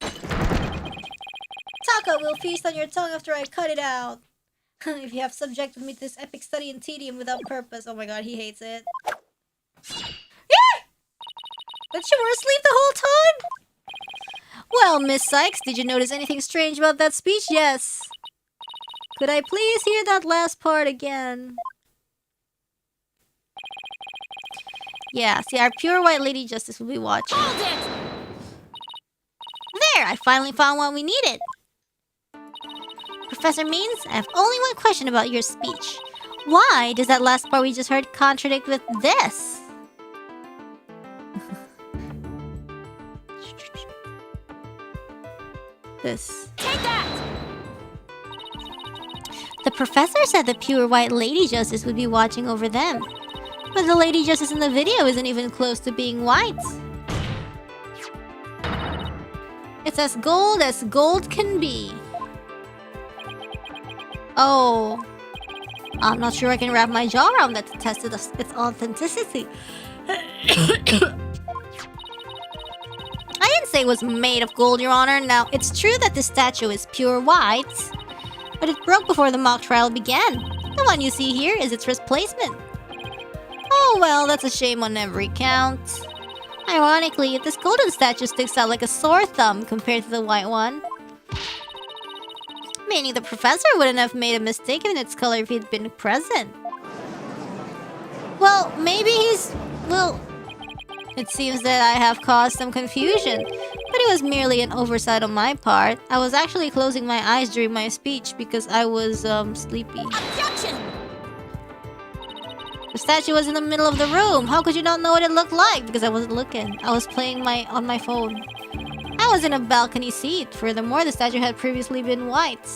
[SPEAKER 1] Taka will feast on your tongue after I cut it out. If you have subjected me to this epic study in tedium without purpose. Oh my god, he hates it. Yeah! But you were asleep the whole time? Well, Miss Sykes, did you notice anything strange about that speech? Yes. Could I please hear that last part again? Yeah, see, our pure white Lady Justice will be watching.
[SPEAKER 2] Hold it!
[SPEAKER 1] There! I finally found what we needed. Professor Means, I have only one question about your speech. Why does that last part we just heard contradict with this? This.
[SPEAKER 2] Take that!
[SPEAKER 1] The professor said the pure white Lady Justice would be watching over them. But the Lady Justice in the video isn't even close to being white. It's as gold can be. Oh. I'm not sure I can wrap my jaw around that to test its authenticity. I didn't say it was made of gold, Your Honor. Now, it's true that this statue is pure white, but it broke before the mock trial began. The one you see here is its replacement. Oh well, that's a shame on every count. Ironically, this golden statue sticks out like a sore thumb compared to the white one. Meaning the professor wouldn't have made a mistake in its color if he'd been present. Well, maybe well, it seems that I have caused some confusion, but it was merely an oversight on my part. I was actually closing my eyes during my speech because I was, sleepy.
[SPEAKER 2] Objection!
[SPEAKER 1] The statue was in the middle of the room. How could you not know what it looked like? Because I wasn't looking. I was playing on my phone. I was in a balcony seat. Furthermore, the statue had previously been white.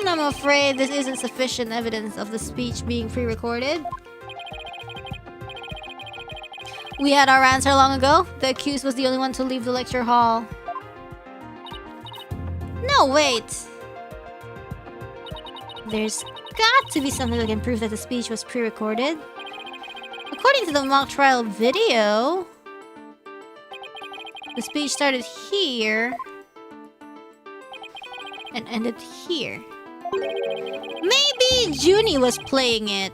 [SPEAKER 1] I'm afraid this isn't sufficient evidence of the speech being pre-recorded. We had our answer long ago. The accused was the only one to leave the lecture hall. No, wait. There's got to be something that can prove that the speech was pre-recorded. According to the mock trial video, the speech started here and ended here. Maybe Junie was playing it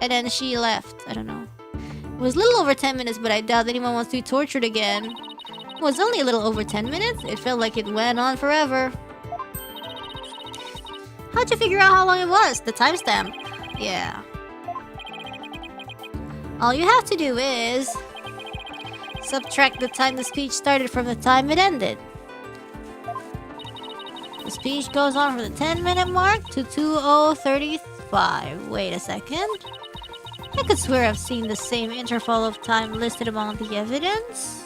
[SPEAKER 1] and then she left. I don't know. It was a little over 10 minutes, but I doubt anyone wants to be tortured again. It was only a little over 10 minutes. It felt like it went on forever. How'd you figure out how long it was? The timestamp. Yeah. All you have to do is subtract the time the speech started from the time it ended. The speech goes on from the 10-minute mark to 20:35. Wait a second. I could swear I've seen the same interval of time listed among the evidence.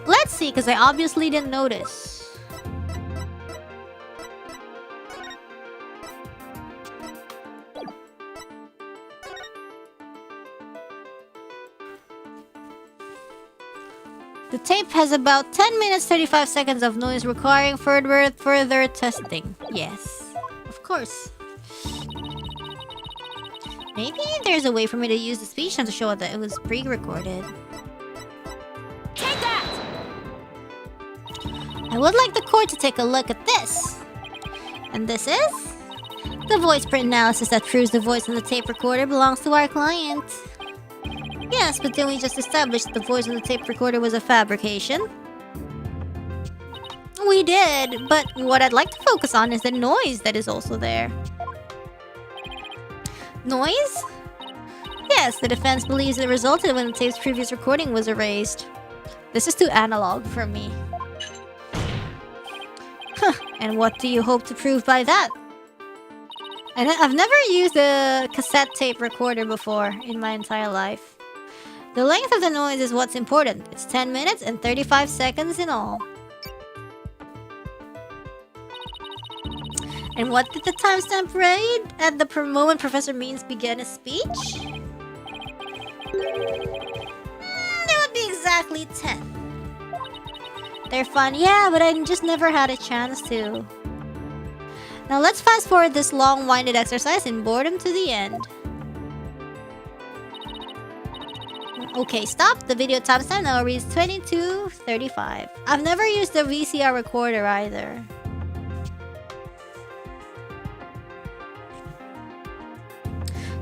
[SPEAKER 1] Let's see, because I obviously didn't notice. The tape has about 10 minutes 35 seconds of noise requiring further testing. Yes, of course. Maybe there's a way for me to use the speech to show that it was pre-recorded.
[SPEAKER 2] Take that!
[SPEAKER 1] I would like the court to take a look at this. And this is the voice print analysis that proves the voice on the tape recorder belongs to our client. Yes, but then we just established the voice on the tape recorder was a fabrication. We did, but what I'd like to focus on is the noise that is also there. Noise? Yes, the defense believes it resulted when the tape's previous recording was erased. This is too analog for me. Huh, and what do you hope to prove by that? And I've never used a cassette tape recorder before in my entire life. The length of the noise is what's important. It's 10 minutes and 35 seconds in all. And what did the timestamp read at the moment Professor Means began his speech? That would be exactly 10. They're fun, yeah, but I just never had a chance to. Now let's fast forward this long-winded exercise in boredom to the end. Okay, stop. The video timestamp now reads 22:35. I've never used a VCR recorder either.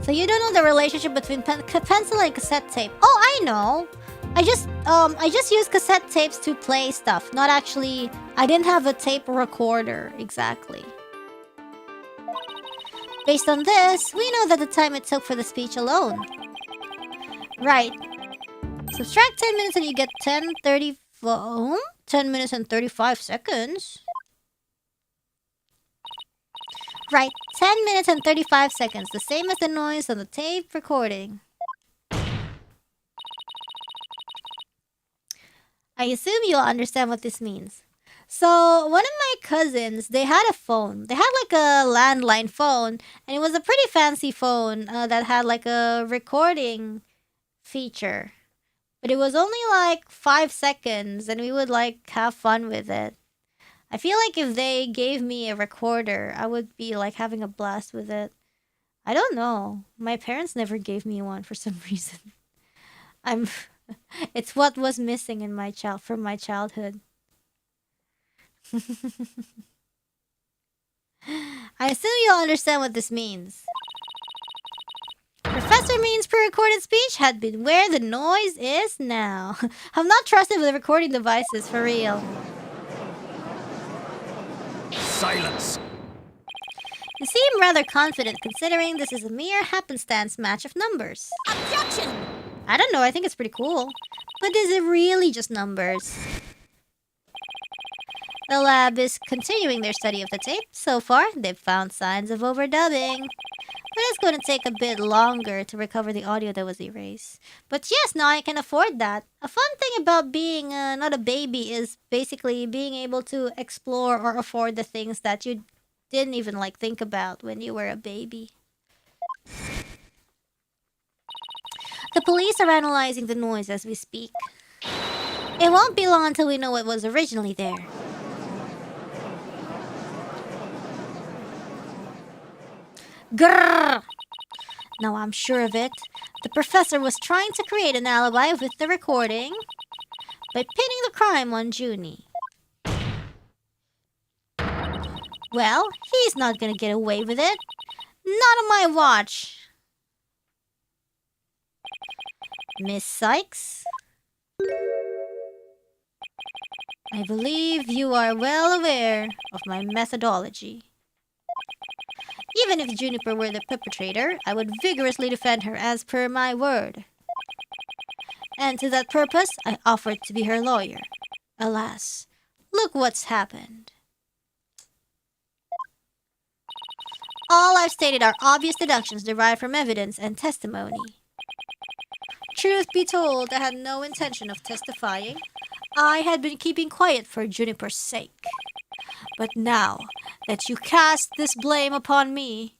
[SPEAKER 1] So you don't know the relationship between pencil and cassette tape. Oh, I know. I just use cassette tapes to play stuff. Not actually. I didn't have a tape recorder exactly. Based on this, we know that the time it took for the speech alone. Right. Subtract 10 minutes and you get 10 minutes and 35 seconds. Right, 10 minutes and 35 seconds, the same as the noise on the tape recording. I assume you'll understand what this means. So, one of my cousins, they had a phone. They had like a landline phone, and it was a pretty fancy phone that had like a recording feature. But it was only like 5 seconds, and we would like have fun with it. I feel like if they gave me a recorder, I would be like having a blast with it. I don't know. My parents never gave me one for some reason. It's what was missing in from my childhood. I assume you'll understand what this means. Professor Means' pre-recorded speech had been where the noise is now. I'm not trusted with recording devices for real.
[SPEAKER 3] Silence!
[SPEAKER 1] You seem rather confident considering this is a mere happenstance match of numbers.
[SPEAKER 2] Objection!
[SPEAKER 1] I don't know, I think it's pretty cool. But is it really just numbers? The lab is continuing their study of the tape. So far, they've found signs of overdubbing. But it's going to take a bit longer to recover the audio that was erased. But yes, now I can afford that. A fun thing about being not a baby is basically being able to explore or afford the things that you didn't even like think about when you were a baby. The police are analyzing the noise as we speak. It won't be long until we know what was originally there. Grrr! Now I'm sure of it. The professor was trying to create an alibi with the recording by pinning the crime on Junie. Well, he's not gonna get away with it. Not on my watch. Miss Sykes? I believe you are well aware of my methodology. Even if Juniper were the perpetrator, I would vigorously defend her as per my word. And to that purpose, I offered to be her lawyer. Alas, look what's happened. All I've stated are obvious deductions derived from evidence and testimony. Truth be told, I had no intention of testifying. I had been keeping quiet for Juniper's sake. But now that you cast this blame upon me,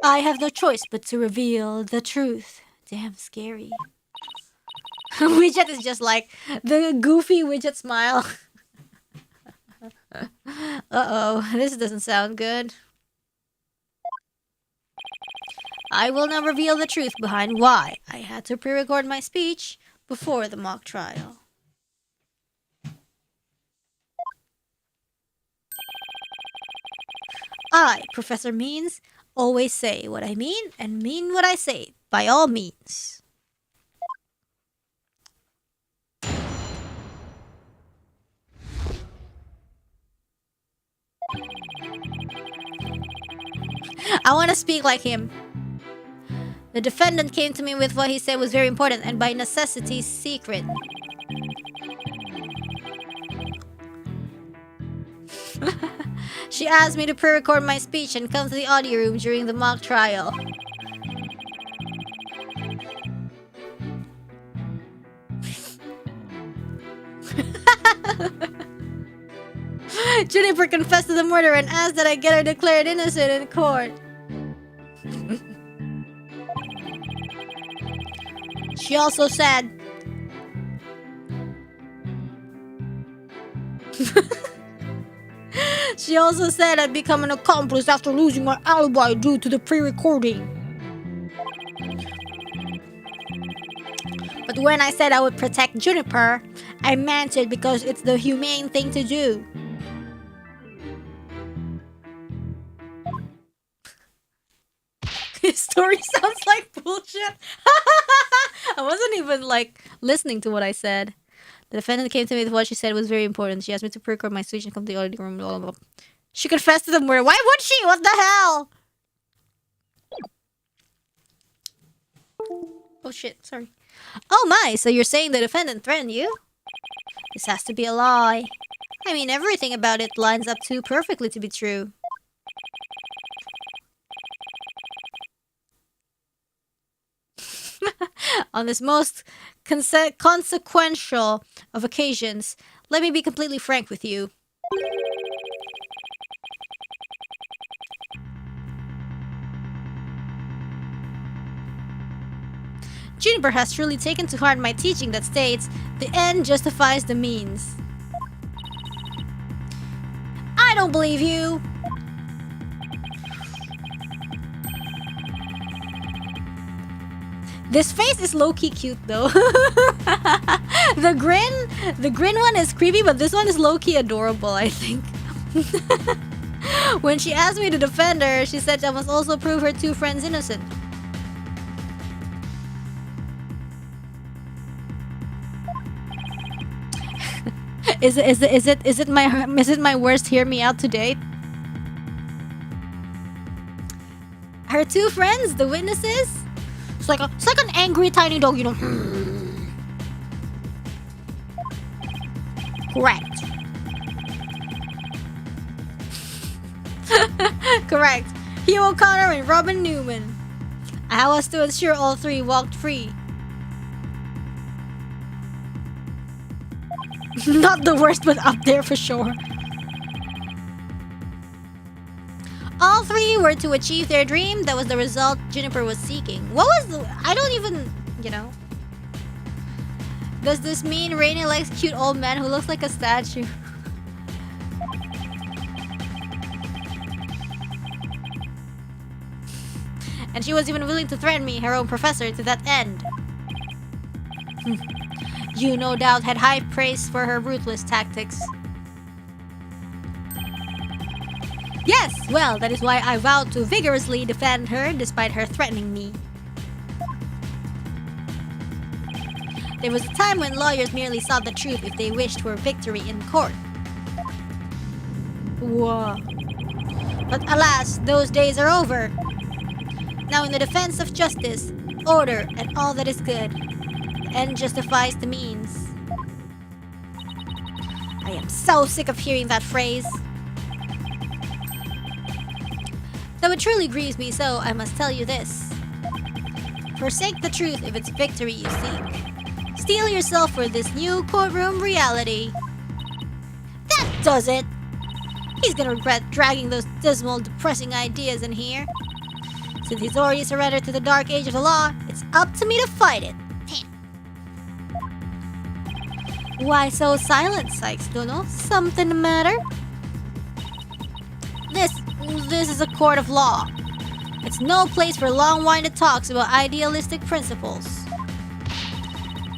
[SPEAKER 1] I have no choice but to reveal the truth. Damn scary. Widget is just like the goofy Widget smile. Uh-oh, this doesn't sound good. I will now reveal the truth behind why I had to pre-record my speech before the mock trial. I, Professor Means, always say what I mean and mean what I say, by all means. I want to speak like him. The defendant came to me with what he said was very important and by necessity secret. She asked me to pre-record my speech and come to the audio room during the mock trial. Juniper confessed to the murder and asked that I get her declared innocent in court. She also said... She also said I'd become an accomplice after losing my alibi due to the pre-recording. But when I said I would protect Juniper, I meant it because it's the humane thing to do. His story sounds like bullshit. I wasn't even like listening to what I said. The defendant came to me with what she said was very important. She asked me to pre-record my speech and come to the audio room. Blah, blah, blah. She confessed to the murder. Why would she? What the hell? Oh shit, sorry. Oh my, so you're saying the defendant threatened you? This has to be a lie. I mean, everything about it lines up too perfectly to be true. On this most consequential of occasions, let me be completely frank with you. Juniper has truly taken to heart my teaching that states, the end justifies the means. I don't believe you! This face is low-key cute though. The grin one is creepy, but this one is low-key adorable, I think. When she asked me to defend her, she said I must also prove her two friends innocent. Is it my worst hear me out to date? Her two friends, the witnesses? It's like an angry tiny dog, you know. Correct. Correct. Hugh O'Connor and Robin Newman. I was to ensure all three walked free. Not the worst, but up there for sure. All three were to achieve their dream. That was the result Juniper was seeking. What was the... I don't even... You know. Does this mean Reine likes cute old man who looks like a statue? And she was even willing to threaten me, her own professor, to that end. You no doubt had high praise for her ruthless tactics. Yes, well, that is why I vowed to vigorously defend her despite her threatening me. There was a time when lawyers merely sought the truth if they wished for victory in court. Whoa. But alas, those days are over. Now in the defense of justice, order, and all that is good, the end justifies the means. I am so sick of hearing that phrase. Though it truly grieves me so, I must tell you this. Forsake the truth if it's victory you seek. Steel yourself for this new courtroom reality. That does it! He's gonna regret dragging those dismal, depressing ideas in here. Since he's already surrendered to the dark age of the law, it's up to me to fight it. Why so silent, Sykes? Don't know? Something the matter? This is a court of law. It's no place for long-winded talks about idealistic principles.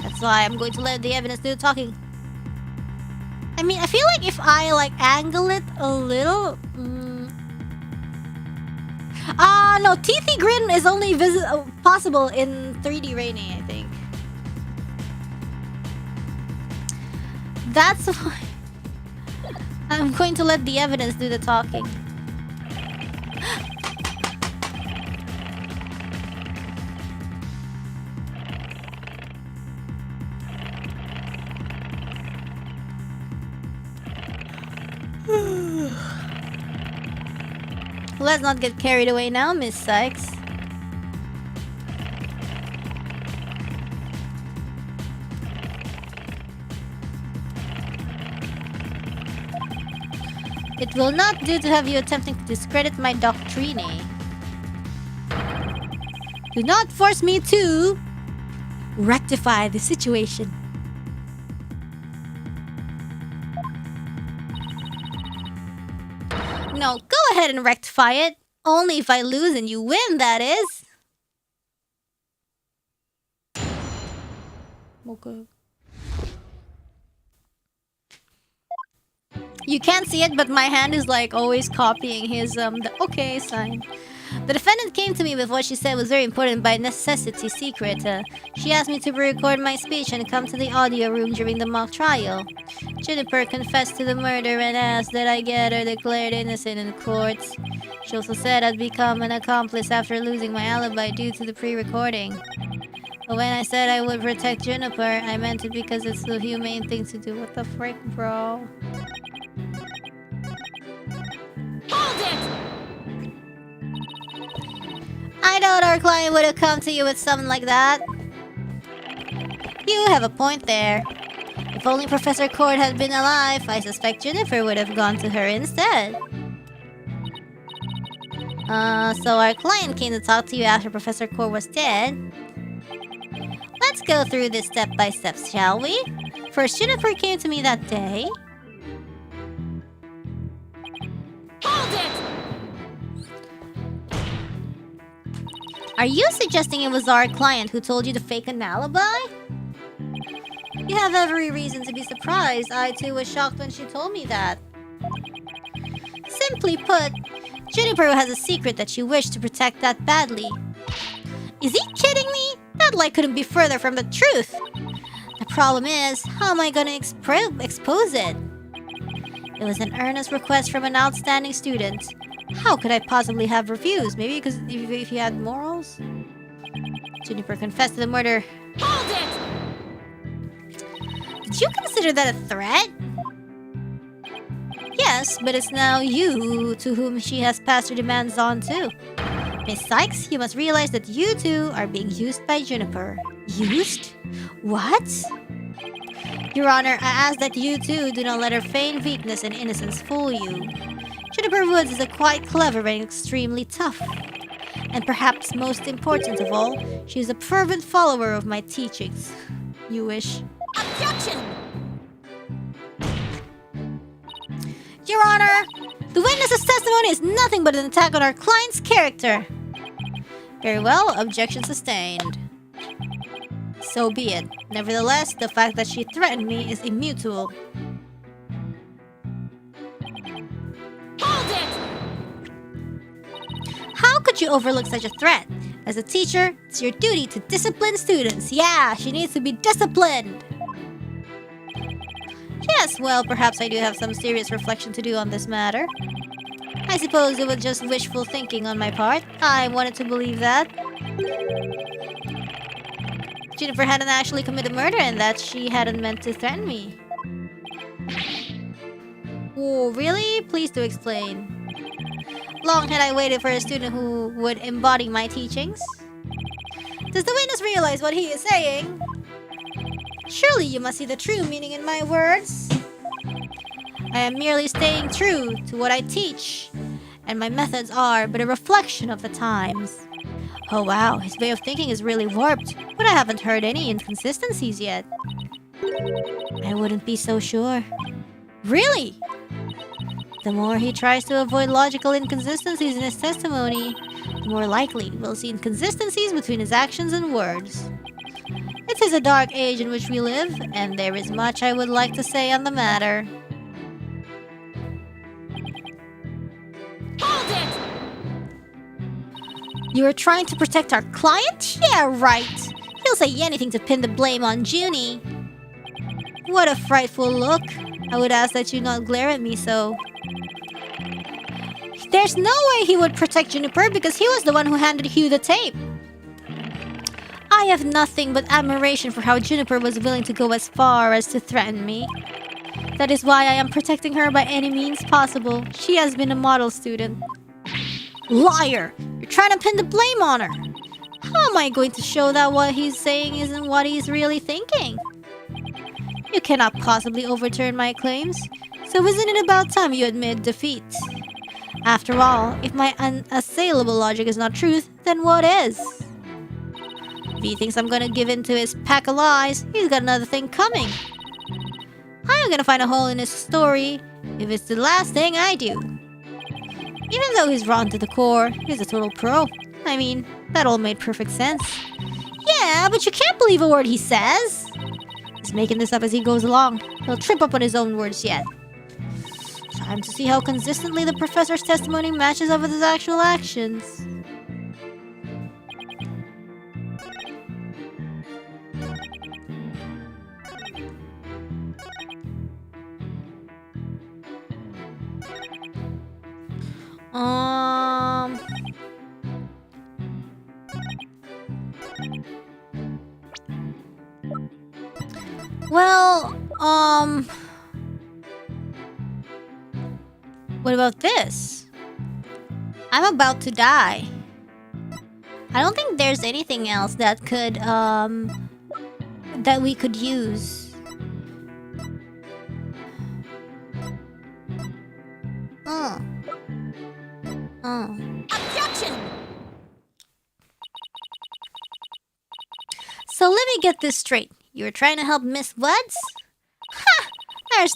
[SPEAKER 1] That's why I'm going to let the evidence do the talking. I mean, I feel like if I like angle it a little... no, teethy grin is only possible in 3D Reine, I think. That's why I'm going to let the evidence do the talking. Let's not get carried away now, Miss Sykes. It will not do to have you attempting to discredit my doctrine. Do not force me to rectify the situation. No, go ahead and rectify it. Only if I lose and you win, that is. Okay. You can't see it, but my hand is like always copying his the okay sign. The defendant came to me with what she said was very important by necessity secret. She asked me to record my speech and come to the audio room during the mock trial. Juniper confessed to the murder and asked that I get her declared innocent in court. She also said I'd become an accomplice after losing my alibi due to the pre-recording. But when I said I would protect Juniper, I meant it because it's the humane thing to do. What the frick, bro?
[SPEAKER 2] Hold it!
[SPEAKER 1] I doubt our client would have come to you with something like that. You have a point there. If only Professor Cord had been alive, I suspect Juniper would have gone to her instead. So our client came to talk to you after Professor Cord was dead. Let's go through this step by step, shall we? First, Juniper came to me that day.
[SPEAKER 2] Hold it!
[SPEAKER 1] Are you suggesting it was our client who told you to fake an alibi? You have every reason to be surprised. I too was shocked when she told me that. Simply put, Juniper has a secret that she wished to protect that badly. Is he kidding me? That lie couldn't be further from the truth. The problem is, how am I gonna expose it? It was an earnest request from an outstanding student. How could I possibly have refused? Maybe because if he had morals? Juniper confessed to the murder.
[SPEAKER 2] Hold it!
[SPEAKER 1] Did you consider that a threat? Yes, but it's now you to whom she has passed her demands on to. Miss Sykes, you must realize that you two are being used by Juniper. Used? What? Your Honor, I ask that you two do not let her feigned weakness and innocence fool you. Juniper Woods is quite clever and extremely tough. And perhaps most important of all, she is a fervent follower of my teachings. You wish.
[SPEAKER 2] Objection!
[SPEAKER 1] Your Honor, the witness's testimony is nothing but an attack on our client's character. Very well, objection sustained. So be it. Nevertheless, the fact that she threatened me is immutable.
[SPEAKER 2] Hold it!
[SPEAKER 1] How could you overlook such a threat? As a teacher, it's your duty to discipline students. Yeah, she needs to be disciplined. Yes, well, perhaps I do have some serious reflection to do on this matter. I suppose it was just wishful thinking on my part. I wanted to believe that Juniper hadn't actually committed murder and that she hadn't meant to threaten me. Oh, really? Please do explain. Long had I waited for a student who would embody my teachings. Does the witness realize what he is saying? Surely you must see the true meaning in my words. I am merely staying true to what I teach, and my methods are but a reflection of the times. Oh wow, his way of thinking is really warped, but I haven't heard any inconsistencies yet. I wouldn't be so sure. Really? The more he tries to avoid logical inconsistencies in his testimony, the more likely we'll see inconsistencies between his actions and words. It is a dark age in which we live, and there is much I would like to say on the matter.
[SPEAKER 2] Hold it!
[SPEAKER 1] You are trying to protect our client? Yeah, right. He'll say anything to pin the blame on Junie. What a frightful look. I would ask that you not glare at me so. There's no way he would protect Juniper because he was the one who handed Hugh the tape. I have nothing but admiration for how Juniper was willing to go as far as to threaten me. That is why I am protecting her by any means possible. She has been a model student. Liar! You're trying to pin the blame on her. How am I going to show that what he's saying isn't what he's really thinking? You cannot possibly overturn my claims, so isn't it about time you admit defeat? After all, if my unassailable logic is not truth, then what is? If he thinks I'm gonna give in to his pack of lies, he's got another thing coming. I'm gonna find a hole in his story if it's the last thing I do. Even though he's rotten to the core, he's a total pro. I mean, that all made perfect sense. Yeah, but you can't believe a word he says. He's making this up as he goes along. He'll trip up on his own words yet. Time to see how consistently the professor's testimony matches up with his actual actions. What about this? I'm about to die. I don't think there's anything else that we could use.
[SPEAKER 2] Objection!
[SPEAKER 1] So let me get this straight. You were trying to help Miss Woods? Ha! That's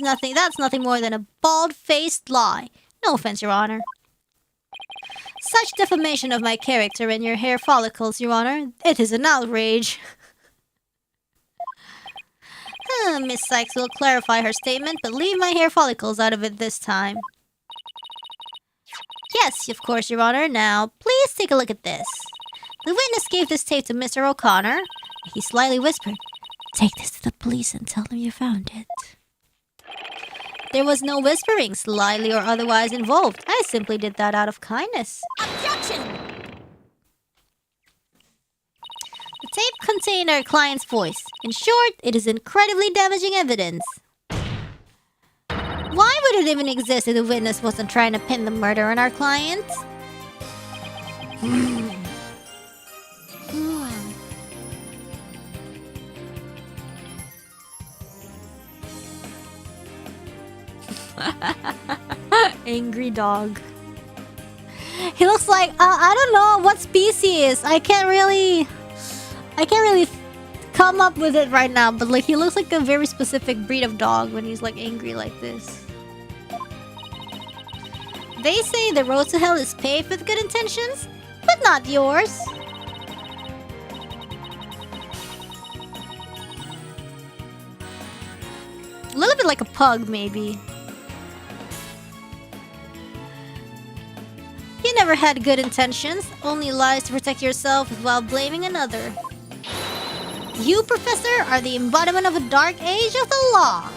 [SPEAKER 1] nothing more than a bald-faced lie. No offense, Your Honor. Such defamation of my character and your hair follicles, Your Honor. It is an outrage. Miss Sykes will clarify her statement, but leave my hair follicles out of it this time. Yes, of course, Your Honor. Now, please take a look at this. The witness gave this tape to Mr. O'Connor. He slyly whispered, "Take this to the police and tell them you found it." There was no whispering, slyly or otherwise, involved. I simply did that out of kindness.
[SPEAKER 2] Objection!
[SPEAKER 1] The tape contained our client's voice. In short, it is incredibly damaging evidence. Why would it even exist if the witness wasn't trying to pin the murder on our client? Angry dog. He looks like I don't know what species. I can't really come up with it right now, but like he looks like a very specific breed of dog when he's like angry like this. They say the road to hell is paved with good intentions, but not yours. A little bit like a pug, maybe. You never had good intentions, only lies to protect yourself while blaming another. You, Professor, are the embodiment of a dark age of the law.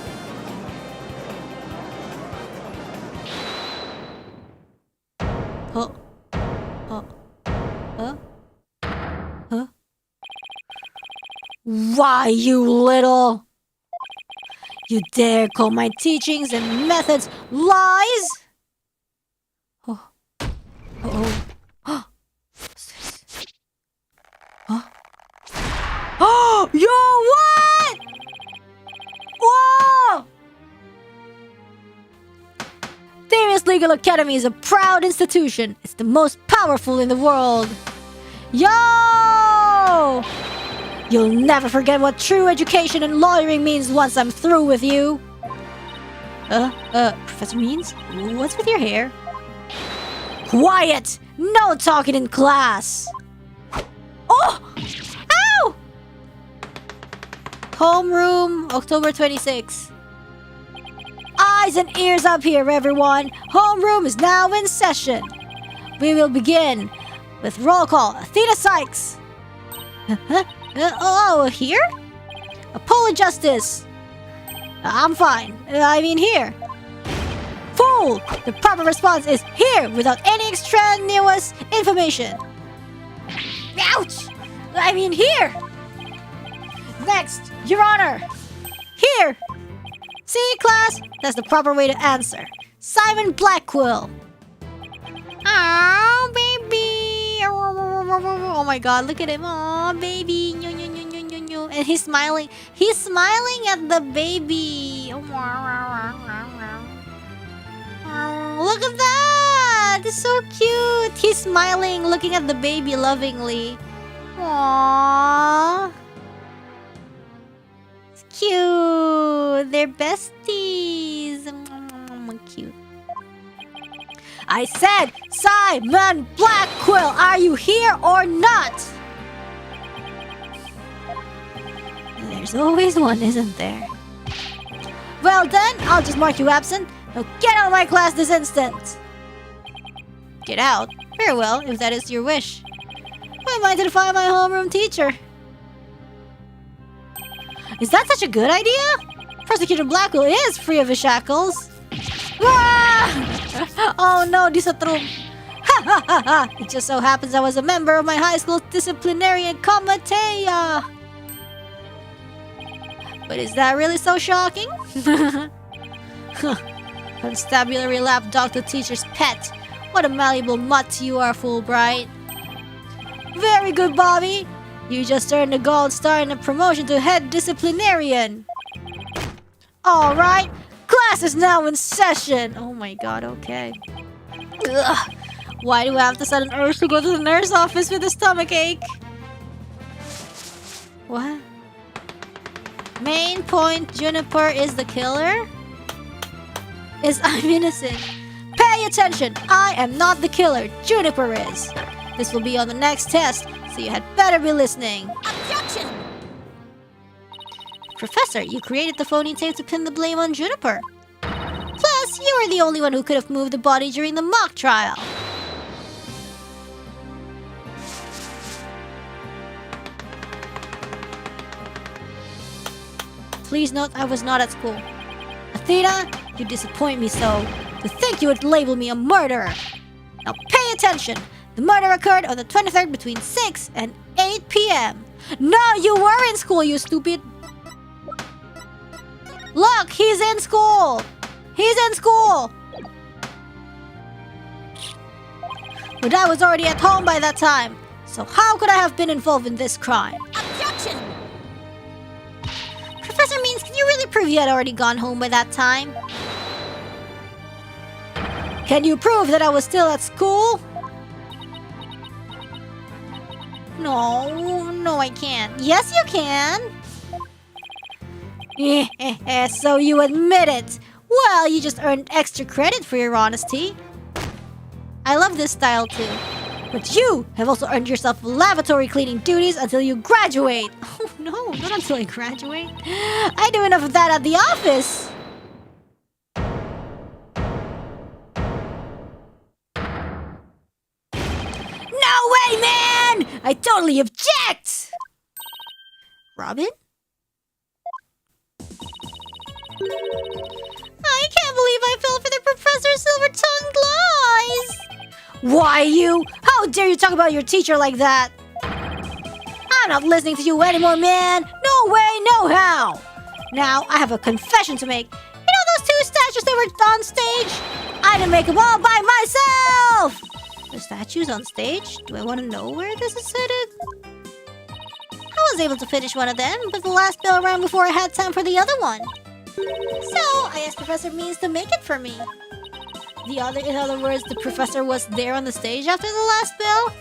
[SPEAKER 1] Huh? Huh? Huh? Huh? Why, you little... You dare call my teachings and methods lies? Oh. Oh. Oh. Huh? Oh! Yo, what? Whoa! Darius Legal Academy is a proud institution. It's the most powerful in the world. Yo! You'll never forget what true education and lawyering means once I'm through with you. Professor Means? What's with your hair? Quiet! No talking in class! Oh! Ow! Homeroom, October 26. Eyes and ears up here, everyone! Homeroom is now in session. We will begin with roll call. Athena Sykes. Here? Apollo Justice. I'm fine. I mean here. Fool! The proper response is here without any extraneous information. Ouch! I mean here. Next, Your Honor. Here. See, class? That's the proper way to answer. Simon Blackquill. Oh, baby. Oh my god, look at him. Oh, baby. And he's smiling. He's smiling at the baby. Oh, look at that. It's so cute. He's smiling, looking at the baby lovingly. Aww. It's cute. They're besties. Cute. I said, Simon Blackquill, are you here or not? There's always one, isn't there? Well then, I'll just mark you absent. Now get out of my class this instant. Get out? Very well, if that is your wish. Who am I to defy my homeroom teacher? Is that such a good idea? Prosecutor Blackquill is free of his shackles. Ah! Oh no, disatrum. Ha ha ha ha! It just so happens I was a member of my high school's disciplinary committee. But is that really so shocking? Constabulary lapdog to teacher's pet. What a malleable mutt you are, Fulbright. Very good, Bobby. You just earned a gold star and a promotion to head disciplinarian. Alright, class is now in session. Oh my god, okay. Ugh. Why do I have the sudden urge to go to the nurse office with a stomach ache? What? Main point, Juniper is the killer? I'm innocent. Pay attention! I am not the killer. Juniper is. This will be on the next test, so you had better be listening.
[SPEAKER 2] Objection!
[SPEAKER 1] Professor, you created the phony tape to pin the blame on Juniper. Plus, you were the only one who could have moved the body during the mock trial. Please note I was not at school. Athena, you disappoint me so. To think you would label me a murderer. Now pay attention. The murder occurred on the 23rd between 6 and 8 p.m. No, you were in school, you stupid. Look, he's in school. He's in school. But I was already at home by that time. So how could I have been involved in this crime?
[SPEAKER 2] Objection!
[SPEAKER 1] Professor Means, can you really prove you had already gone home by that time? Can you prove that I was still at school? No, I can't. Yes, you can. So you admit it. Well, you just earned extra credit for your honesty. I love this style too. But you have also earned yourself lavatory cleaning duties until you graduate. Oh no, not until I graduate. I do enough of that at the office. No way, man! I totally object! Robin? I can't believe I fell for the professor's silver-tongued lies! Why, you? How dare you talk about your teacher like that? I'm not listening to you anymore, man! No way, no how! Now, I have a confession to make. You know those two statues that were on stage? I didn't make them all by myself! The statues on stage? Do I want to know where this is headed? I was able to finish one of them, but the last bell rang before I had time for the other one. So, I asked Professor Means to make it for me. In other words, the professor was there on the stage after the last bell?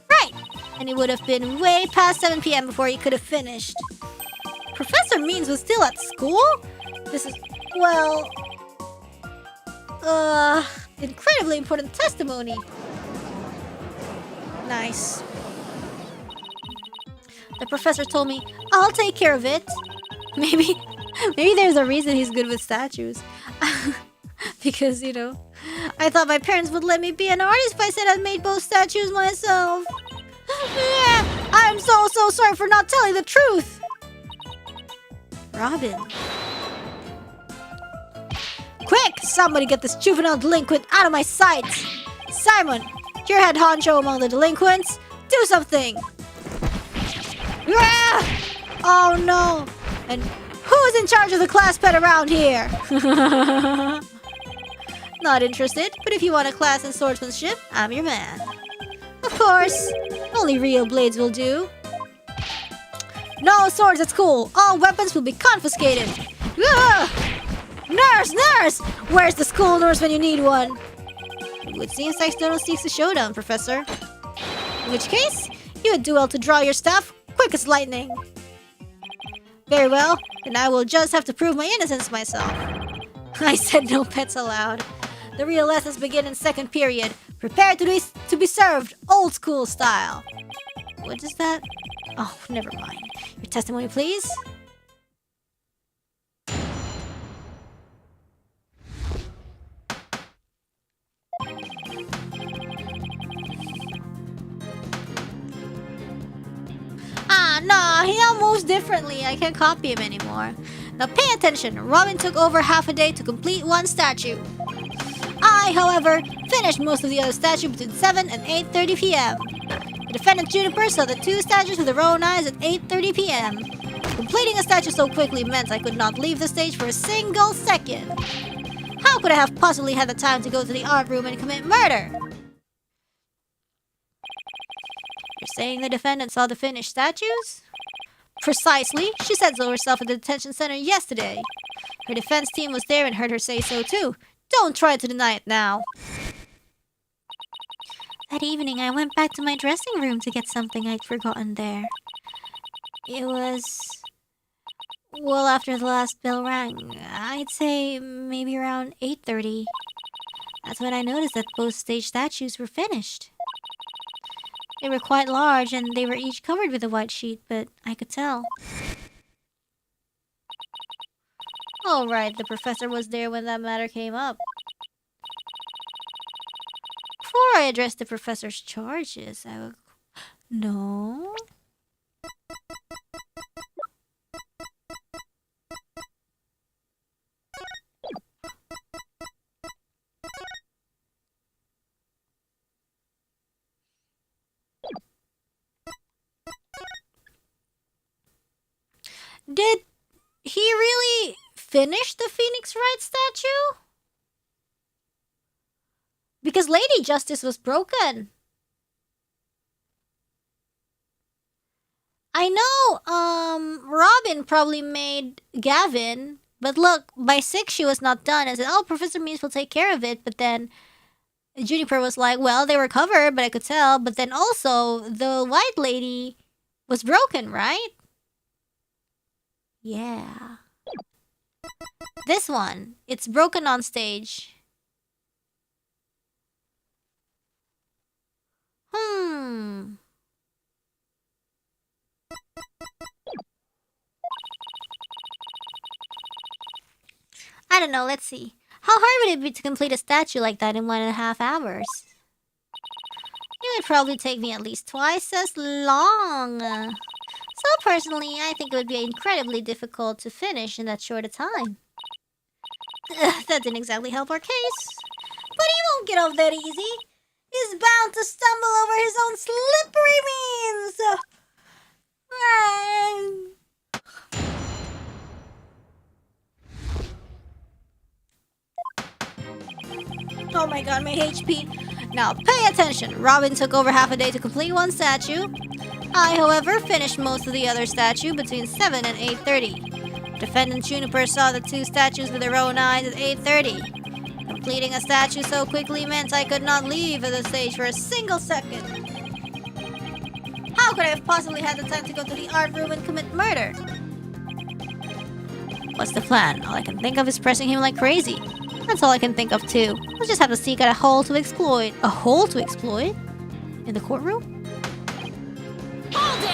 [SPEAKER 1] Right! And it would have been way past 7 p.m. before he could have finished. Professor Means was still at school? This is, well... incredibly important testimony. Nice. The professor told me, I'll take care of it. Maybe there's a reason he's good with statues. Because, you know, I thought my parents would let me be an artist if I said I'd made both statues myself. I'm so sorry for not telling the truth. Robin. Quick! Somebody get this juvenile delinquent out of my sight! Simon, you're head honcho among the delinquents. Do something! Ah! Oh no! And Who's in charge of the class pet around here? Not interested, but if you want a class in swordsmanship, I'm your man. Of course, only real blades will do. No swords at school. All weapons will be confiscated. Ugh! Nurse! Where's the school nurse when you need one? It seems like Stono seeks a showdown, Professor. In which case, you would do well to draw your staff quick as lightning. Very well, then I will just have to prove my innocence myself. I said no pets allowed. The real lessons begin in second period. Prepare to be served old school style. What is that? Oh, never mind. Your testimony, please. Nah, he now moves differently. I can't copy him anymore. Now pay attention. Robin took over half a day to complete one statue. I, however, finished most of the other statues between 7 and 8:30 p.m. The defendant Juniper saw the two statues with their own eyes at 8:30 p.m. Completing a statue so quickly meant I could not leave the stage for a single second. How could I have possibly had the time to go to the art room and commit murder? You're saying the defendant saw the finished statues? Precisely. She said so herself at the detention center yesterday. Her defense team was there and heard her say so too. Don't try to deny it now. That evening, I went back to my dressing room to get something I'd forgotten there. It was... well, after the last bell rang, I'd say maybe around 8:30. That's when I noticed that both stage statues were finished. They were quite large and they were each covered with a white sheet, but I could tell. All right, the professor was there when that matter came up. Before I address the professor's charges, I will... No? Did he really finish the Phoenix Wright statue? Because Lady Justice was broken. I know, Robin probably made Gavin, but look, by 6 she was not done and said, oh, Professor Means will take care of it, but then Juniper was like, well, they were covered, but I could tell, but then also, the white lady was broken, right? Yeah. This one, it's broken on stage. I don't know, let's see. How hard would it be to complete a statue like that in 1.5 hours? It would probably take me at least twice as long. So personally, I think it would be incredibly difficult to finish in that short a time. That didn't exactly help our case. But he won't get off that easy. He's bound to stumble over his own slippery means. Oh my god, my HP. Now pay attention. Robin took over half a day to complete one statue. I, however, finished most of the other statue between 7 and 8:30. Defendant Juniper saw the two statues with their own eyes at 8:30. Completing a statue so quickly meant I could not leave the stage for a single second. How could I have possibly had the time to go to the art room and commit murder? What's the plan? All I can think of is pressing him like crazy. That's all I can think of too. We'll just have to seek out a hole to exploit. A hole to exploit? In the courtroom?
[SPEAKER 2] Hold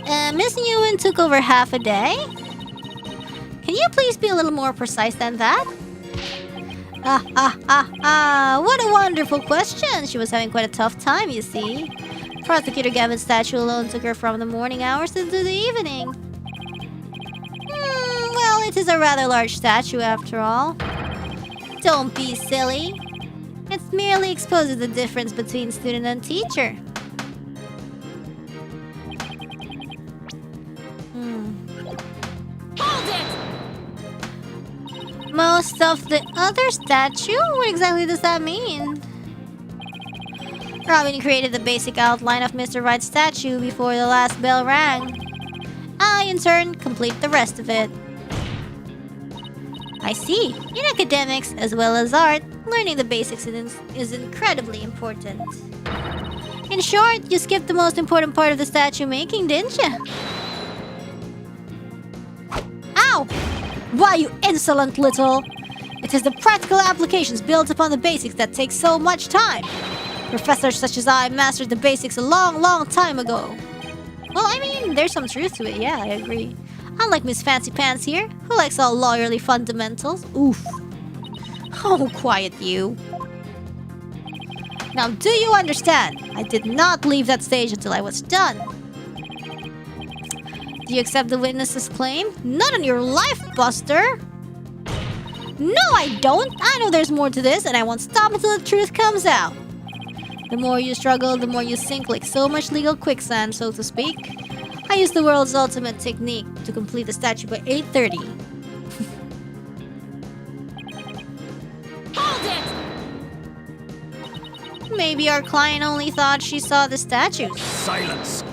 [SPEAKER 2] it!
[SPEAKER 1] Miss Ewan took over half a day? Can you please be a little more precise than that? What a wonderful question. She was having quite a tough time, you see. Prosecutor Gavin's statue alone took her from the morning hours into the evening. Well, it is a rather large statue after all. Don't be silly. It merely exposes the difference between student and teacher. Most of the other statue? What exactly does that mean? Robin created the basic outline of Mr. Wright's statue before the last bell rang. I, in turn, complete the rest of it. I see. In academics, as well as art, learning the basics is incredibly important. In short, you skipped the most important part of the statue making, didn't you? Ow! Why, you insolent little... It is the practical applications built upon the basics that take so much time. Professors such as I mastered the basics a long time ago. Well, I mean, there's some truth to it, yeah, I agree. Unlike Miss Fancy Pants here, who likes all lawyerly fundamentals. Oof. Oh, quiet you. Now, do you understand? I did not leave that stage until I was done. Do you accept the witness's claim? Not on your life, Buster! No, I don't! I know there's more to this, and I won't stop until the truth comes out. The more you struggle, the more you sink like so much legal quicksand, so to speak. I used the world's ultimate technique to complete the statue by 8:30.
[SPEAKER 2] Hold it!
[SPEAKER 1] Maybe our client only thought she saw the statues.
[SPEAKER 3] Silence!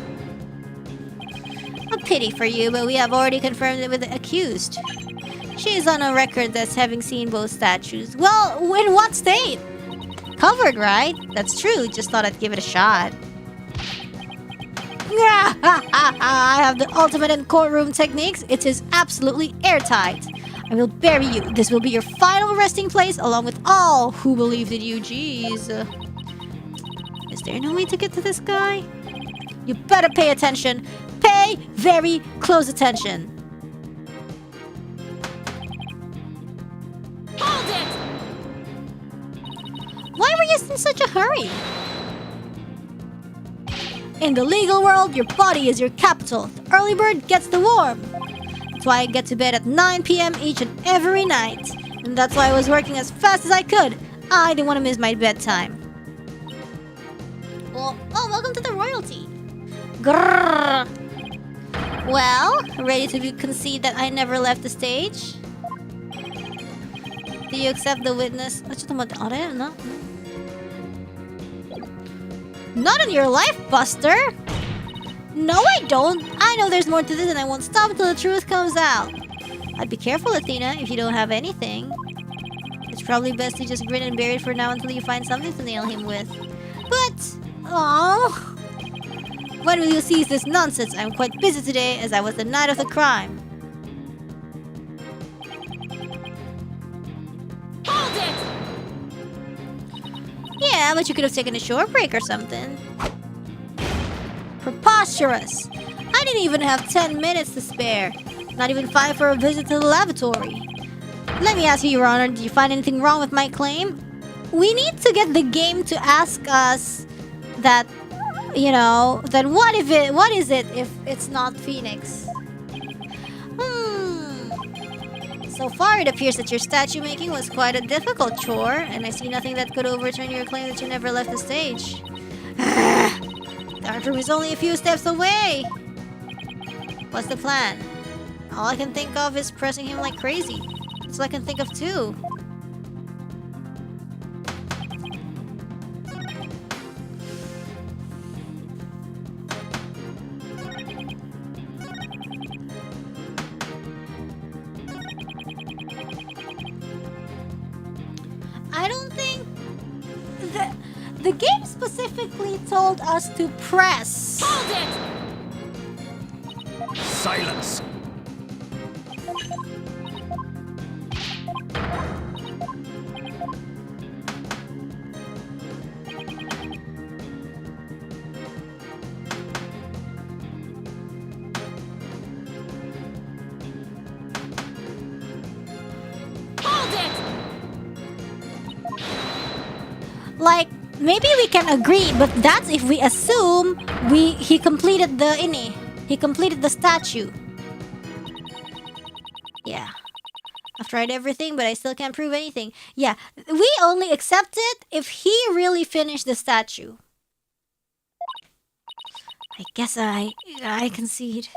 [SPEAKER 1] A pity for you, but we have already confirmed it with the accused. She is on a record as having seen both statues. Well, in what state? Covered, right? That's true, just thought I'd give it a shot. I have the ultimate in courtroom techniques. It is absolutely airtight. I will bury you. This will be your final resting place along with all who believed in you. Jeez. Is there no way to get to this guy? You better pay attention. Pay very close attention.
[SPEAKER 2] Hold it!
[SPEAKER 1] Why were you in such a hurry? In the legal world, your body is your capital. The early bird gets the worm. That's why I get to bed at 9 p.m. each and every night. And that's why I was working as fast as I could. I didn't want to miss my bedtime. Well, oh, welcome to the royalty. Grrr. Well, ready to concede that I never left the stage? Do you accept the witness? Not in your life, Buster! No, I don't! I know there's more to this and I won't stop until the truth comes out. I'd be careful, Athena, if you don't have anything. It's probably best to just grin and bear it for now until you find something to nail him with. But... oh. When will you cease this nonsense? I'm quite busy today as I was the night of the crime.
[SPEAKER 2] Hold it!
[SPEAKER 1] Yeah, but you could have taken a short break or something. Preposterous! I didn't even have 10 minutes to spare. Not even 5 for a visit to the lavatory. Let me ask you, Your Honor, did you find anything wrong with my claim? We need to get the game to ask us that, you know, then what is it if it's not Phoenix? So far, it appears that your statue making was quite a difficult chore, and I see nothing that could overturn your claim that you never left the stage. The art room is only a few steps away! What's the plan? All I can think of is pressing him like crazy. That's all I can think of too. I don't think the game specifically told us to press.
[SPEAKER 2] Hold it!
[SPEAKER 3] Silence!
[SPEAKER 1] Like, maybe we can agree, but that's if we assume he completed the he completed the statue. Yeah. I've tried everything, but I still can't prove anything. Yeah, we only accept it if he really finished the statue. I guess I concede.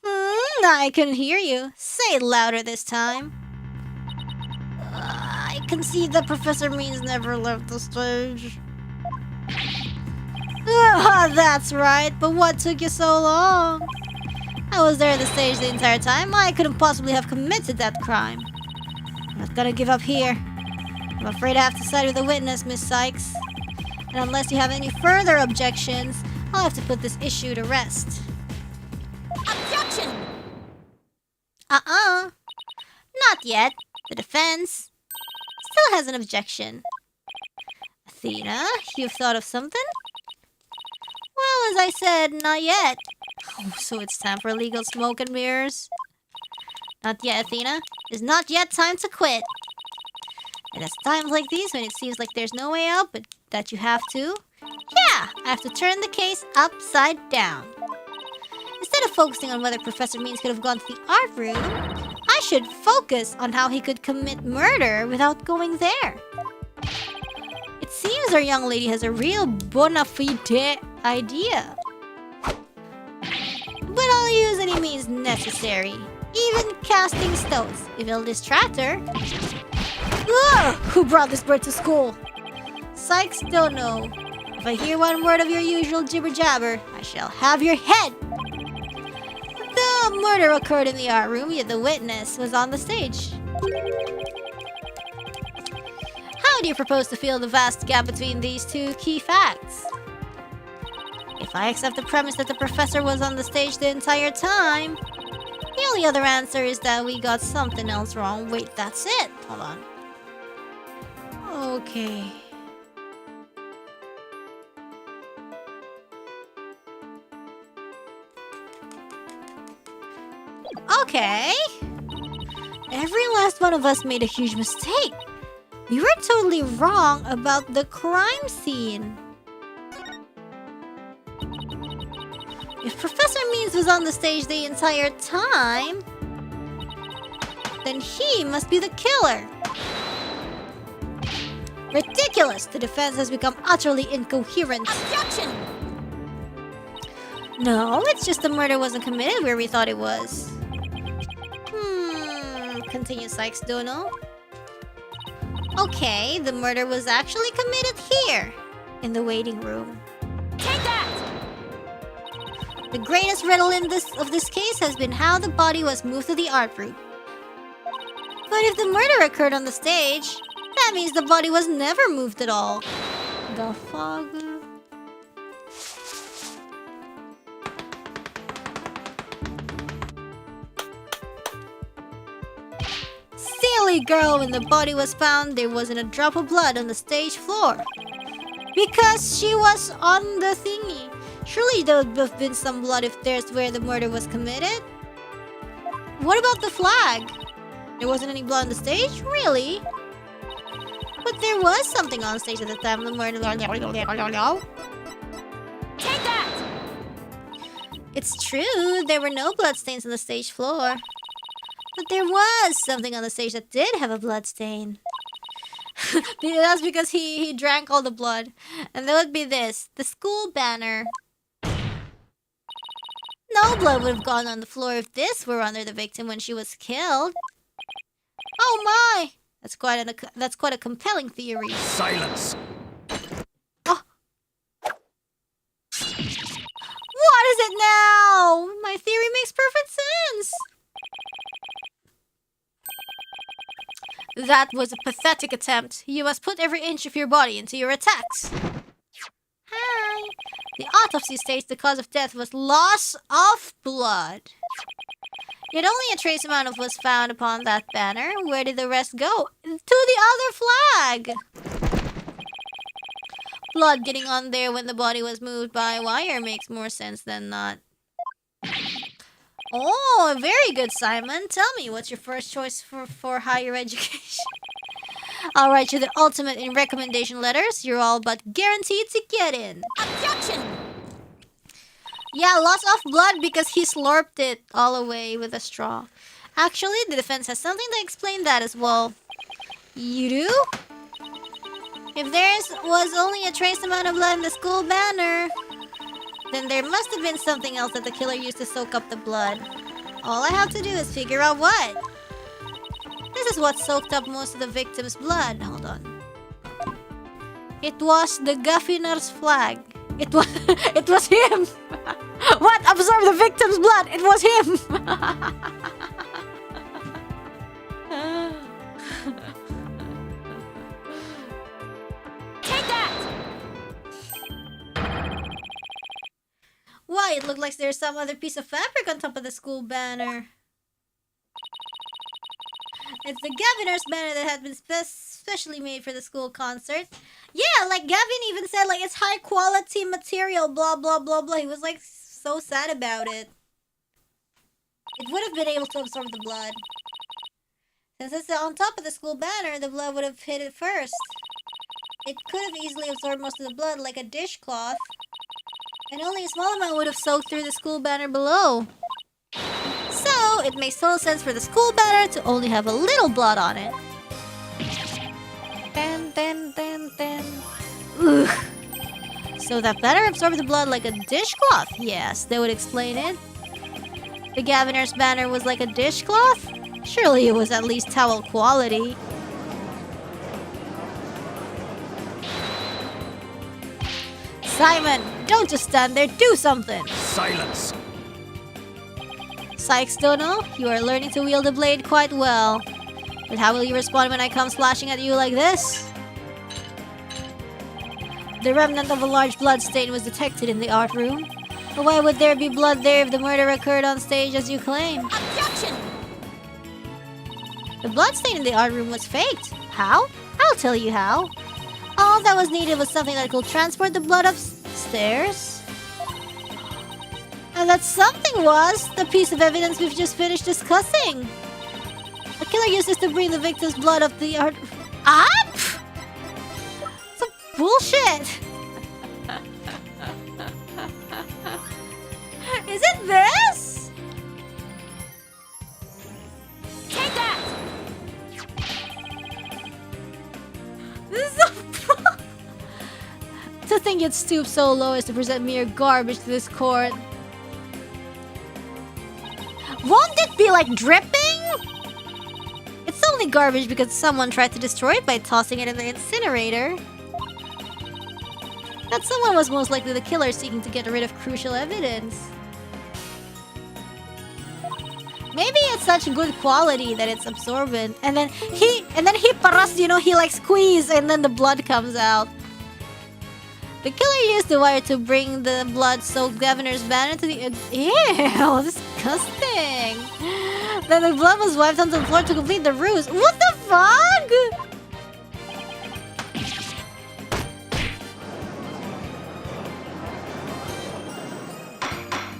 [SPEAKER 1] I can hear you. Say it louder this time. concede that Professor Means never left the stage. Ah, that's right, but what took you so long? I was there at the stage the entire time. I couldn't possibly have committed that crime. I'm not gonna give up here. I'm afraid I have to side with the witness, Miss Sykes. And unless you have any further objections, I'll have to put this issue to rest.
[SPEAKER 2] Objection!
[SPEAKER 1] Not yet. The defense still has an objection. Athena, you've thought of something? Well, as I said, not yet. Oh, so it's time for legal smoke and mirrors? Not yet, Athena. It's not yet time to quit. And it's times like these when it seems like there's no way out, but that you have to. Yeah, I have to turn the case upside down. Instead of focusing on whether Professor Means could have gone to the art room, I should focus on how he could commit murder without going there. It seems our young lady has a real bona fide idea. But I'll use any means necessary, even casting stones, if it'll distract her. Ugh, who brought this bird to school? Sykes, don't know. If I hear one word of your usual jibber-jabber, I shall have your head. The murder occurred in the art room, yet the witness was on the stage. How do you propose to fill the vast gap between these two key facts? If I accept the premise that the professor was on the stage the entire time, the only other answer is that we got something else wrong. Wait, that's it. Hold on. Okay. Okay. Every last one of us made a huge mistake. We were totally wrong about the crime scene. If Professor Means was on the stage the entire time, then he must be the killer. Ridiculous! The defense has become utterly incoherent.
[SPEAKER 2] Objection!
[SPEAKER 1] No, it's just the murder wasn't committed where we thought it was. Continue Sykes Dono. Okay, the murder was actually committed here, in the waiting room.
[SPEAKER 2] Take that!
[SPEAKER 1] The greatest riddle of this case has been how the body was moved to the art room. But if the murder occurred on the stage, that means the body was never moved at all. The fuck? Silly girl, when the body was found, there wasn't a drop of blood on the stage floor. Because she was on the thingy. Surely there would have been some blood if there's where the murder was committed. What about the flag? There wasn't any blood on the stage? Really? But there was something on stage at the time of the murder.
[SPEAKER 2] Take that!
[SPEAKER 1] It's true, there were no bloodstains on the stage floor. But there was something on the stage that did have a bloodstain. That's because he drank all the blood. And that would be this. The school banner. No blood would have gone on the floor if this were under the victim when she was killed. Oh my! That's quite a compelling theory.
[SPEAKER 3] Silence!
[SPEAKER 1] Oh. What is it now? My theory makes perfect sense. That was a pathetic attempt. You must put every inch of your body into your attacks. Hi. The autopsy states the cause of death was loss of blood. Yet only a trace amount of was found upon that banner. Where did the rest go? To the other flag! Blood getting on there when the body was moved by wire makes more sense than not. Oh, very good, Simon. Tell me, what's your first choice for higher education? I'll write you the ultimate in recommendation letters. You're all but guaranteed to get in.
[SPEAKER 2] Objection!
[SPEAKER 1] Yeah, lots of blood because he slurped it all away with a straw. Actually, the defense has something to explain that as well. You do? If there was only a trace amount of blood in the school banner, then there must have been something else that the killer used to soak up the blood. All I have to do is figure out what. This was what soaked up most of the victim's blood. Hold on. It was the Gaffiner's flag. It was it was him. What absorbed the victim's blood? It was him.
[SPEAKER 2] Take that!
[SPEAKER 1] Why, it looked like there's some other piece of fabric on top of the school banner. It's the Gaviner's banner that had been specially made for the school concert. Yeah, like Gavin even said, like, it's high quality material, blah, blah, blah, blah. He was, like, so sad about it. It would have been able to absorb the blood. Since it's on top of the school banner, the blood would have hit it first. It could have easily absorbed most of the blood like a dishcloth. And only a small amount would have soaked through the school banner below. So, it makes total sense for the school banner to only have a little blood on it. Ugh. So that banner absorbed the blood like a dishcloth? Yes, that would explain it. The Gaviner's banner was like a dishcloth? Surely it was at least towel quality. Simon, don't just stand there, do something!
[SPEAKER 4] Silence!
[SPEAKER 1] Sykes, Dono, you are learning to wield the blade quite well. But how will you respond when I come splashing at you like this? The remnant of a large blood stain was detected in the art room. But why would there be blood there if the murder occurred on stage as you claim?
[SPEAKER 2] Objection!
[SPEAKER 1] The blood stain in the art room was faked. How? I'll tell you how. All that was needed was something that could transport the blood upstairs. And that something was the piece of evidence we've just finished discussing. The killer used this to bring the victim's blood up the art... Up? Some bullshit! Is it this?
[SPEAKER 2] Take that!
[SPEAKER 1] This is so... To think you'd stoop so low as to present mere garbage to this court. Won't it be like dripping? It's only garbage because someone tried to destroy it by tossing it in the incinerator. That someone was most likely the killer seeking to get rid of crucial evidence. Maybe it's such good quality that it's absorbent, and then he paras, you know, he like squeeze and then the blood comes out. The killer used the wire to bring the blood-soaked Governor's banner to the... Ew, disgusting. Then the blood was wiped onto the floor to complete the ruse. What the fuck?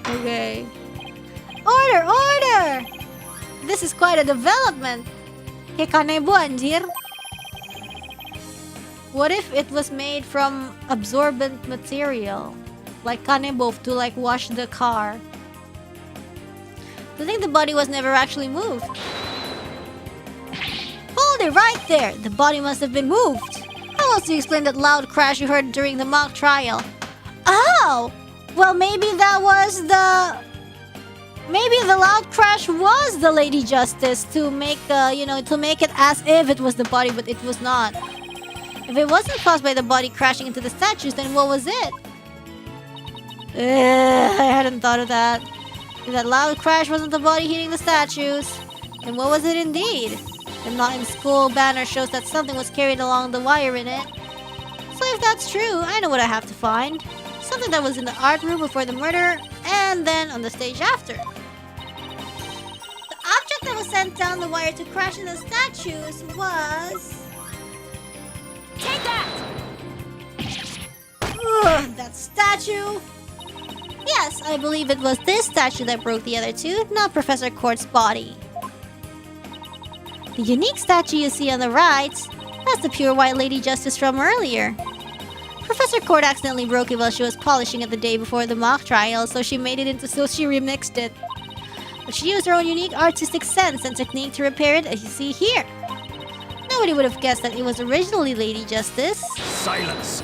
[SPEAKER 1] Okay. Order, order! This is quite a development. Hekanebo, anjir. What if it was made from absorbent material? Like kanebo to like wash the car. I think the body was never actually moved. Hold it right there! The body must have been moved. How else do you explain that loud crash you heard during the mock trial? Oh! Well, maybe that was the... Maybe the loud crash was the Lady Justice to make, to make it as if it was the body, but it was not. If it wasn't caused by the body crashing into the statues, then what was it? I hadn't thought of that. If that loud crash wasn't the body hitting the statues, then what was it indeed? The not in school banner shows that something was carried along the wire in it. So if that's true, I know what I have to find. Something that was in the art room before the murder, and then on the stage after. The object that was sent down the wire to crash in the statues was...
[SPEAKER 2] Take that!
[SPEAKER 1] Ugh, that statue! Yes, I believe it was this statue that broke the other two, not Professor Court's body. The unique statue you see on the right, that's the pure white Lady Justice from earlier. Professor Court accidentally broke it while she was polishing it the day before the mock trial, so she remixed it. But she used her own unique artistic sense and technique to repair it, as you see here. Nobody would have guessed that it was originally Lady Justice.
[SPEAKER 4] Silence!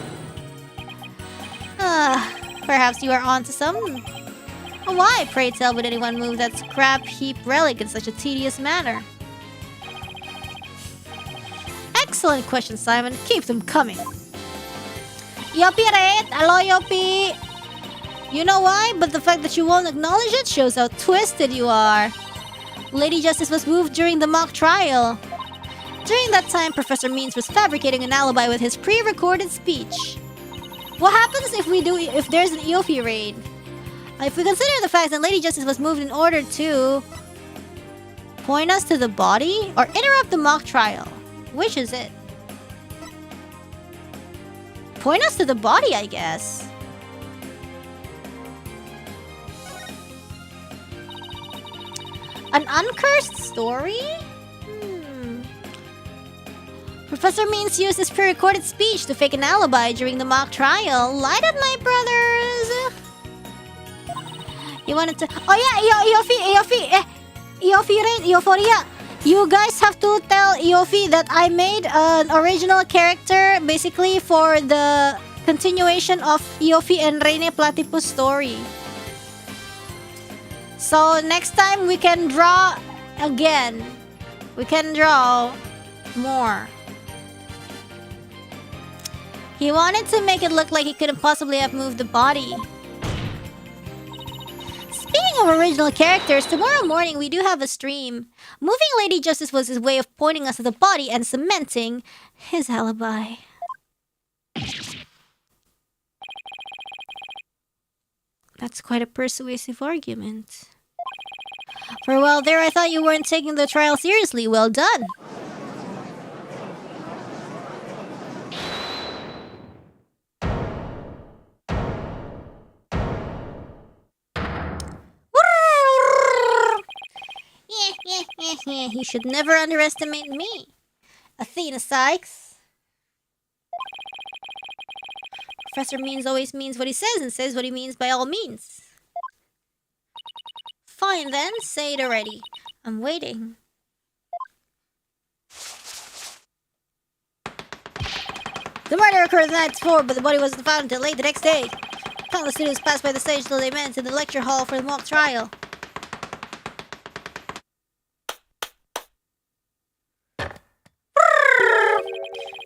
[SPEAKER 1] Perhaps you are onto something. Why, pray tell, would anyone move that scrap heap relic in such a tedious manner? Excellent question, Simon. Keep them coming. Yopi, right? Hello, Yopi. You know why? But the fact that you won't acknowledge it shows how twisted you are. Lady Justice was moved during the mock trial. During that time, Professor Means was fabricating an alibi with his pre-recorded speech. What happens if there's an Yofi raid? If we consider the fact that Lady Justice was moved in order to point us to the body or interrupt the mock trial, which is it? Point us to the body, I guess. An uncursed story? Professor Means used his pre-recorded speech to fake an alibi during the mock trial. Light up, my brothers! He wanted to... Oh yeah, Euphoria. You guys have to tell Eofi that I made an original character basically for the continuation of Eofi and Reine Platypus story. So next time we can draw again. We can draw more. He wanted to make it look like he couldn't possibly have moved the body. Speaking of original characters, tomorrow morning we do have a stream. Moving Lady Justice was his way of pointing us to the body and cementing his alibi. That's quite a persuasive argument. For a while there, I thought you weren't taking the trial seriously. Well done. He should never underestimate me. Athena Sykes. Professor Means always means what he says and says what he means by all means. Fine then, say it already. I'm waiting. The murder occurred the night before, but the body wasn't found until late the next day. Countless students passed by the stage till they met in the lecture hall for the mock trial.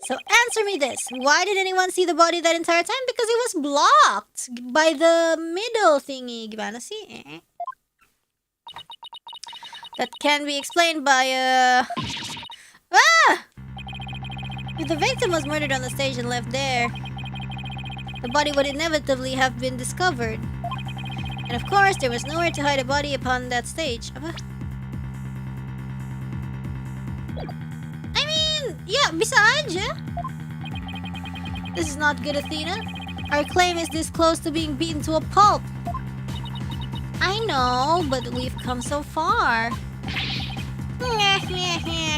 [SPEAKER 1] So answer me this. Why did anyone see the body that entire time? Because it was blocked by the middle thingy. Gimana sih? That can be explained by if the victim was murdered on the stage and left there, the body would inevitably have been discovered. And of course, there was nowhere to hide a body upon that stage. Yeah, bisa aja. This is not good, Athena. Our claim is this close to being beaten to a pulp. I know, but we've come so far.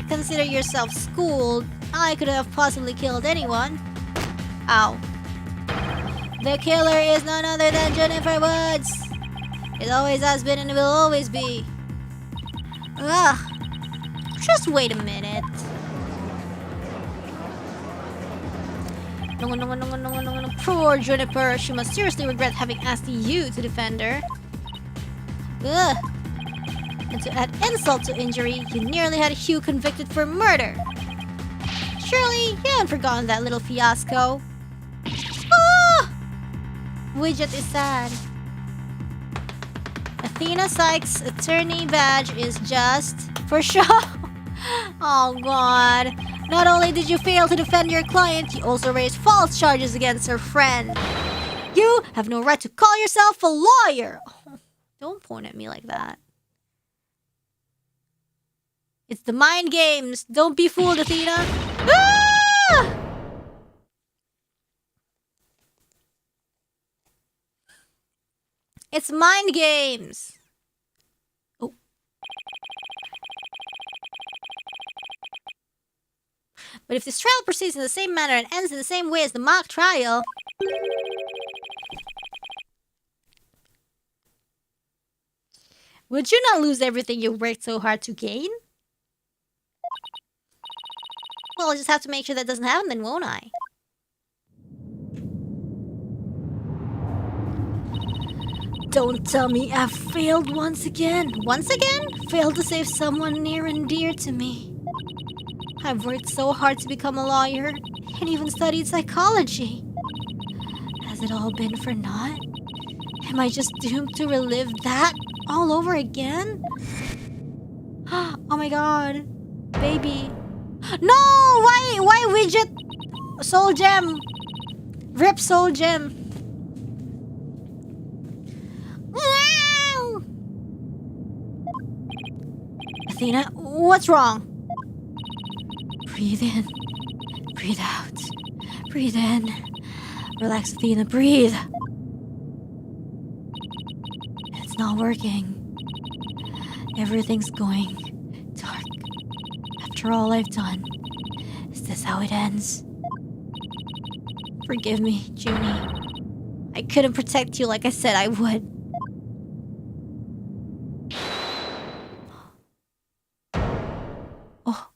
[SPEAKER 1] Consider yourself schooled. I could have possibly killed anyone. Ow. The killer is none other than Jennifer Woods. It always has been and it will always be. Ugh. Just wait a minute. No. Poor Juniper. She must seriously regret having asked you to defend her. Ugh. And to add insult to injury, you nearly had Hugh convicted for murder. Surely you haven't forgotten that little fiasco. Ah! Widget is sad. Athena Sykes' attorney badge is just for show. Oh god. Not only did you fail to defend your client, you also raised false charges against her friend. You have no right to call yourself a lawyer. Oh, don't point at me like that. It's the mind games. Don't be fooled, Athena. Ah! It's mind games. Oh. But if this trial proceeds in the same manner and ends in the same way as the mock trial... would you not lose everything you worked so hard to gain? Well, I'll just have to make sure that doesn't happen then, won't I? Don't tell me I've failed once again. Once again? Failed to save someone near and dear to me. I've worked so hard to become a lawyer and even studied psychology. Has it all been for naught? Am I just doomed to relive that all over again? Oh my god. Baby. No! Why widget? Soul gem. Rip soul gem. Athena, what's wrong? Breathe in. Breathe out. Breathe in. Relax, Athena, breathe. It's not working. Everything's going dark. After all I've done, is this how it ends? Forgive me, Junie. I couldn't protect you like I said I would. Oh.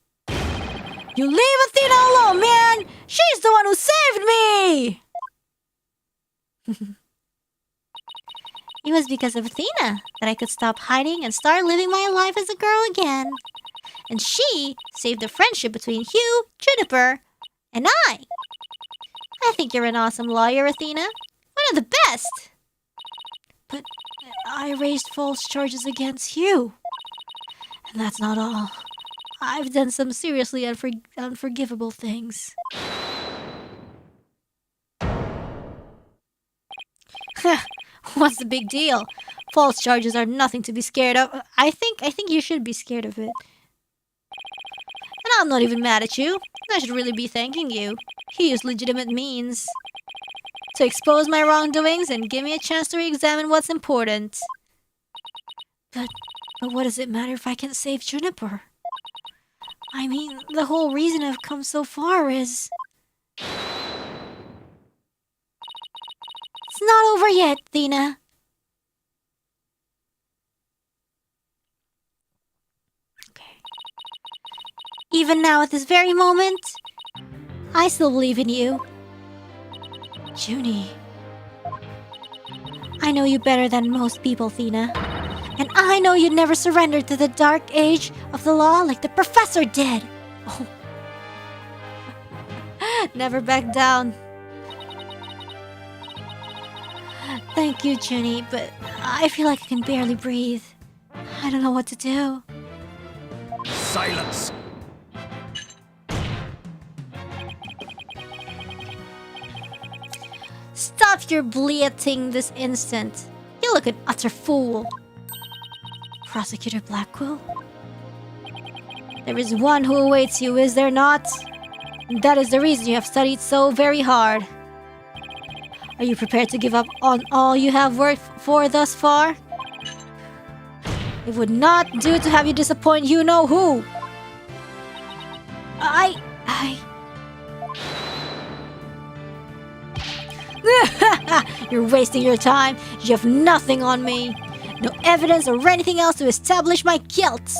[SPEAKER 1] You leave Athena alone, man! She's the one who saved me! It was because of Athena that I could stop hiding and start living my life as a girl again. And she saved the friendship between you, Juniper, and I. I think you're an awesome lawyer, Athena. One of the best. But I raised false charges against you. And that's not all. I've done some seriously unforgivable things. What's the big deal? False charges are nothing to be scared of. I think you should be scared of it. And I'm not even mad at you. I should really be thanking you. You used legitimate means to expose my wrongdoings and give me a chance to re-examine what's important. But what does it matter if I can save Juniper? I mean, the whole reason I've come so far is... It's not over yet, Athena. Okay. Even now, at this very moment, I still believe in you. Junie. I know you better than most people, Athena. And I know you'd never surrender to the dark age of the law like the professor did. Oh. Never back down. Thank you, Junie, but I feel like I can barely breathe. I don't know what to do.
[SPEAKER 4] Silence!
[SPEAKER 1] Stop your bleating this instant. You look an utter fool. Prosecutor Blackquill? There is one who awaits you, is there not? And that is the reason you have studied so very hard. Are you prepared to give up on all you have worked for thus far? It would not do to have you disappoint you know who. You're wasting your time. You have nothing on me. No evidence or anything else to establish my guilt.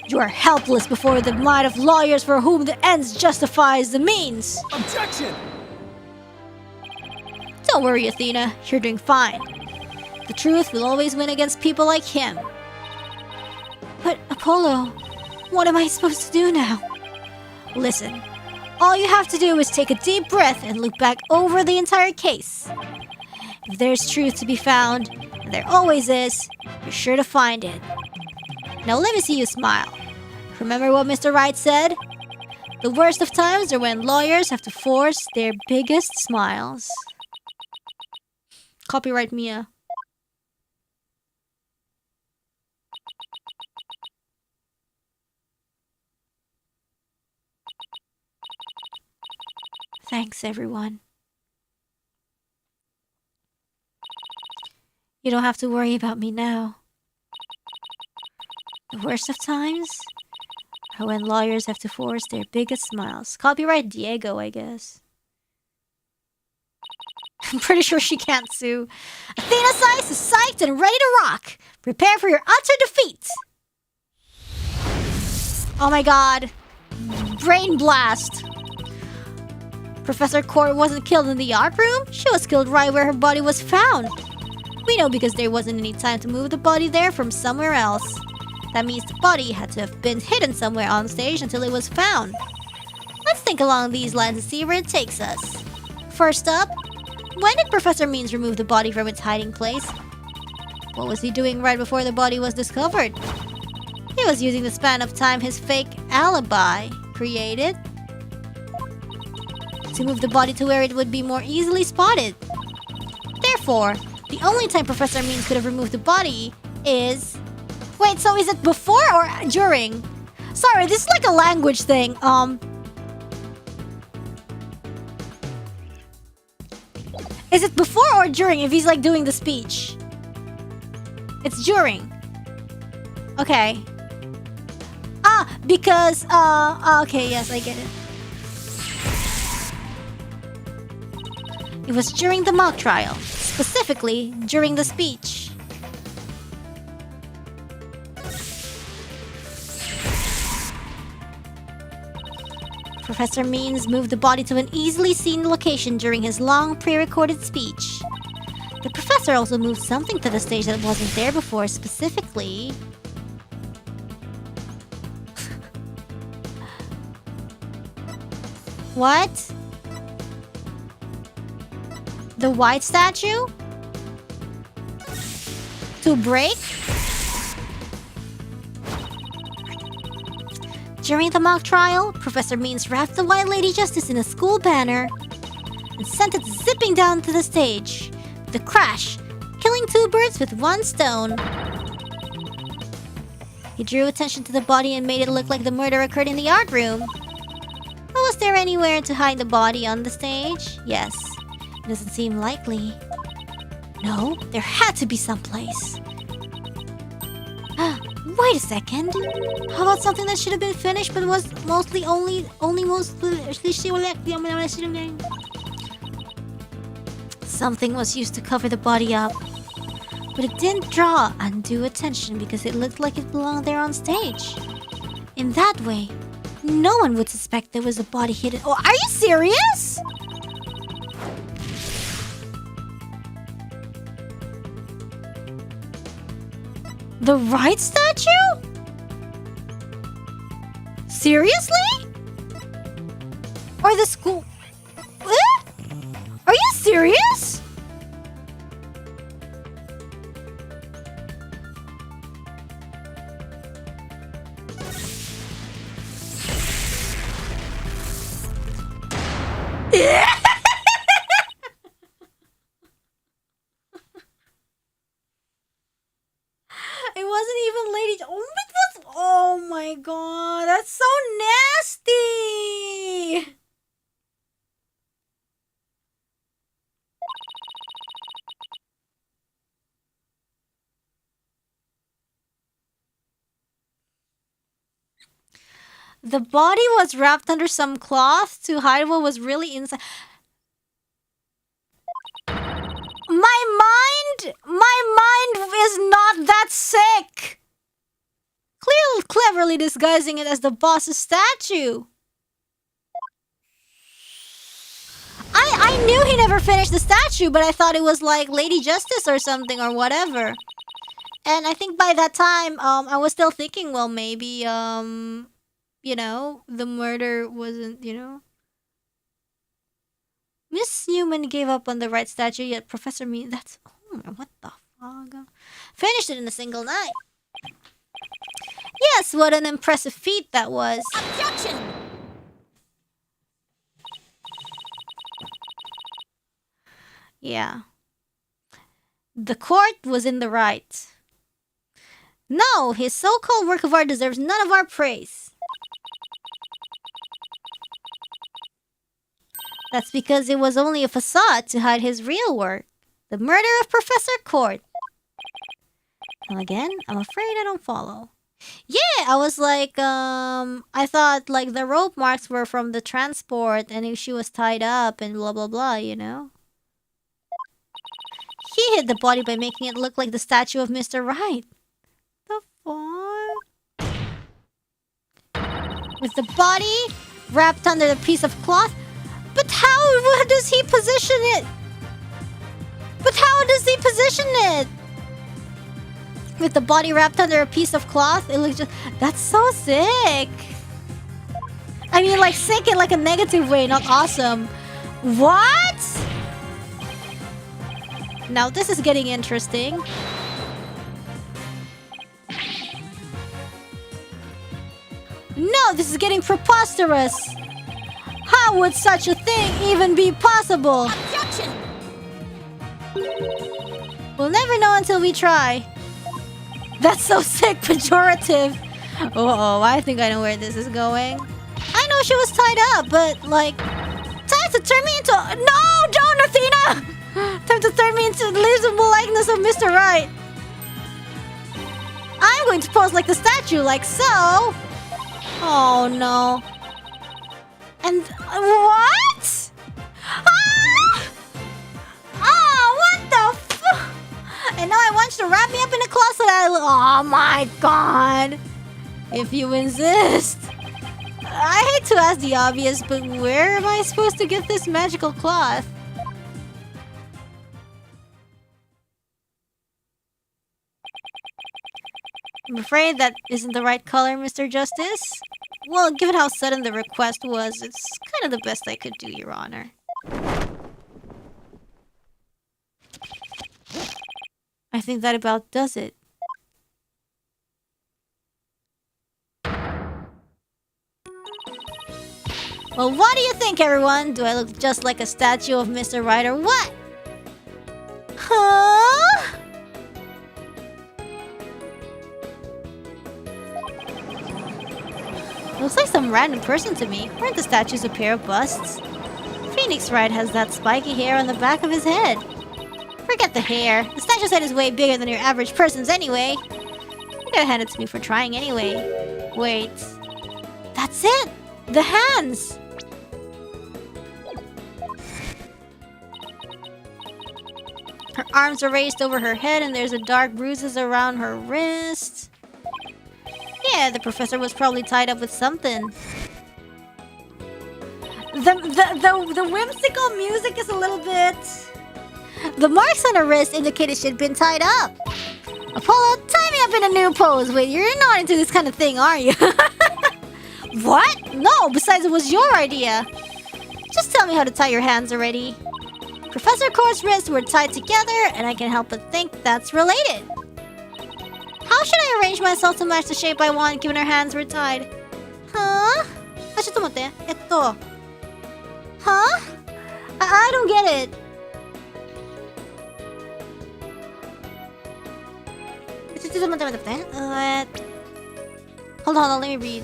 [SPEAKER 1] You are helpless before the might of lawyers for whom the ends justifies the means.
[SPEAKER 4] Objection!
[SPEAKER 1] Don't worry, Athena. You're doing fine. The truth will always win against people like him. But, Apollo, what am I supposed to do now? Listen, all you have to do is take a deep breath and look back over the entire case. If there's truth to be found, and there always is, you're sure to find it. Now let me see you smile. Remember what Mr. Wright said? The worst of times are when lawyers have to force their biggest smiles. Copyright Mia. Thanks, everyone. You don't have to worry about me now. The worst of times are when lawyers have to force their biggest smiles. Copyright Diego, I guess. I'm pretty sure she can't sue. Athena Size is psyched and ready to rock. Prepare for your utter defeat. Oh my god. Brain blast. Professor Court wasn't killed in the art room. She was killed right where her body was found. We know because there wasn't any time to move the body there from somewhere else. That means the body had to have been hidden somewhere on stage until it was found. Let's think along these lines and see where it takes us. First up, when did Professor Means remove the body from its hiding place? What was he doing right before the body was discovered? He was using the span of time his fake alibi created to move the body to where it would be more easily spotted. Therefore, the only time Professor Means could have removed the body is... Wait, so is it before or during? Sorry, this is like a language thing. Is it before or during if he's like doing the speech? It's during. Okay. Because, okay, yes, I get it. It was during the mock trial. Specifically, during the speech. Professor Means moved the body to an easily seen location during his long pre-recorded speech. The professor also moved something to the stage that wasn't there before, specifically... What? The white statue? To break? During the mock trial, Professor Means wrapped the White Lady Justice in a school banner and sent it zipping down to the stage. The crash, killing 2 birds with 1 stone. He drew attention to the body and made it look like the murder occurred in the art room. But was there anywhere to hide the body on the stage? Yes. It doesn't seem likely. No, there had to be someplace. Wait a second. How about something that should have been finished but was mostly Something was used to cover the body up. But it didn't draw undue attention because it looked like it belonged there on stage. In that way, no one would suspect there was a body hidden. Oh, are you serious? The Wright statue? Seriously? Or the school... Are you serious? It wasn't even Lady... Oh my god, that's so nasty! The body was wrapped under some cloth to hide what was really inside. My mind is not that sick. Cleverly disguising it as the boss's statue. I knew he never finished the statue, but I thought it was like Lady Justice or something or whatever. And I think by that time, I was still thinking, well, maybe, you know, the murder wasn't, you know. Miss Newman gave up on the right statue, yet Professor Means... That's... Oh, what the fuck? Finished it in a single night. Yes, what an impressive feat that was.
[SPEAKER 2] Objection!
[SPEAKER 1] Yeah. The court was in the right. No, his so-called work of art deserves none of our praise. That's because it was only a facade to hide his real work. The murder of Professor Court. Well, again, I'm afraid I don't follow. Yeah, I was like, I thought like the rope marks were from the transport and she was tied up and blah blah blah, you know? He hid the body by making it look like the statue of Mr. Wright. The fuck? With the body wrapped under a piece of cloth? But how does he position it? But how does he position it? with the body wrapped under a piece of cloth. It looks just... That's so sick. I mean, like, sick in like a negative way, not awesome. What? Now this is getting interesting. No, this is getting preposterous. How would such a thing even be possible?
[SPEAKER 2] Objection!
[SPEAKER 1] We'll never know until we try. That's so sick, pejorative. Uh-oh, I think I know where this is going. I know she was tied up, but like... Time to turn me into... No, don't, Athena! Time to turn me into the visible likeness of Mr. Wright. I'm going to pose like the statue, like so. Oh no. And what? Ah! Oh, what the and now I want you to wrap me up in a cloth so that oh my god. If you insist. I hate to ask the obvious, but where am I supposed to get this magical cloth? I'm afraid that isn't the right color, Mr. Justice. Well, given how sudden the request was, it's kind of the best I could do, Your Honor. I think that about does it. Well, what do you think, everyone? Do I look just like a statue of Mr. Wright or what? Huh? Looks like some random person to me. Aren't the statues a pair of busts? Phoenix Wright has that spiky hair on the back of his head. Forget the hair. The statue's head is way bigger than your average person's anyway. You gotta hand it to me for trying anyway. Wait. That's it! The hands! Her arms are raised over her head and there's a dark bruises around her wrists. Yeah, the professor was probably tied up with something. The whimsical music is a little bit... The marks on her wrist indicated she'd been tied up. Apollo, tie me up in a new pose. Wait, you're not into this kind of thing, are you? What? No, besides it was your idea. Just tell me how to tie your hands already. Professor Court's wrists were tied together, and I can't help but think that's related. How should I arrange myself to match the shape I want given her hands were tied? Huh? Huh? I don't get it. Hold on, let me read.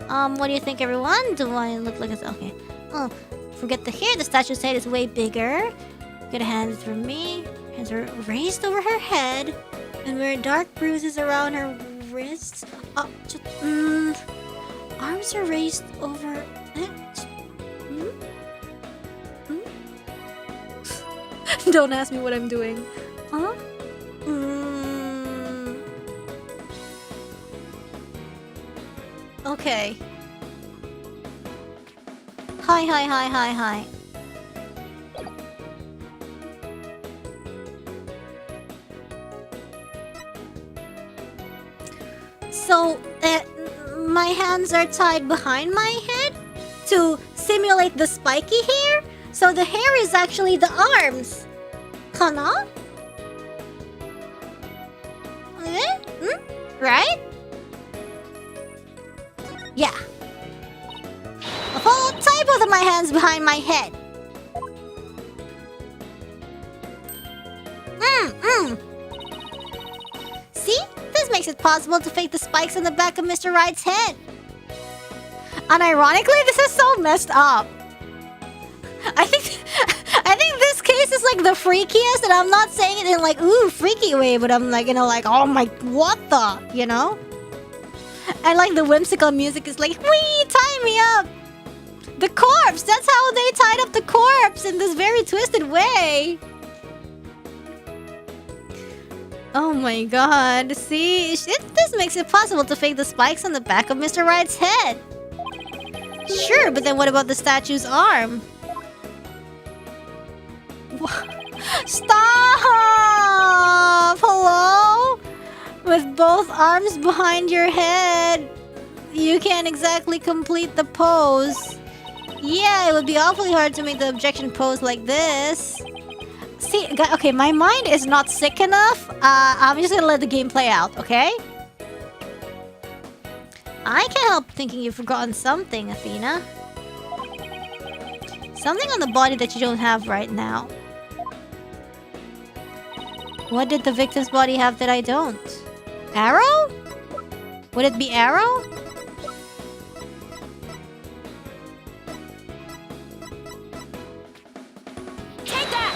[SPEAKER 1] What do you think, everyone? Do I look like a... Okay. Oh, forget the hair. The statue's head is way bigger. Good hands for me. Hands are raised over her head. And wear dark bruises around her wrists. Arms are raised over... Don't ask me what I'm doing. Huh? Okay. Hi. So, my hands are tied behind my head to simulate the spiky hair? So the hair is actually the arms. Kana? Right? Yeah. Apollo, tie both of my hands behind my head. See? This makes it possible to fake the spikes on the back of Mr. Wright's head. Unironically, this is so messed up. I think this case is like the freakiest, and I'm not saying it in like ooh freaky way, but I'm like, you know, like oh my what the, you know? And like the whimsical music is like wee, tie me up. The corpse, that's how they tied up the corpse in this very twisted way. Oh my god, see, this makes it possible to fake the spikes on the back of Mr. Wright's head. Sure, but then what about the statue's arm? Stop! Hello? With both arms behind your head, you can't exactly complete the pose. Yeah, it would be awfully hard to make the objection pose like this. See, okay, my mind is not sick enough. I'm just gonna let the game play out, okay? I can't help thinking you've forgotten something, Athena. Something on the body that you don't have right now. What did the victim's body have that I don't? Arrow? Would it be arrow?
[SPEAKER 2] Take that!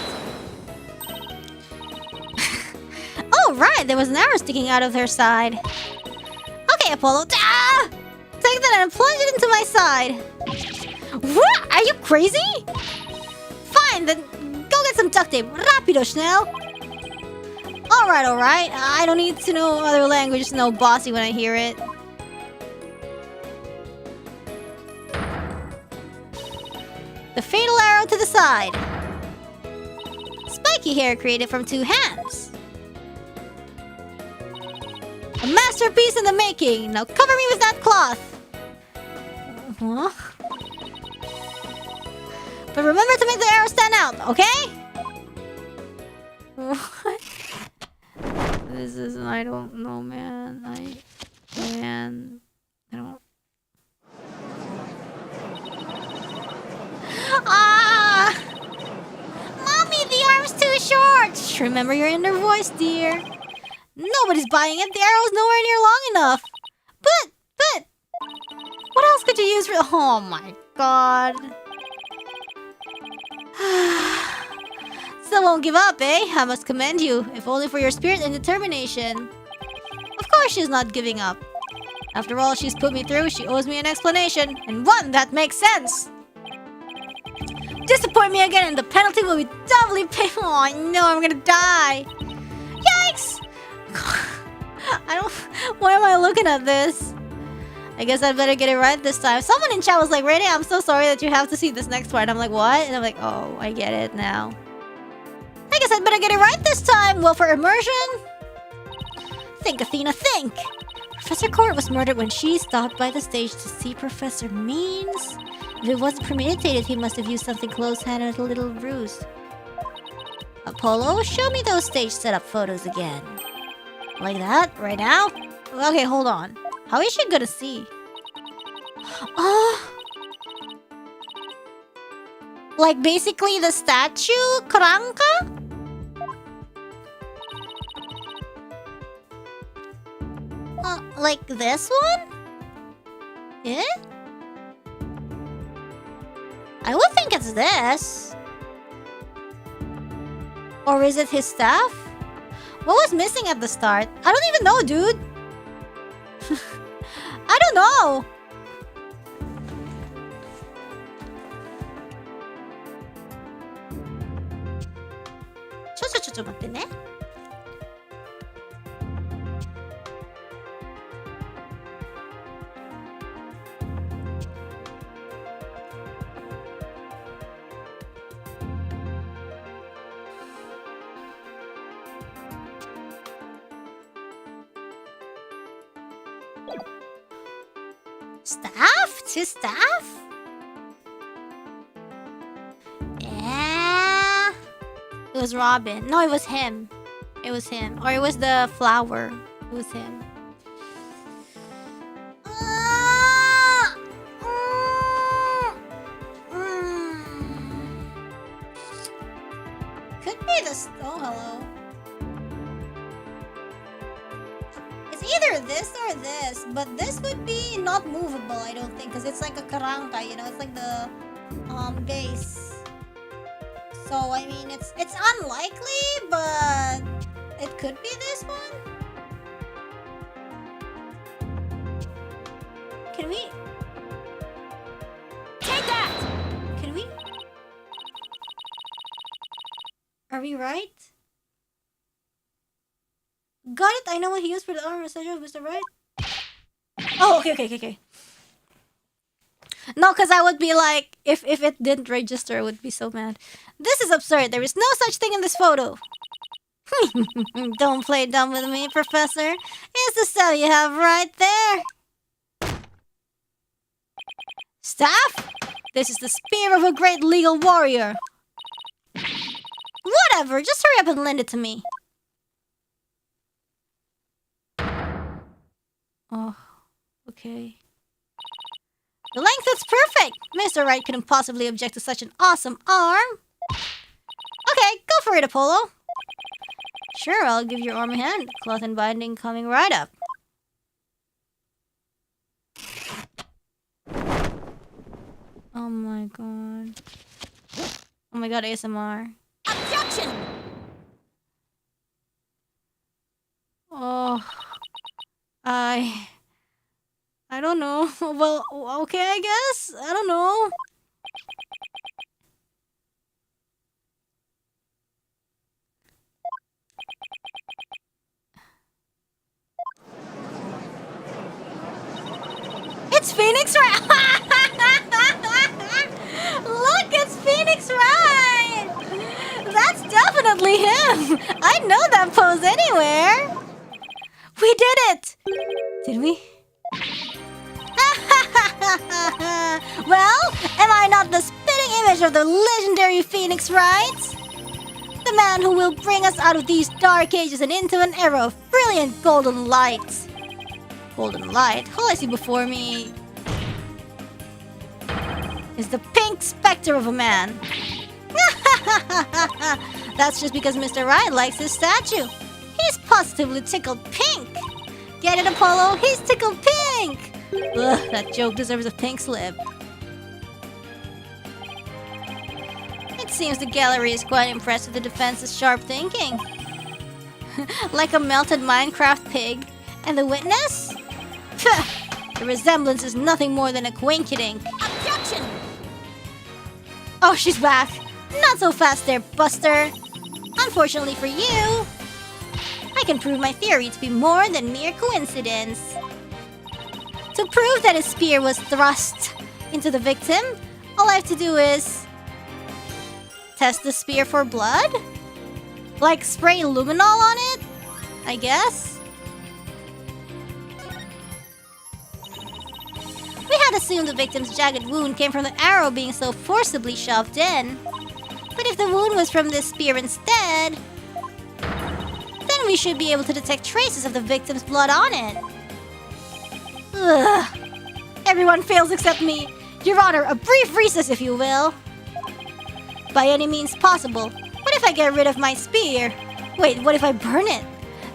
[SPEAKER 1] Oh, right! There was an arrow sticking out of her side. Okay, Apollo. Ah! Take that and plunge it into my side. What? Are you crazy? Fine, then go get some duct tape. Rapido, schnell. Alright. I don't need to know other language to know bossy when I hear it. The fatal arrow to the side. Spiky hair created from 2 hands. A masterpiece in the making. Now cover me with that cloth. Huh? But remember to make the arrow stand out, okay? What? This is... I don't know, man. I don't... Ah! Mommy, the arm's too short! Just remember your inner voice, dear. Nobody's buying it. The arrow's nowhere near long enough. But... What else could you use for... Oh my god. Still won't give up, eh? I must commend you, if only for your spirit and determination. Of course she's not giving up. After all she's put me through, she owes me an explanation, and one that makes sense. Disappoint me again and the penalty will be doubly painful. Oh no, I'm gonna die. Yikes! Why am I looking at this? I guess I'd better get it right this time. Someone in chat was like, Rainy, I'm so sorry that you have to see this next part. I'm like, what? And I'm like, oh, I get it now. I guess I'd better get it right this time. Well, for immersion... Think, Athena, think! Professor Court was murdered when she stopped by the stage to see Professor Means. If it wasn't premeditated, he must have used something close-handed, a little bruised. Apollo, show me those stage setup photos again. Like that? Right now? Okay, hold on. How is she gonna see? Like basically the statue? Kranka? Like this one? Yeah? I would think it's this. Or is it his staff? What was missing at the start? I don't even know, dude. I don't know.ちょ待ってね。Staff? It's his staff? Yeah. It was Robin. No, it was him. It was him. Or it was the flower. It was him. Could be this. Oh, hello. It's either this or this, but this would be not movable, I don't think, because it's like a karangka, you know, it's like the base. So I mean, it's unlikely, but it could be this one. Can we?
[SPEAKER 2] Take that!
[SPEAKER 1] Can we? Are we right? Got it. I know what he used for the armor statue of Mr. Wright. Oh, okay. No, because I would be like, if it didn't register, I would be so mad. This is absurd. There is no such thing in this photo. Don't play dumb with me, Professor. It's the stuff you have right there. Staff? This is the spear of a great legal warrior. Whatever, just hurry up and lend it to me. Oh, okay. The length is perfect! Mr. Wright couldn't possibly object to such an awesome arm. Okay, go for it, Apollo. Sure, I'll give your arm a hand. Cloth and binding coming right up. Oh my god. Oh my god, ASMR.
[SPEAKER 2] Objection!
[SPEAKER 1] Oh. I don't know. Well, okay, I guess. I don't know. It's Phoenix Wright! Look, it's Phoenix Wright! That's definitely him! I'd know that pose anywhere! We did it! Did we? Well, am I not the spitting image of the legendary Phoenix Wright? The man who will bring us out of these dark ages and into an era of brilliant golden light. Golden light? All I see before me is the pink specter of a man. That's just because Mr. Wright likes his statue. He's positively tickled pink. Get it, Apollo? He's tickled pink. Ugh, that joke deserves a pink slip. It seems the gallery is quite impressed with the defense's sharp thinking. Like a melted Minecraft pig. And the witness? The resemblance is nothing more than a coinkydink.
[SPEAKER 2] Objection!
[SPEAKER 1] Oh, she's back. Not so fast there, Buster. Unfortunately for you, I can prove my theory to be more than mere coincidence. To prove that his spear was thrust into the victim, all I have to do is test the spear for blood? Like spray luminol on it? I guess? We had assumed the victim's jagged wound came from the arrow being so forcibly shoved in. But if the wound was from this spear instead, then we should be able to detect traces of the victim's blood on it. Ugh. Everyone fails except me. Your Honor, a brief recess if you will. By any means possible. What if I get rid of my spear? Wait, what if I burn it?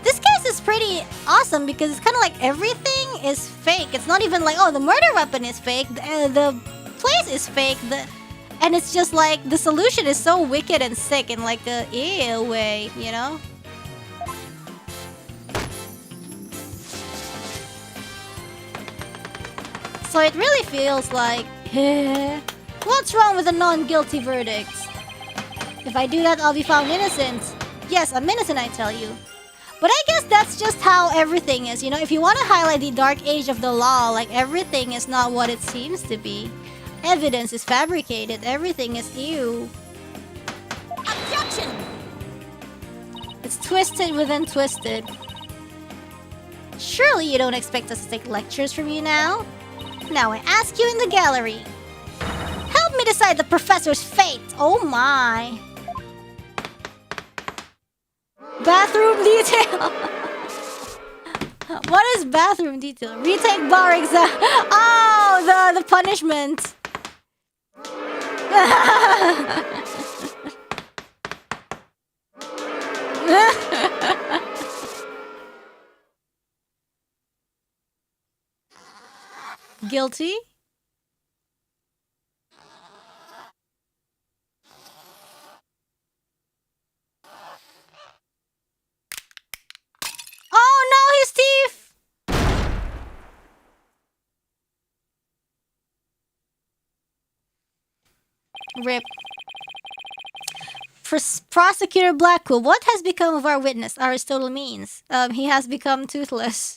[SPEAKER 1] This case is pretty awesome because it's kind of like everything is fake. It's not even like, oh, the murder weapon is fake. The place is fake. And it's just like the solution is so wicked and sick in like a ew way, you know? So it really feels like, what's wrong with a non-guilty verdict? If I do that, I'll be found innocent. Yes, I'm innocent, I tell you. But I guess that's just how everything is, you know? If you want to highlight the dark age of the law, like everything is not what it seems to be. Evidence is fabricated. Everything is ew.
[SPEAKER 2] Objection!
[SPEAKER 1] It's twisted within twisted. Surely you don't expect us to take lectures from you now? Now I ask you in the gallery. Help me decide the professor's fate. Oh my. Bathroom detail. What is bathroom detail? Retake bar exam. Oh, the punishment. Guilty? Oh no, his teeth! Rip. Prosecutor Blackpool, what has become of our witness, Aristotle means? He has become toothless.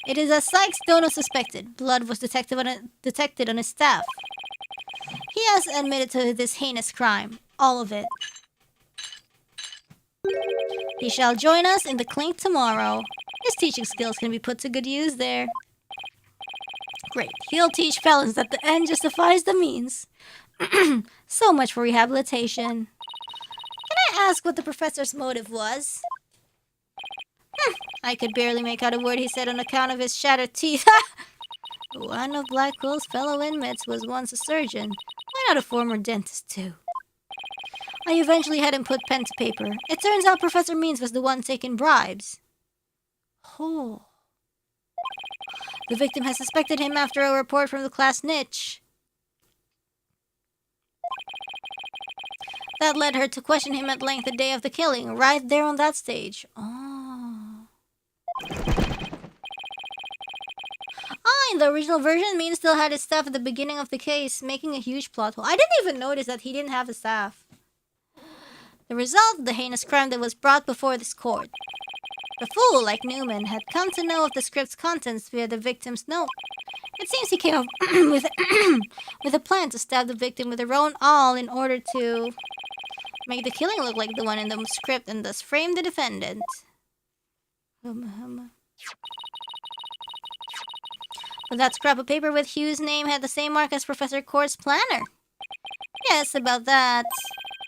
[SPEAKER 1] It is as Sykes Dono suspected. Blood was detected on his staff. He has admitted to this heinous crime. All of it. He shall join us in the clink tomorrow. His teaching skills can be put to good use there. Great. He'll teach felons that the end justifies the means. So much for rehabilitation. Can I ask what the professor's motive was? I could barely make out a word he said on account of his shattered teeth. One of Blackwell's fellow inmates was once a surgeon. Why not a former dentist, too? I eventually had him put pen to paper. It turns out Professor Means was the one taking bribes. Oh. The victim has suspected him after a report from the class niche. That led her to question him at length the day of the killing, right there on that stage. Oh. In the original version, Mean still had his staff at the beginning of the case, making a huge plot hole. I didn't even notice that he didn't have a staff. The result, the heinous crime that was brought before this court. The fool, like Newman, had come to know of the script's contents via the victim's note. It seems he came up with a plan to stab the victim with her own awl in order to make the killing look like the one in the script and thus frame the defendant. But that scrap of paper with Hugh's name had the same mark as Professor Court's planner. Yes, about that.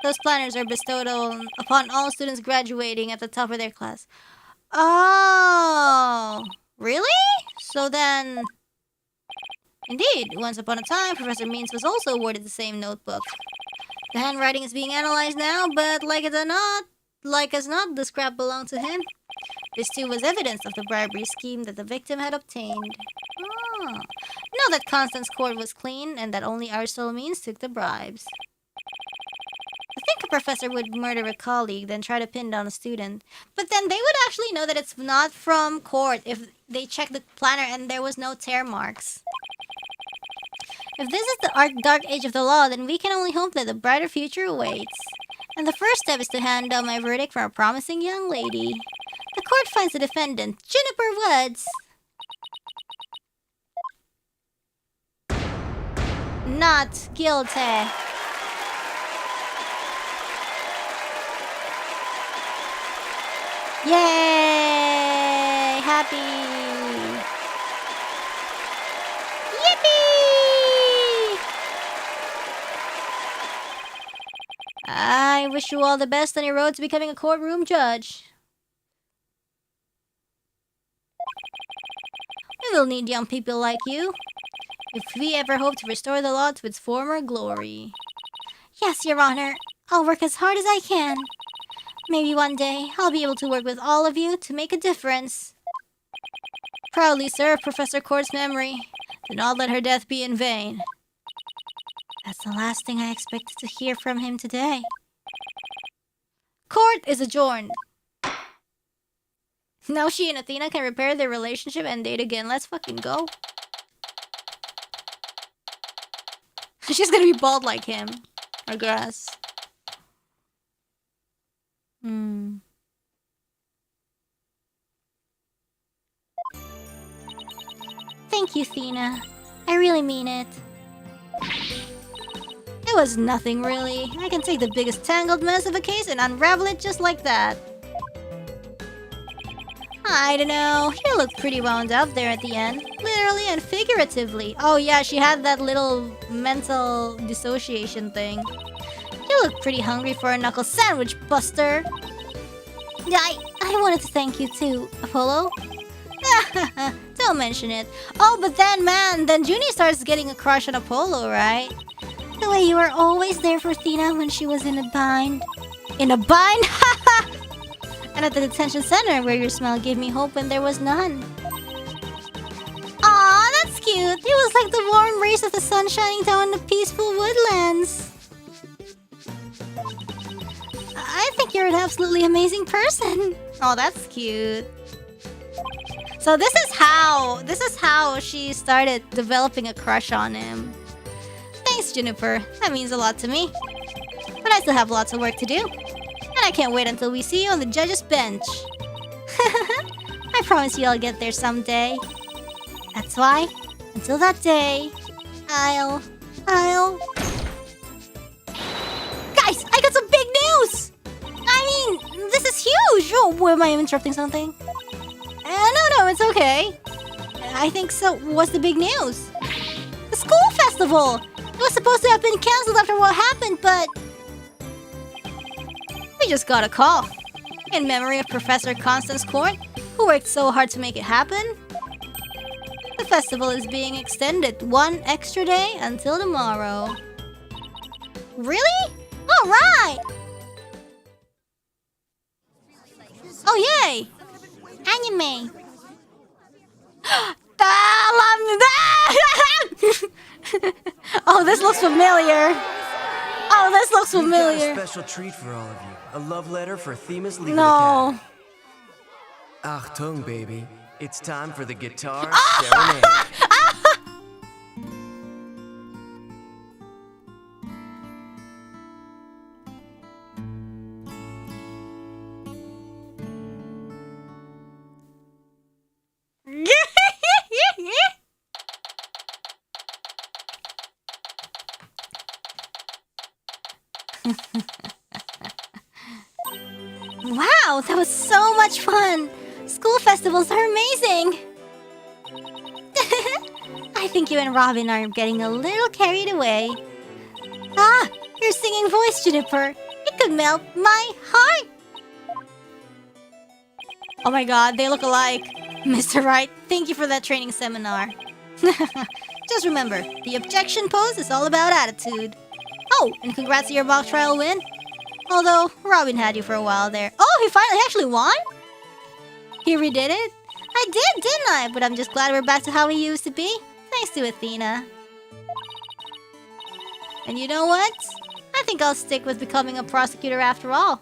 [SPEAKER 1] Those planners are bestowed upon all students graduating at the top of their class. Oh, really? So then... Indeed, once upon a time, Professor Means was also awarded the same notebook. The handwriting is being analyzed now, but like as not, the scrap belonged to him. This too was evidence of the bribery scheme that the victim had obtained. Oh. Know that Constance's court was clean and that only Ursula Means took the bribes. I think a professor would murder a colleague, then try to pin down a student. But then they would actually know that it's not from court if they check the planner and there was no tear marks. If this is the dark age of the law, then we can only hope that a brighter future awaits. And the first step is to hand down my verdict for a promising young lady. The court finds the defendant, Juniper Woods, not guilty. Yay! Happy! Yippee! I wish you all the best on your road to becoming a courtroom judge. We will need young people like you, if we ever hope to restore the law to its former glory. Yes, Your Honor. I'll work as hard as I can. Maybe one day, I'll be able to work with all of you to make a difference. Proudly serve Professor Court's memory. Do not let her death be in vain. That's the last thing I expected to hear from him today. Court is adjourned. Now she and Athena can repair their relationship and date again. Let's fucking go. She's gonna be bald like him. I guess. Thank you, Thena. I really mean it. It was nothing, really. I can take the biggest tangled mess of a case and unravel it just like that. I don't know. You look pretty wound up there at the end. Literally and figuratively. Oh yeah, she had that little mental dissociation thing. You look pretty hungry for a knuckle sandwich, Buster. I wanted to thank you too, Apollo. Don't mention it. Oh, but then, man, then Junie starts getting a crush on Apollo, right? The way you were always there for Thena when she was in a bind. In a bind? And at the detention center where your smile gave me hope when there was none. Aw, that's cute. It was like the warm rays of the sun shining down the peaceful woodlands. I think you're an absolutely amazing person. Oh, that's cute. So this is how she started developing a crush on him. Thanks, Juniper. That means a lot to me. But I still have lots of work to do. And I can't wait until we see you on the judge's bench. I promise you I'll get there someday. That's why, until that day, I'll... Guys, I got some big news! I mean, this is huge! Oh, am I interrupting something? No, it's okay. I think so. What's the big news? The school festival! It was supposed to have been cancelled after what happened, but... We just got a call. In memory of Professor Constance Court, who worked so hard to make it happen. The festival is being extended 1 extra day until tomorrow. Really? Alright! Oh, yay! Anime. Oh, this looks familiar. Oh, this looks familiar.
[SPEAKER 4] We've got a special treat for all of you. A love letter for Themis leaving
[SPEAKER 1] No.
[SPEAKER 4] the cat. Achtung, baby. It's time for the guitar serenade.
[SPEAKER 1] Wow, that was so much fun! School festivals are amazing! I think you and Robin are getting a little carried away. Ah, your singing voice, Juniper! It could melt my heart! Oh my god, they look alike! Mr. Wright, thank you for that training seminar. Just remember, the objection pose is all about attitude. Oh, and congrats to your mock trial win. Although, Robin had you for a while there. Oh, he finally actually won? He redid it? I did, didn't I? But I'm just glad we're back to how we used to be. Thanks to Athena. And you know what? I think I'll stick with becoming a prosecutor after all.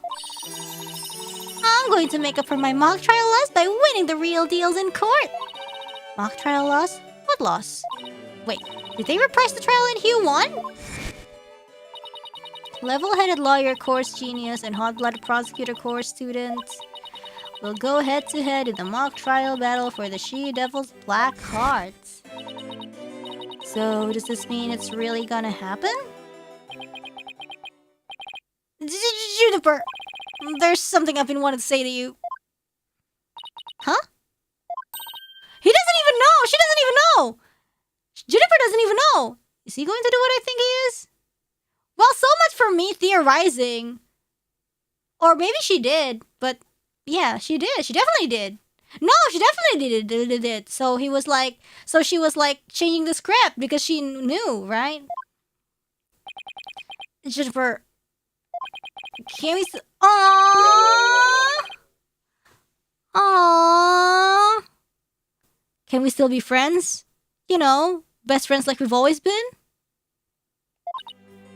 [SPEAKER 1] I'm going to make up for my mock trial loss by winning the real deals in court. Mock trial loss? What loss? Wait, did they reprise the trial in Hue 1? Level-headed lawyer course genius and hot-blooded prosecutor course student will go head-to-head in the mock trial battle for the She-Devil's Black Heart. So, does this mean it's really gonna happen? Juniper! There's something I've been wanting to say to you. Huh? He doesn't even know! She doesn't even know! Juniper doesn't even know! Is he going to do what I think he is? Well, so much for me theorizing. Or maybe she did, but yeah, she did. She definitely did. No, she definitely did. So he was like, so she was like changing the script because she knew, right? Jennifer, can we? Aww. Can we still be friends? You know, best friends like we've always been.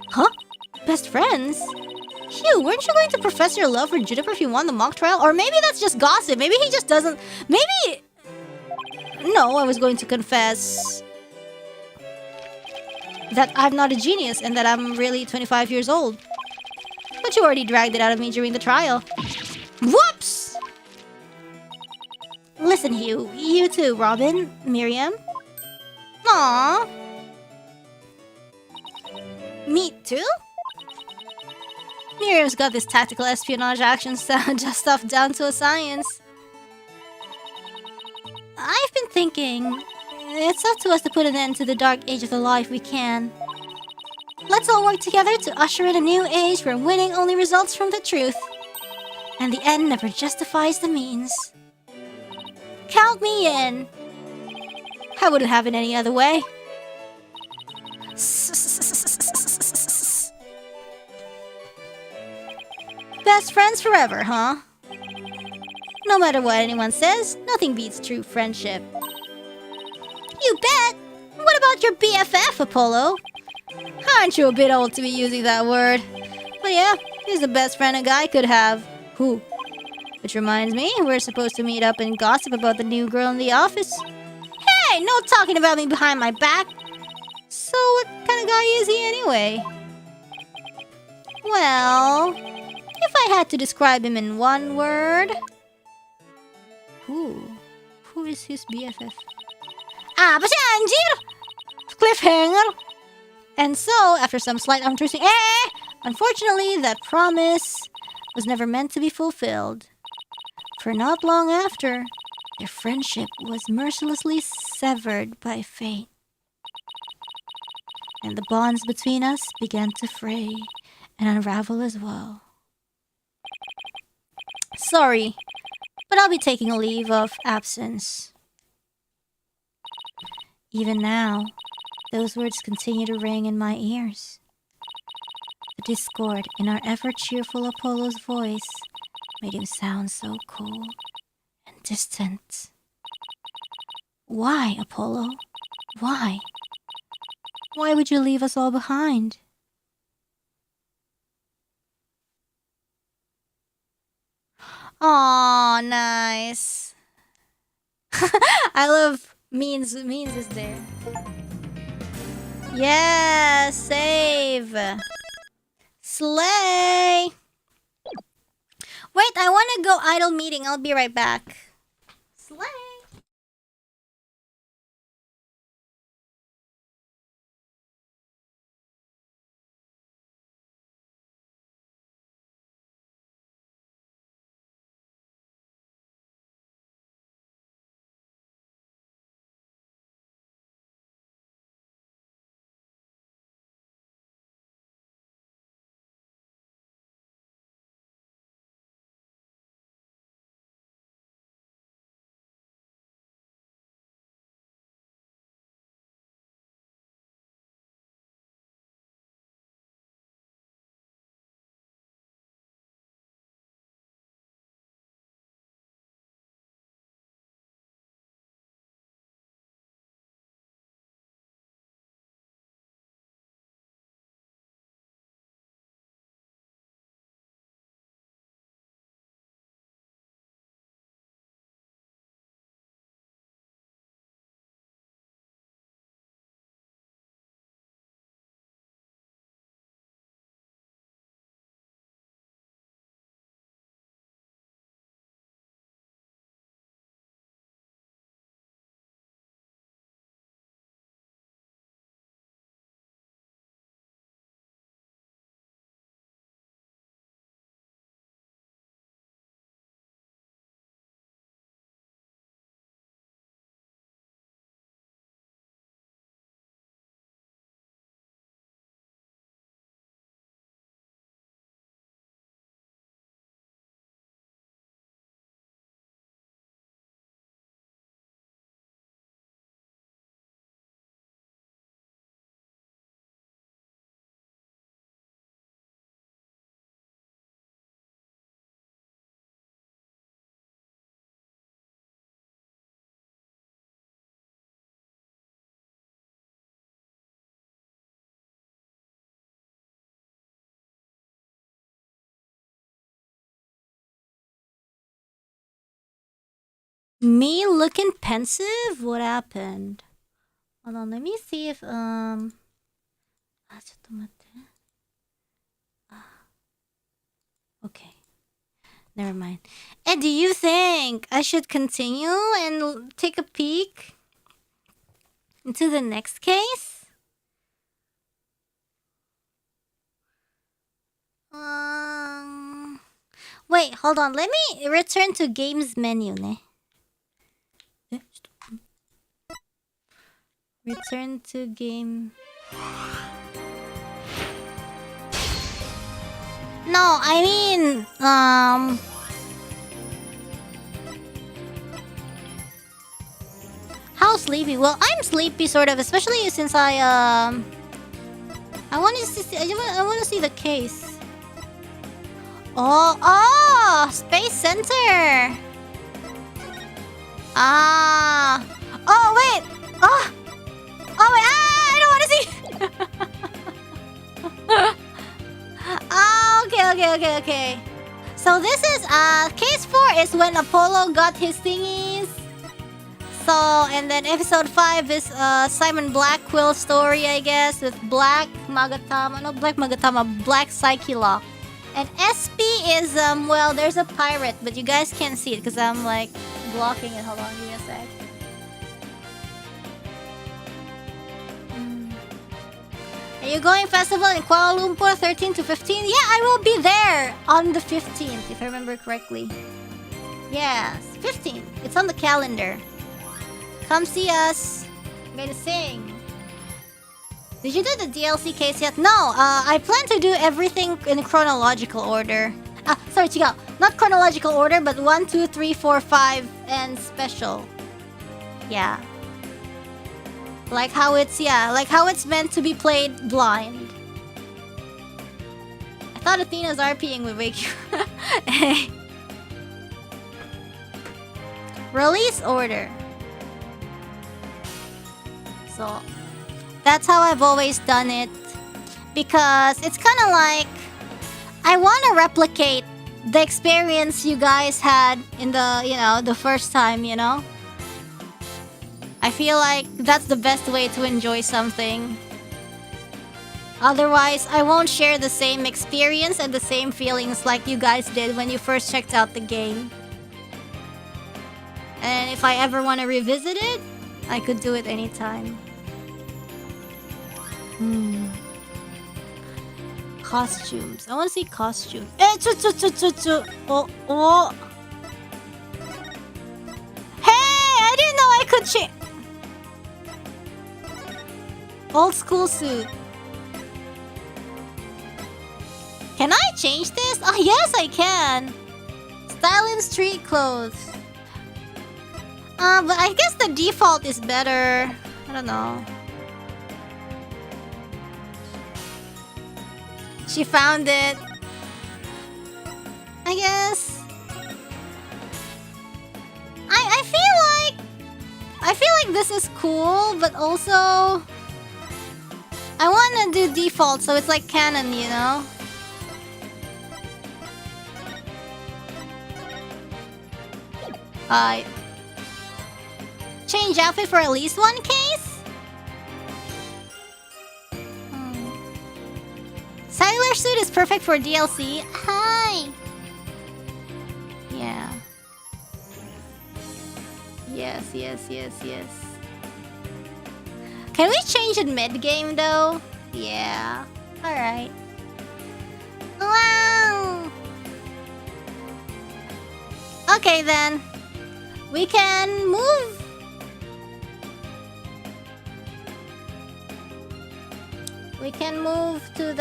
[SPEAKER 1] Huh? Best friends? Hugh, weren't you going to profess your love for Juniper if you won the mock trial? Or maybe that's just gossip. Maybe he just doesn't... Maybe... No, I was going to confess... that I'm not a genius and that I'm really 25 years old. But you already dragged it out of me during the trial. Whoops! Listen, Hugh. You too, Robin. Miriam. Aww. Me too? Miriam's got this tactical espionage action stuff down to a science. I've been thinking, it's up to us to put an end to the dark age of the law if we can. Let's all work together to usher in a new age where winning only results from the truth. And the end never justifies the means. Count me in. I wouldn't have it any other way. Best friends forever, huh? No matter what anyone says, nothing beats true friendship. You bet! What about your BFF, Apollo? Aren't you a bit old to be using that word? But yeah, he's the best friend a guy could have. Who? Which reminds me, we're supposed to meet up and gossip about the new girl in the office. Hey, no talking about me behind my back! So what kind of guy is he anyway? Well... if I had to describe him in one word... Who is his BFF? Apa sih anjir? Cliffhanger! And so, after some slight untrusting... unfortunately, that promise was never meant to be fulfilled. For not long after, their friendship was mercilessly severed by fate. And the bonds between us began to fray and unravel as well. Sorry, but I'll be taking a leave of absence. Even now, those words continue to ring in my ears. The discord in our ever-cheerful Apollo's voice made him sound so cold and distant. Why, Apollo? Why? Why would you leave us all behind? Aw, nice. I love means is there. Yeah, save. Slay. Wait, I want to go idle meeting. I'll be right back. Slay. Me looking pensive? What happened? Hold on, let me see if okay. Never mind. And do you think I should continue and take a peek into the next case? Wait, hold on. Let me return to games menu, ne? Return to game. No, I mean, how sleepy? Well, I'm sleepy, sort of, especially since I want to see. I want to see the case. Oh, Space Center. Ah. Oh wait. Oh. Oh wait. Ah, I don't want to see. Okay. So this is case 4 is when Apollo got his thingies. So, and then episode 5 is Simon Blackquill story, I guess, with Black Psyche Lock. And SP is well, there's a pirate, but you guys can't see it because I'm like blocking it. Hold on, give me a sec. Are you going festival in Kuala Lumpur 13 to 15? Yeah, I will be there on the 15th, if I remember correctly. Yes, 15th. It's on the calendar. Come see us. I'm gonna sing. Did you do the DLC case yet? No, I plan to do everything in chronological order. Sorry, chiga. Not chronological order, but 1, 2, 3, 4, 5, and special. Yeah. Like how it's meant to be played blind. I thought Athena's RPing would wake you. Release order. So that's how I've always done it, because it's kind of like I want to replicate the experience you guys had in the first time, I feel like that's the best way to enjoy something. Otherwise, I won't share the same experience and the same feelings like you guys did when you first checked out the game. And if I ever want to revisit it, I could do it anytime. Costumes. I want to see costumes. Oh. Hey, I didn't know I could change. Old school suit. Can I change this? Oh, yes, I can. Style in street clothes. But I guess the default is better. I don't know. She found it. I guess. I feel like this is cool, but also I want to do default so it's like canon, Change outfit for at least one case? Sailor suit is perfect for DLC. Hi! Yeah. Yes. Can we change it mid-game though? Yeah. Alright. Wow! Okay then. We can move. We can move to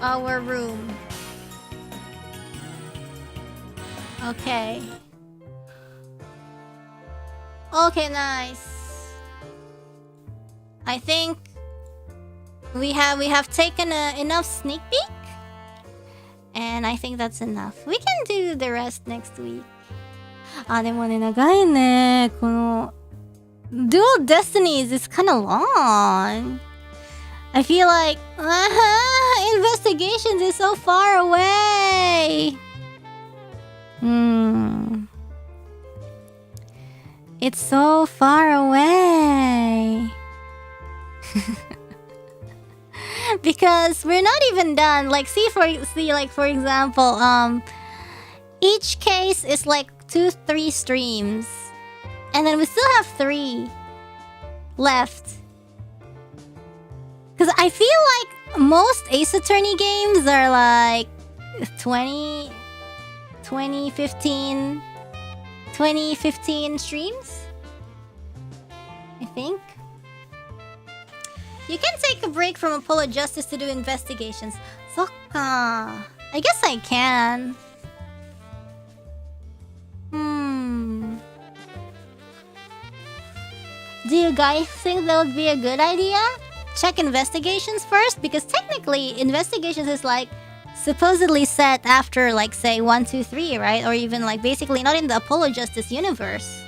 [SPEAKER 1] our room. Okay. Okay, nice. I think we have taken enough sneak peek, and I think that's enough. We can do the rest next week. でもね、長いね。この Dual Destinies is kind of long. I feel like investigations is so far away. It's so far away. Because we're not even done. Like for example, each case is like 2-3 streams. And then we still have 3 left. Because I feel like most Ace Attorney games are like 2015 streams, I think. You can take a break from Apollo Justice to do investigations. Sokka. I guess I can. Do you guys think that would be a good idea? Check investigations first? Because technically, investigations is like supposedly set after like say 1, 2, 3, right? Or even like basically not in the Apollo Justice universe.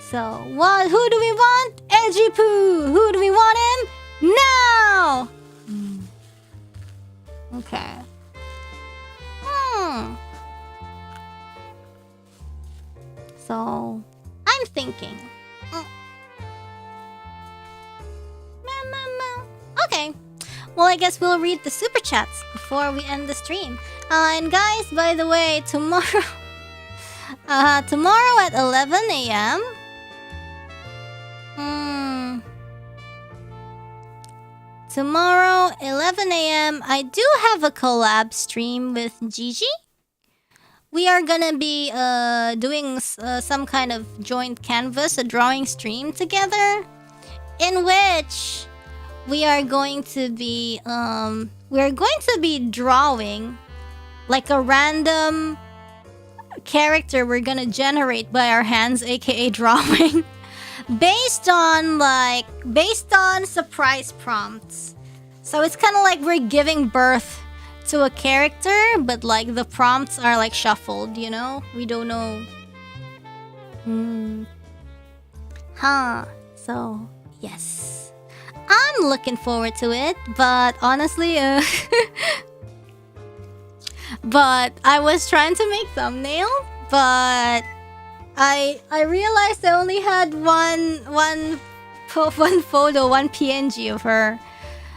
[SPEAKER 1] So what? Who do we want? Edgy Poo. Who do we want him? Now. Okay. So I'm thinking. Okay. Well, I guess we'll read the super chats before we end the stream. And guys, by the way, tomorrow at 11 a.m. Tomorrow, 11 a.m., I do have a collab stream with Gigi. We are gonna be doing some kind of joint canvas, a drawing stream together, in which we are going to be drawing like a random character we're gonna generate by our hands, aka drawing, based on surprise prompts. So it's kind of like we're giving birth to a character, but like the prompts are like shuffled, you know? We don't know. So yes, I'm looking forward to it, but honestly but I was trying to make thumbnail, but I realized I only had one photo, one PNG of her.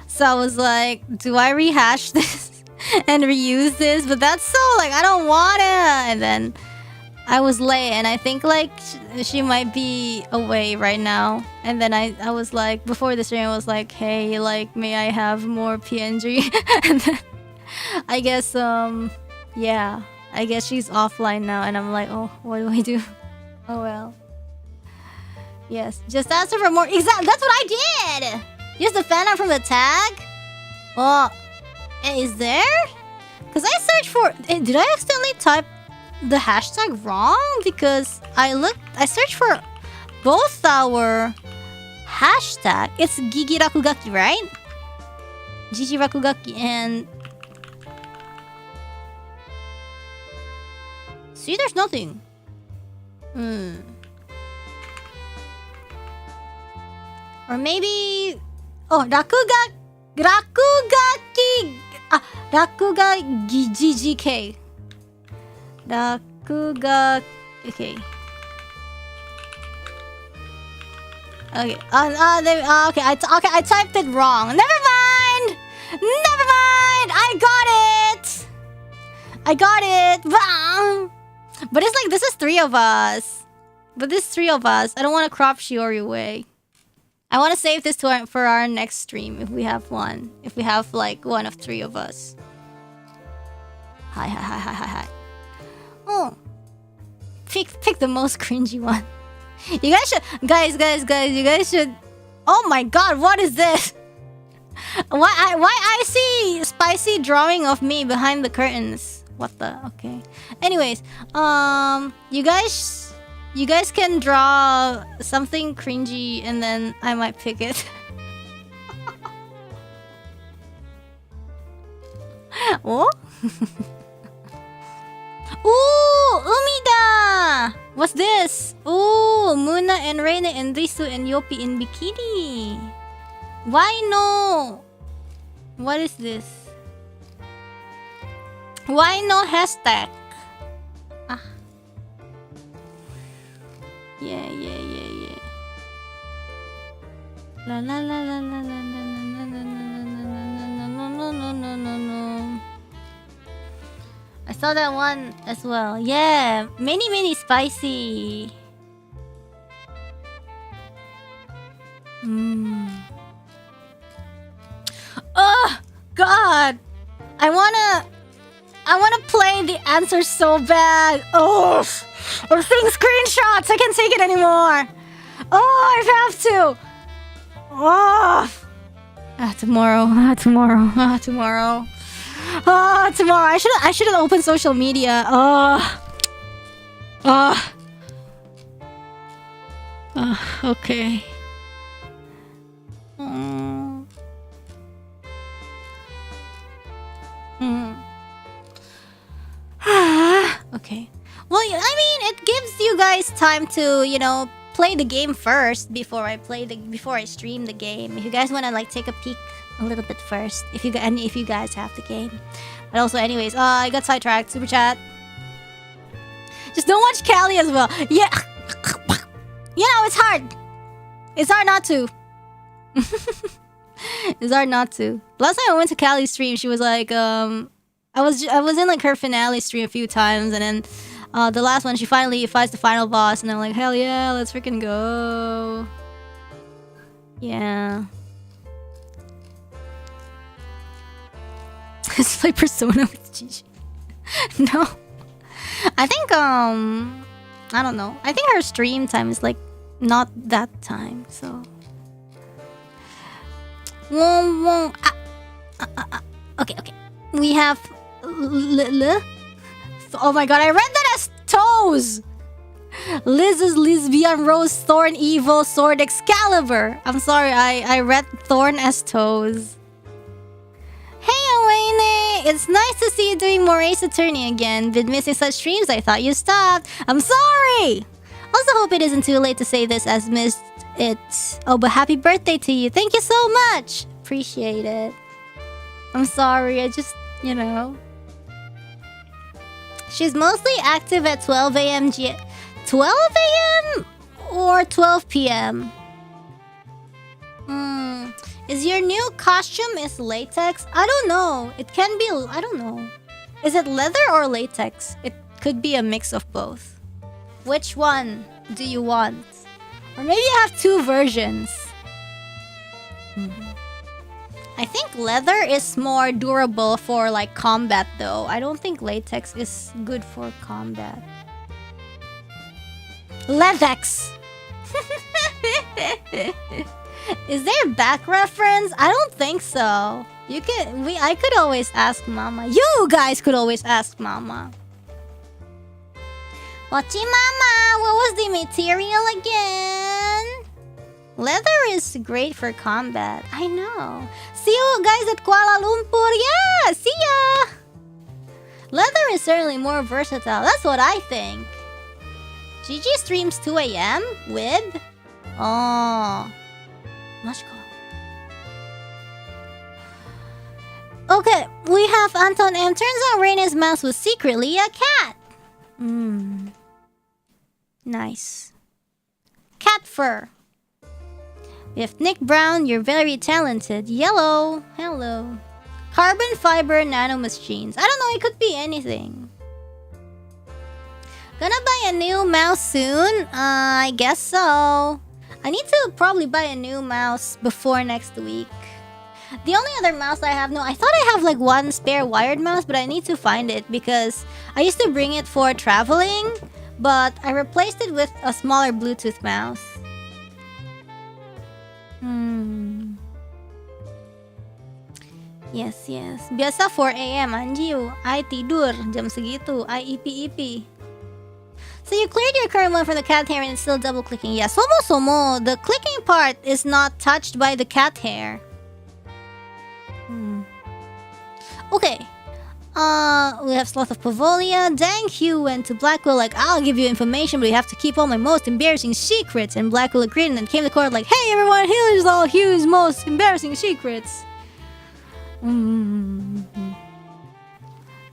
[SPEAKER 1] So I was like, do I rehash this and reuse this? But that's so like, I don't want it. And then I was late, and I think like she might be away right now. And then I was like, before the stream, I was like, hey, like, may I have more PNG? And then I guess yeah, I guess she's offline now, and I'm like, oh, what do I do? Oh well. Yes, just ask her for more. Exactly, that's what I did. Use the fan art from the tag. Oh, is there? Because I searched for. Did I accidentally type the hashtag wrong? Because I searched for both our hashtag. It's Gigi Rakugaki, right? Gigi Rakugaki and. See, there's nothing. Or maybe... Oh, Rakugaki... Rakugaki GGK. Rakugaki... Okay. Okay. Okay, I typed it wrong. Never mind! I got it! But it's like, this is three of us. I don't want to crop Shiori away. I want to save this for our next stream, if we have one. If we have like one of three of us. Hi. Oh. Pick the most cringy one. You guys should... Guys, you guys should... Oh my god, what is this? Why I see spicy drawing of me behind the curtains? What the... Okay. Anyways, you guys can draw something cringy, and then I might pick it. Oh? Ooh, Umida! What's this? Ooh, Muna and Reine and Risu and Yopi in bikini. Why no? What is this? Why no hashtag? Ah. Yeah. La la la la la la la no. I saw that one as well. Yeah, many spicy. Oh God, I wanna play the answer so bad. Oh, I'm seeing screenshots. I can't take it anymore. Oh, I have to. Oh. Tomorrow. I should have opened social media. Okay. Okay. Well, I mean, it gives you guys time to, play the game first before I stream the game. If you guys want to like take a peek a little bit first, if you guys have the game. But also, anyways, I got sidetracked. Super chat. Just don't watch Callie as well. Yeah. It's hard. It's hard not to. It's hard not to. Last time I went to Callie's stream, she was like, I was in like her finale stream a few times, and then the last one she finally fights the final boss, and I'm like, hell yeah, let's freaking go. Yeah. just play Persona with Gigi. No. I think, I don't know. I think her stream time is like not that time, so. Okay. We have. Oh my god, I read that as toes! Liz's Lesbian Rose Thorn Evil Sword Excalibur. I'm sorry, I read Thorn as toes. Hey Awaine! It's nice to see you doing more Ace Attorney again. Been missing such streams, I thought you stopped. I'm sorry! Also hope it isn't too late to say this as missed it. Oh, but happy birthday to you. Thank you so much! Appreciate it. I'm sorry, I just, you know. She's mostly active at 12 a.m. 12 a.m. or 12 p.m.? Is your new costume is latex? I don't know. It can be, I don't know. Is it leather or latex? It could be a mix of both. Which one do you want? Or maybe you have two versions. I think leather is more durable for like combat though. I don't think latex is good for combat. Leathex! Is there a back reference? I don't think so. I could always ask Mama. You guys could always ask Mama. Mochi Mama, what was the material again? Leather is great for combat. I know. See you guys at Kuala Lumpur. Yeah, see ya. Leather is certainly more versatile. That's what I think. Gigi streams 2 a.m. with? Oh. Mashko. Okay, we have Anton M. Turns out Reine's mouse was secretly a cat. Nice. Cat fur. We have Nick Brown, you're very talented. Yellow, hello. Carbon fiber nanomachines. I don't know, it could be anything. Gonna buy a new mouse soon? I guess so. I need to probably buy a new mouse before next week. The only other mouse I have, I thought I have like one spare wired mouse, but I need to find it because I used to bring it for traveling, but I replaced it with a smaller Bluetooth mouse. Yes. Biasa 4 a.m. Anjiu. I tidur jam segitu. I ipi. So you cleared your current one from the cat hair and it's still double clicking. Yeah, somo. The clicking part is not touched by the cat hair. Okay. We have Sloth of Pavolia. Dang, Hugh went to Blackwell like, I'll give you information, but you have to keep all my most embarrassing secrets. And Blackwell agreed and then came to court like, hey everyone, here's all Hugh's most embarrassing secrets.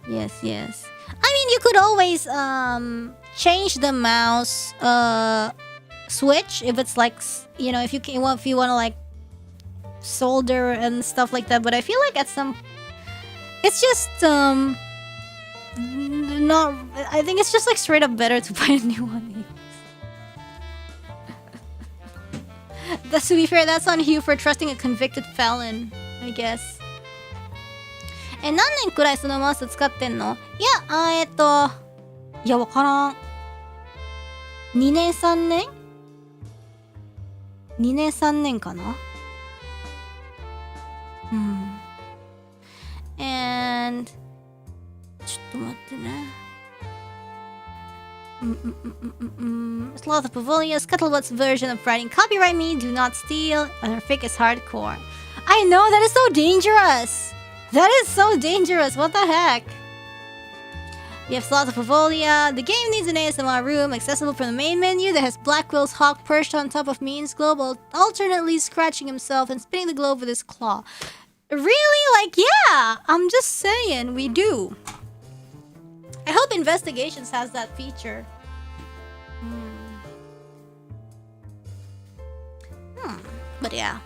[SPEAKER 1] Yes. I mean, you could always change the mouse switch if it's like, you know, if you want to like solder and stuff like that. But I feel like at some, it's just not. I think it's just like straight up better to buy a new one. That's, to be fair, that's on Hugh for trusting a convicted felon, I guess. 何年くらいそのマウス使ってんの？いや、わからん。2年3年 ?2 年3年かな？ And ちょっと待ってね。Sloth of Pavolia, Scuttlebutt's version of writing copyright me, do not steal, and her fake is hardcore. I know, that is so dangerous! That is so dangerous, what the heck? We have Sloth of Pavolia. The game needs an ASMR room accessible from the main menu that has Blackwell's hawk perched on top of Mean's globe, alternately scratching himself and spinning the globe with his claw. Really? Like, yeah! I'm just saying, we do. I hope Investigations has that feature. But yeah.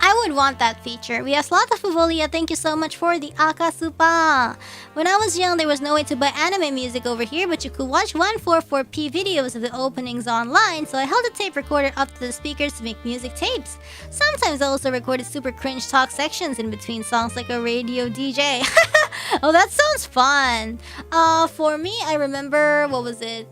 [SPEAKER 1] I would want that feature. We have Slot of Pavolia. Thank you so much for the Akasupa. When I was young, there was no way to buy anime music over here, but you could watch 144p videos of the openings online, so I held a tape recorder up to the speakers to make music tapes. Sometimes I also recorded super cringe talk sections in between songs like a radio DJ. Oh, that sounds fun. For me, I remember, what was it?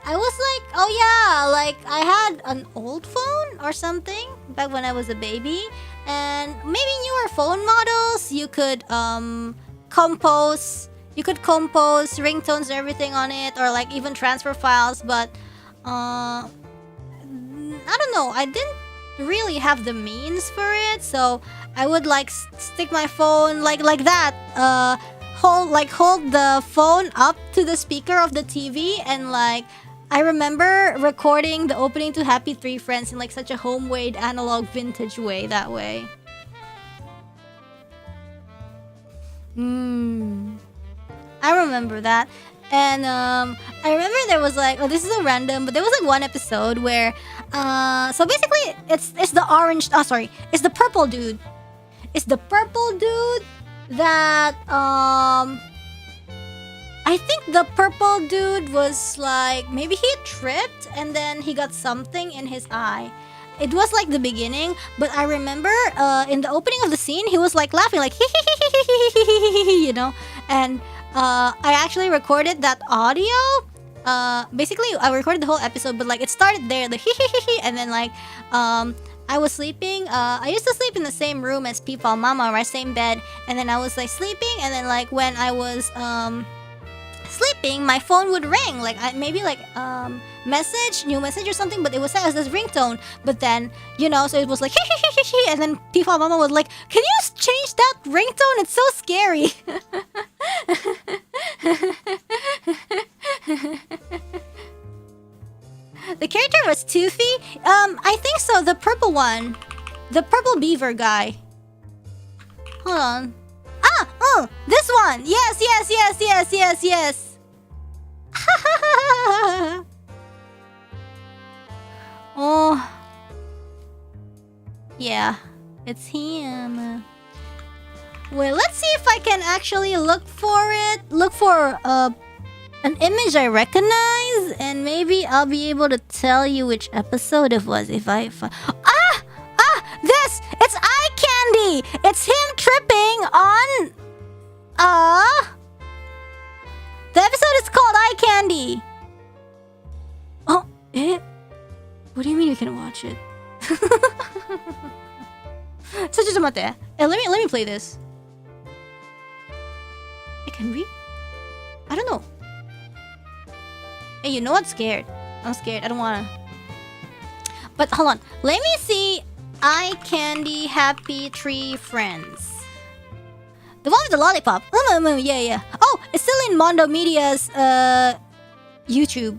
[SPEAKER 1] I was like, oh yeah, like I had an old phone or something back when I was a baby, and maybe newer phone models you could compose ringtones and everything on it, or like even transfer files, but I don't know, I didn't really have the means for it, so I would like stick my phone like that, hold the phone up to the speaker of the TV, and like I remember recording the opening to Happy Three Friends in like such a home-made analog vintage way that way. I remember that. And I remember there was like, oh, this is a random, but there was like one episode where so basically it's the orange, it's the purple dude. It's the purple dude that I think the purple dude was like, maybe he tripped and then he got something in his eye. It was like the beginning, but I remember in the opening of the scene, he was like laughing, like you know. And I actually recorded that audio. Basically, I recorded the whole episode, but like it started there, the and then like I was sleeping. I used to sleep in the same room as Pippi Mama, right, same bed. And then I was like sleeping, and then like when I was sleeping, my phone would ring, like maybe like new message or something, but it was set as this ringtone. But then, you know, so it was like and then Pippi Mama was like, can you change that ringtone? It's so scary. The character was Toofy? I think so, the purple one. The purple beaver guy. Hold on. Ah! Oh! This one! Yes! Oh. Yeah. It's him. Well, let's see if I can actually look for it. Look for an image I recognize, and maybe I'll be able to tell you which episode it was if I this! It's eye candy! It's him tripping on the episode is called Eye Candy. Oh, it? What do you mean you can watch it? So just let me play this. It can be? I don't know. Hey, you know what? Scared. I'm scared. I don't wanna. But hold on. Let me see Eye Candy Happy Tree Friends. The one with the lollipop. Yeah. Oh, it's still in Mondo Media's YouTube.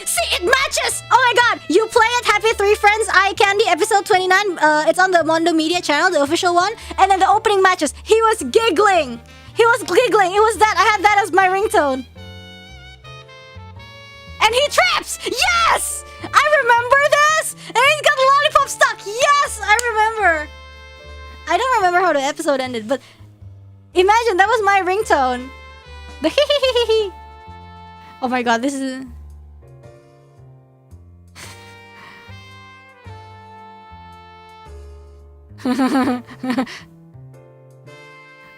[SPEAKER 1] See, it matches! Oh my god! You play it, Happy Three Friends, Eye Candy, episode 29. It's on the Mondo Media channel, the official one. And then the opening matches. He was giggling! It was that. I had that as my ringtone. And he traps! Yes! I remember this! And he's got the lollipop stuck! Yes! I remember! I don't remember how the episode ended, but imagine, that was my ringtone. The hee. Oh my god, this is...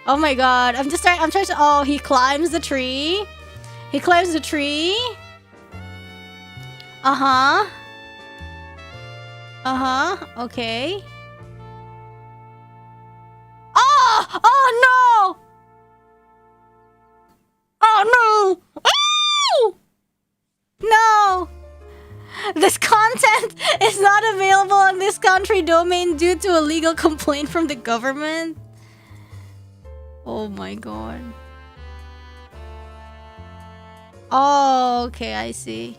[SPEAKER 1] Oh my god, I'm trying to... Oh, he climbs the tree. Okay. Oh no! No! This content is not available on this country domain due to a legal complaint from the government. Oh my god. Oh, okay, I see.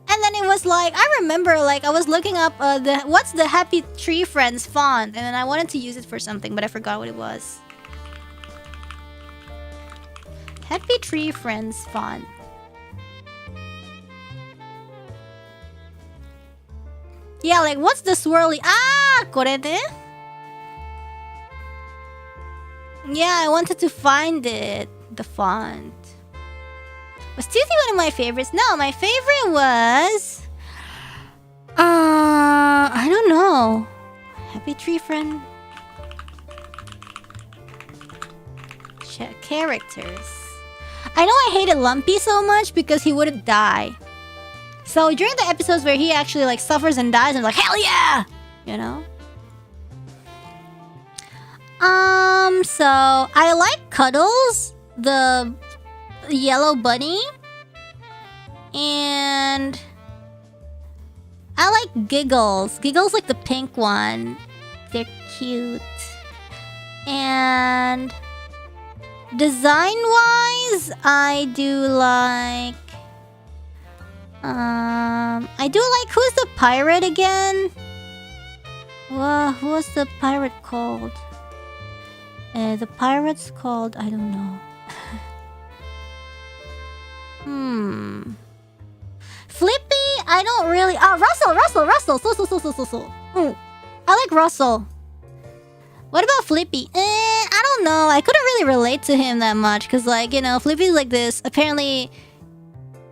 [SPEAKER 1] And then it was like, I remember, like, I was looking up what's the Happy Tree Friends font, and then I wanted to use it for something, but I forgot what it was. Happy Tree Friends font. Yeah, like what's the swirly? Ah, これね. Yeah, I wanted to find it. The font. Was Toothy one of my favorites? No, my favorite was... I don't know. Happy Tree Friend. Characters. I know I hated Lumpy so much because he wouldn't die. So during the episodes where he actually like suffers and dies, I'm like, hell yeah! You know? So I like Cuddles, the yellow bunny. And I like Giggles. Giggles like the pink one. They're cute. And design-wise, I do like... who's the pirate again? Who was the pirate called? The pirate's called... I don't know. Flippy, I don't really... Russell! So. I like Russell. What about Flippy? I don't know. I couldn't really relate to him that much. Because, like, you know, Flippy's like this. Apparently,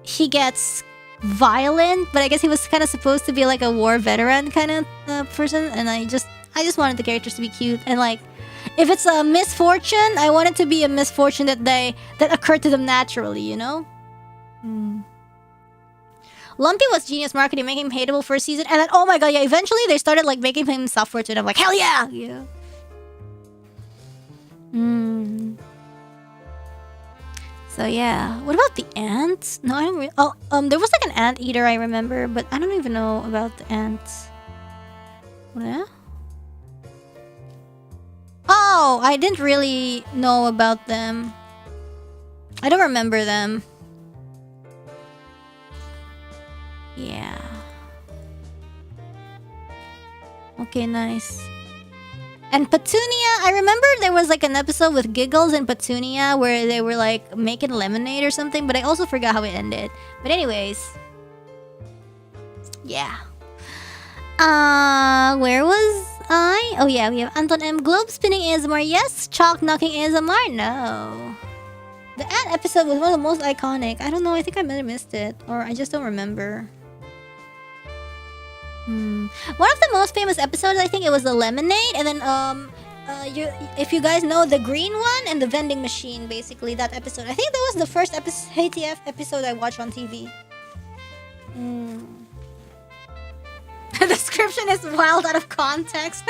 [SPEAKER 1] he gets violent. But I guess he was kind of supposed to be like a war veteran kind of person. And I just wanted the characters to be cute. And, like, if it's a misfortune, I want it to be a misfortune that occurred to them naturally, you know? Lumpy was genius marketing, making him hateable for a season. And then, oh my god, yeah, eventually they started, like, making him suffer to it. I'm like, hell yeah! You know? So yeah, what about the ants? No, I don't really... Oh, there was like an anteater I remember, but I don't even know about the ants. What? Oh, I didn't really know about them. I don't remember them. Yeah. Okay, nice. And Petunia, I remember there was like an episode with Giggles and Petunia where they were like making lemonade or something, but I also forgot how it ended. But anyways. Yeah. Where was I? Oh yeah, we have Anton M. Globe spinning ASMR. Yes. Chalk knocking ASMR. No. The ant episode was one of the most iconic. I don't know, I think I might have missed it. Or I just don't remember. One of the most famous episodes, I think it was the lemonade, and then if you guys know the green one and the vending machine, basically that episode. I think that was the first HTF episode I watched on TV. The description is wild out of context.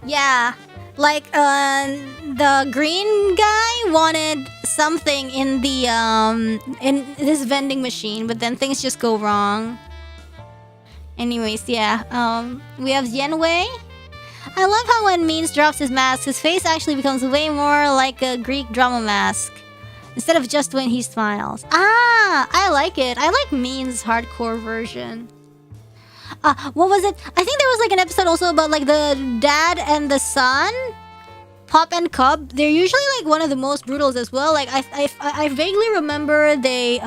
[SPEAKER 1] Yeah, like the green guy wanted something in the in this vending machine, but then things just go wrong. Anyways, yeah, we have Yenwei. I love how when Means drops his mask, his face actually becomes way more like a Greek drama mask instead of just when he smiles. Ah, I like it. I like Means' hardcore version. What was it? I think there was like an episode also about like the dad and the son, Pop and Cub. They're usually like one of the most brutals as well. Like I vaguely remember the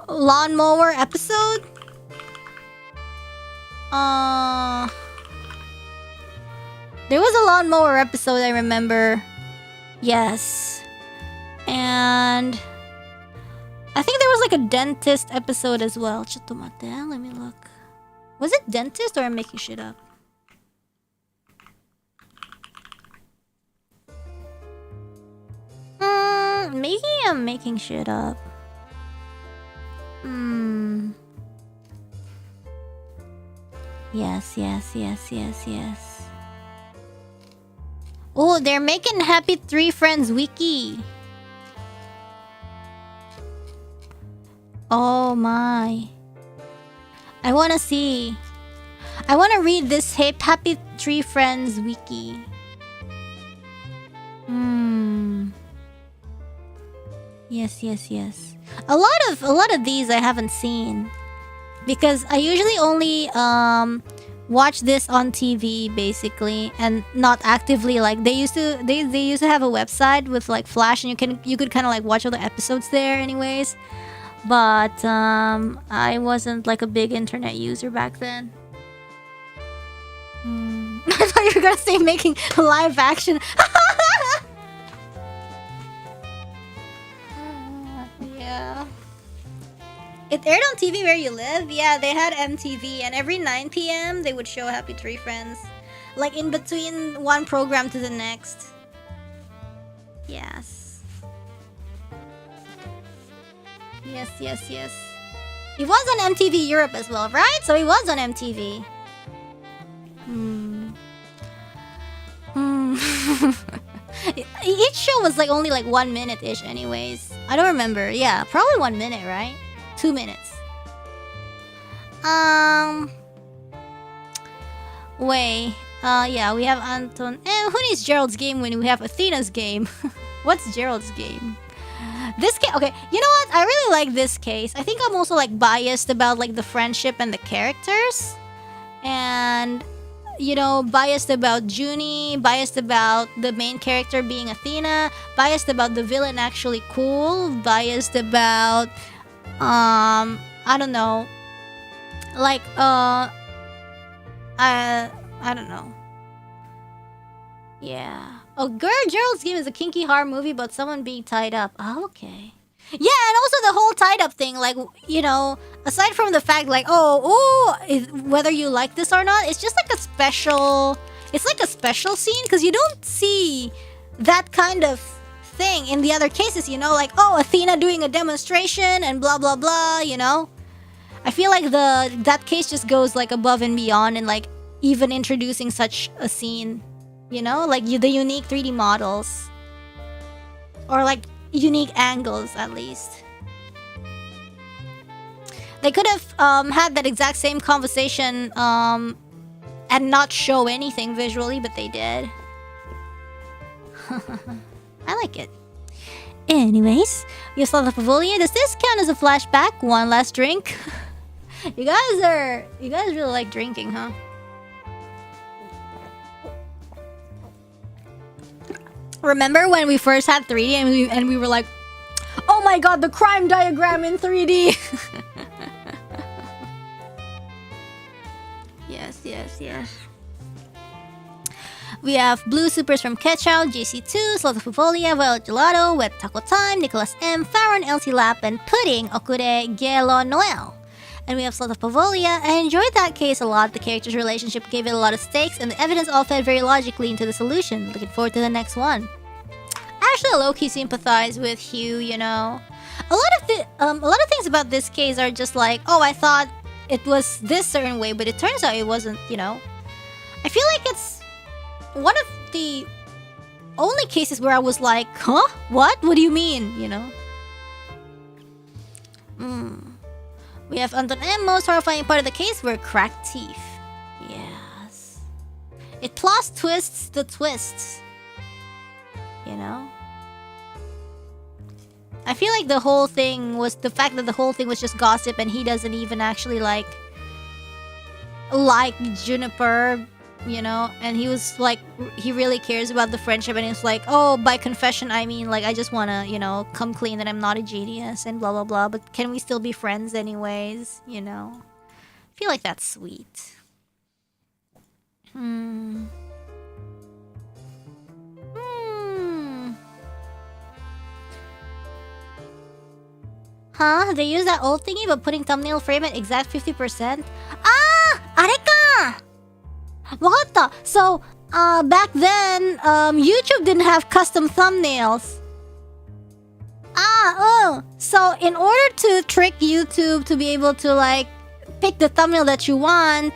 [SPEAKER 1] lawnmower episode. There was a lawnmower episode I remember. Yes. And I think there was like a dentist episode as well. Chotomate, let me look. Was it dentist or I'm making shit up? Maybe I'm making shit up. Yes. Oh, they're making Happy Three Friends Wiki. Oh my. I wanna see. I wanna read this Happy Tree Friends Wiki. Yes. A lot of these I haven't seen. Because I usually only watch this on TV basically and not actively. Like they used to have a website with like Flash and you could kind of like watch all the episodes there anyways. But I wasn't like a big internet user back then. I thought you were gonna say making live action. Yeah. It aired on TV where you live? Yeah, they had MTV, and every 9 p.m. they would show Happy Tree Friends. Like in between one program to the next. Yes. Yes. He was on MTV Europe as well, right? So he was on MTV. Each show was like only like 1 minute-ish anyways. I don't remember. Yeah, probably 1 minute, right? 2 minutes. Wait. Yeah, we have Anton. Who needs Gerald's game when we have Athena's game? What's Gerald's game? This case, okay, you know what? I really like this case. I think I'm also like biased about like the friendship and the characters. And, you know, biased about Junie, biased about the main character being Athena, biased about the villain actually cool, biased about, I don't know, like, I don't know. Yeah. Oh, Gerald's game is a kinky horror movie about someone being tied up. Oh, okay. Yeah, and also the whole tied up thing, like, you know, aside from the fact, like, whether you like this or not, it's just like a special, it's like a special scene, because you don't see that kind of thing in the other cases, you know, like, oh, Athena doing a demonstration and blah, blah, blah, you know? I feel like that case just goes, like, above and beyond and, like, even introducing such a scene. You know, like the unique 3D models. Or like unique angles at least. They could have had that exact same conversation and not show anything visually, but they did. I like it. Anyways, you saw the Pavolia. Does this count as a flashback? One last drink? You guys really like drinking, huh? Remember when we first had 3D and we were like, oh my god, the crime diagram in 3D. Yes. We have Blue Supers from Ketchow, JC2, Slot of Pavolia, Violet Gelato, Wet Taco Time, Nicholas M, Farron, Elsie Lap, and Pudding, Okure, Gelo, Noel. And we have Slot of Pavolia. I enjoyed that case a lot. The characters' relationship gave it a lot of stakes, and the evidence all fed very logically into the solution. Looking forward to the next one. I actually low-key sympathize with Hugh, you know. A lot of things about this case are just like, oh, I thought it was this certain way, but it turns out it wasn't, you know. I feel like it's one of the only cases where I was like, huh? What? What do you mean? You know? We have Anton M. Most horrifying part of the case were cracked teeth. Yes. It plus twists the twists. You know? I feel like the whole thing was the fact that the whole thing was just gossip and he doesn't even actually like Juniper, you know, and he was like, he really cares about the friendship, and he's like, oh, by confession I mean like I just want to, you know, come clean that I'm not a genius and blah blah blah, but can we still be friends anyways, you know? I feel like that's sweet. Huh? They use that old thingy but putting thumbnail frame at exact 50%? Ah! Areka! Wakatta! So, back then, YouTube didn't have custom thumbnails. So, in order to trick YouTube to be able to, like, pick the thumbnail that you want,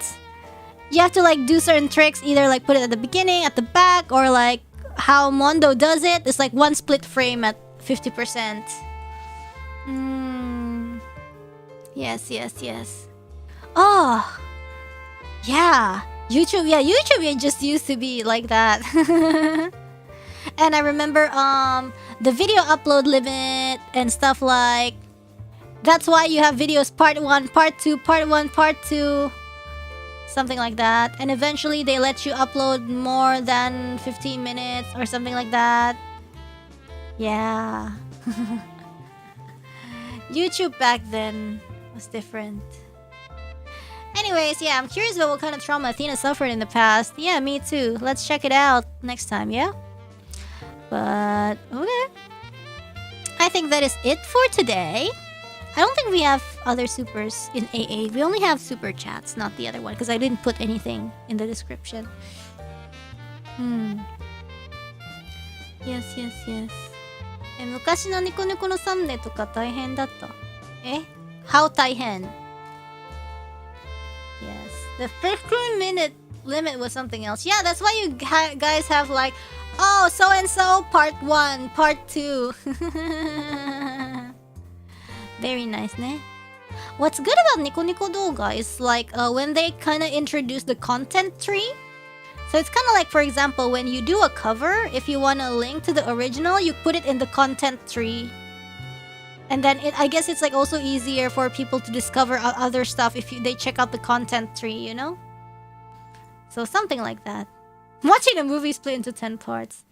[SPEAKER 1] you have to, like, do certain tricks. Either, like, put it at the beginning, at the back, or, like, how Mondo does it. It's, like, one split frame at 50%. Yes. Oh! Yeah! YouTube just used to be like that. And I remember the video upload limit and stuff like, that's why you have videos part 1, part 2, part 1, part 2, something like that. And eventually they let you upload more than 15 minutes or something like that. Yeah. YouTube back then was different. Anyways, yeah, I'm curious about what kind of trauma Athena suffered in the past. Yeah, me too. Let's check it out next time, yeah? But, okay. I think that is it for today. I don't think we have other supers in AA. We only have super chats, not the other one, because I didn't put anything in the description. Yes. 昔のニコニコのサムネとか大変だった。How 大変? Yes. The 15-minute limit was something else. Yeah, that's why you guys have like, oh, so and so part 1, part 2. Very nice, ne? What's good about Nico Nico Doga is like when they kind of introduce the content tree. So it's kind of like, for example, when you do a cover, if you want a link to the original, you put it in the content tree. And then I guess it's like also easier for people to discover other stuff if they check out the content tree, you know? So something like that. Watching a movie split into 10 parts.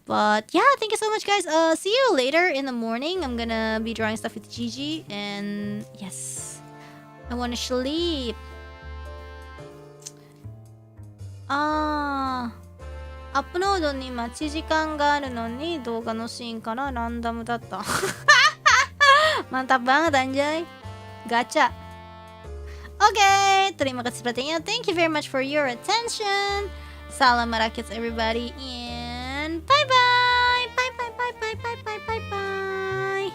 [SPEAKER 1] But yeah, thank you so much, guys. See you later in the morning. I'm gonna be drawing stuff with Gigi. And yes, I wanna sleep. アップロードに待ち時間があるのに動画のシーンからランダムだった。Mantap banget anjay. Gacha. Okay, terima kasih perhatiannya. Thank you very much for your attention. Salam merakit everybody and bye bye. Bye bye bye bye bye bye bye bye.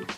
[SPEAKER 1] Wow.